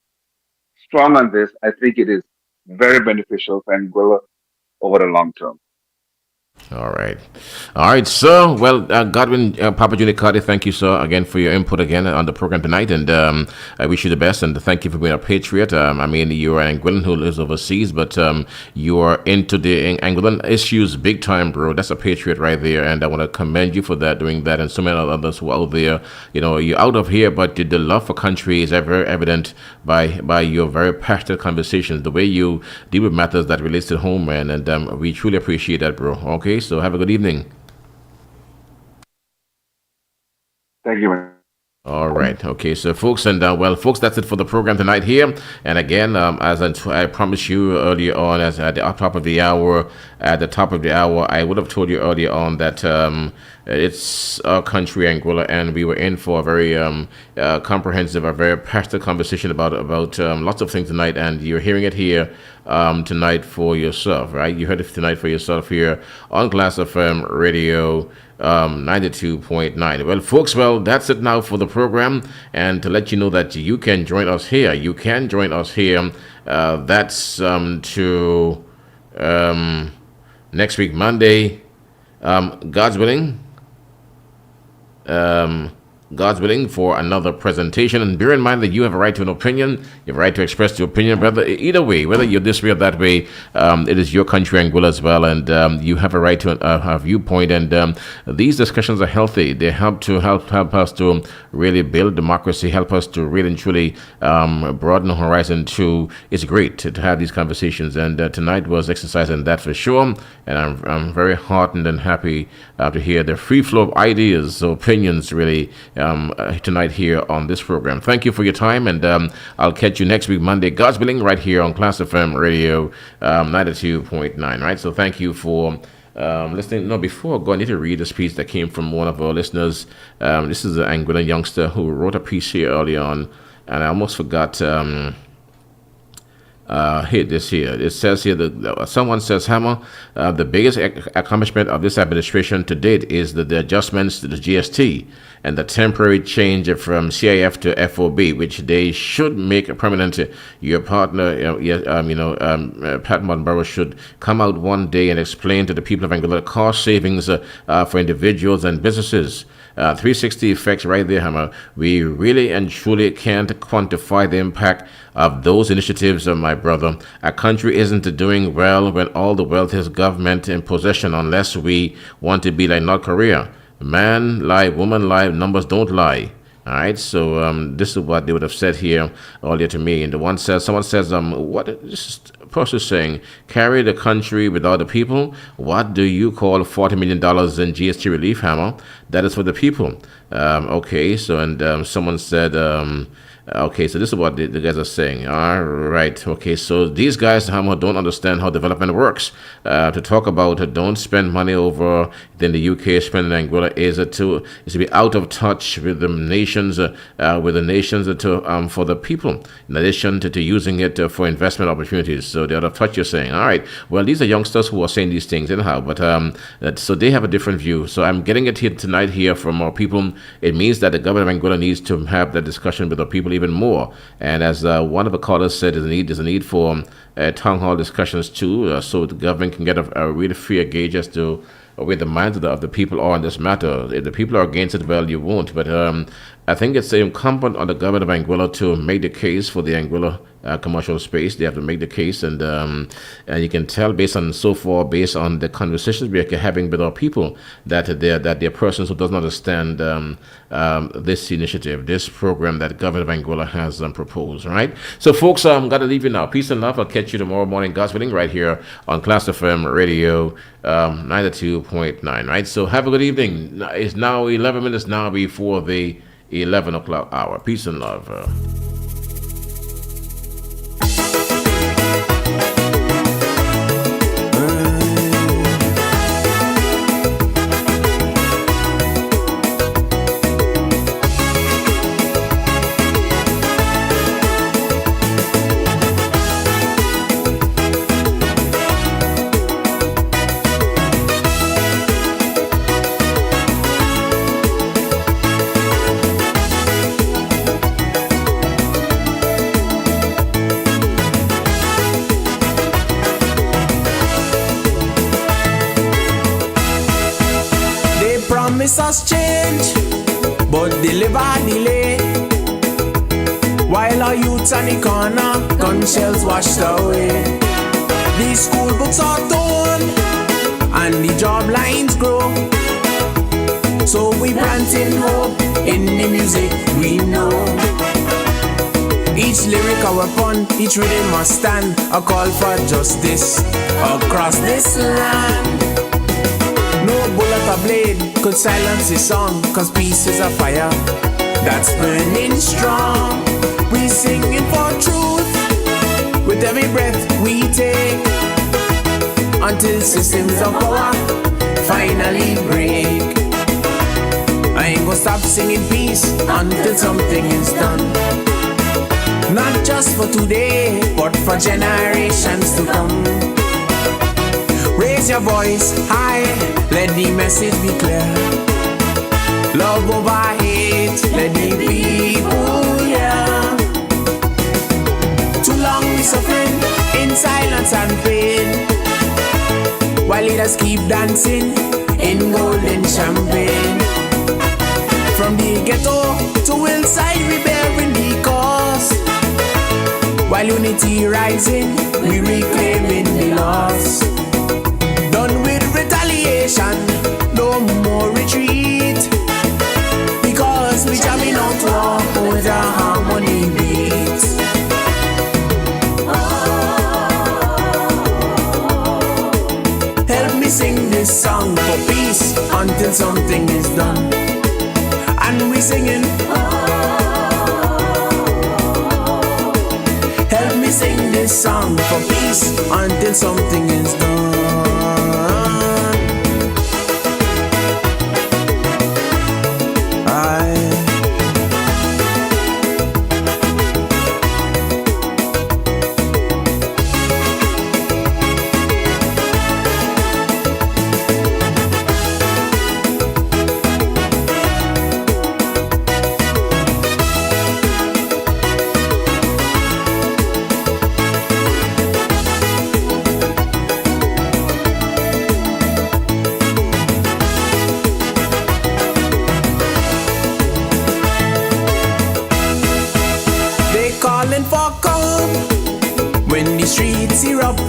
strong on this, I think it is very beneficial for Anguilla over the long term. All right. All right, sir. Well, Godwin Papa Junior Cardi, thank you, sir, again, for your input again on the program tonight. And I wish you the best. And thank you for being a patriot. I mean, you're an Anguillan who lives overseas, but you are into the Anguillan issues big time, bro. That's a patriot right there. And I want to commend you for that, doing that. And so many others who are out there. You're out of here, but the love for country is very evident by your very passionate conversations, the way you deal with matters that relates to home, man. And we truly appreciate that, bro. Okay, so have a good evening. Thank you, man. All right. Okay. So, folks, and folks, that's it for the program tonight here. And again, as I promised you earlier on, as at the top of the hour, I would have told you earlier on that it's our country, Anguilla, and we were in for a very comprehensive, a very passionate conversation about lots of things tonight. And you're hearing it here tonight for yourself, right? You heard it tonight for yourself here on Class FM Radio. 92.9. Well, folks, that's it now for the program. And to let you know that you can join us here. That's to next week, Monday. God's willing. God's willing, for another presentation. And bear in mind that you have a right to an opinion. You have a right to express your opinion, brother. Either way, whether you're this way or that way, it is your country, Anguilla, as well. And you have a right to a viewpoint. And these discussions are healthy. They help us to really build democracy, help us to really and truly broaden the horizon. It's great to have these conversations. And tonight was exercise in that for sure. And I'm very heartened and happy to hear the free flow of ideas, opinions, really, tonight here on this program. Thank you for your time, and I'll catch you next week, Monday, God's willing, right here on Class FM Radio 92.9. Right, so thank you for listening. No, before I go, I need to read this piece that came from one of our listeners. This is an Anguillan youngster who wrote a piece here early on, and I almost forgot. This here. It says here that someone says, Hammer, the biggest accomplishment of this administration to date is the adjustments to the GST and the temporary change from CIF to FOB, which they should make permanent. Your partner, Pat Monborough, should come out one day and explain to the people of Anguilla cost savings for individuals and businesses. 360 effects right there, Hammer. We really and truly can't quantify the impact of those initiatives, my brother. Our country isn't doing well when all the wealth is government in possession, unless we want to be like North Korea. Man lie, woman lie, numbers don't lie. All right, so this is what they would have said here earlier to me. And someone says, what is this person saying? Carry the country without the people? What do you call $40 million in GST relief, Hammer? That is for the people. Okay, so, and someone said, Okay, so this is what the guys are saying. All right. Okay, so these guys don't understand how development works. To talk about don't spend money over in the UK, spend in Angola is to be out of touch with the nations, to for the people. In addition to using it for investment opportunities, so they're out of touch. You're saying, all right. Well, these are youngsters who are saying these things anyhow, but so they have a different view. So I'm getting it here tonight here from our people. It means that the government of Angola needs to have that discussion with the people even more. And as one of the callers said, there's a need for town hall discussions too, so the government can get a really fair gauge as to where the minds of the people are on this matter. If the people are against it, well, you won't. But I think it's incumbent on the government of Angola to make the case for the Angola commercial space. They have to make the case, and you can tell based on the conversations we are having with our people that they're persons who doesn't understand this initiative, this program that the government of Angola has proposed. Right. So, folks, I'm gonna leave you now. Peace and love. I'll catch you tomorrow morning, God's willing, right here on Class FM Radio 92.9. Right. So, have a good evening. It's now 11 minutes now before the 11 o'clock hour. Peace and love. Promise us change, but deliver delay. While our youths on the corner, gun shells washed away. The school books are torn, and the job lines grow. So we planting hope in the music we know. Each lyric a weapon, each rhythm must stand, a call for justice across this land. No bullet or blade could silence this song, cause peace is a fire that's burning strong. We singing for truth with every breath we take, until systems of power finally break. I ain't gonna stop singing peace until something is done. Not just for today, but for generations to come. Raise your voice high, let the message be clear. Love over hate, let the people hear. Too long we suffering in silence and pain, while leaders keep dancing in golden champagne. From the ghetto to hillside, we bearing the cause. While unity rising, we reclaiming the loss. Done with retaliation, no more retreat, because we jamming out war with our harmony beats. Help me sing this song for peace until something is done. And we singing. Help me sing this song for peace until something is done. Calling for calm when the streets erupt,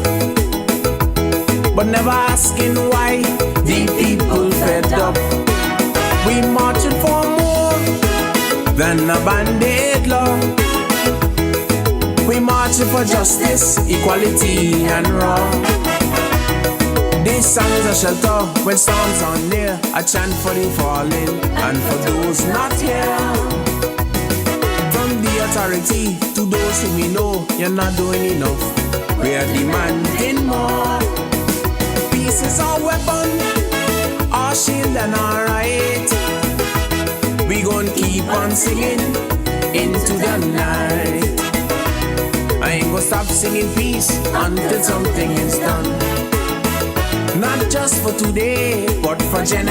but never asking why the people fed up. We marching for more than a band-aid law. We marching for justice, equality and law. This song is a shelter when storms are near, a chant for the fallen and for those not here. authority to those who we know you're not doing enough. We are demanding more. Peace is our weapon, our shield and our right. We gon' keep on singing into the night. I ain't gonna stop singing peace until something is done. Not just for today, but for generations.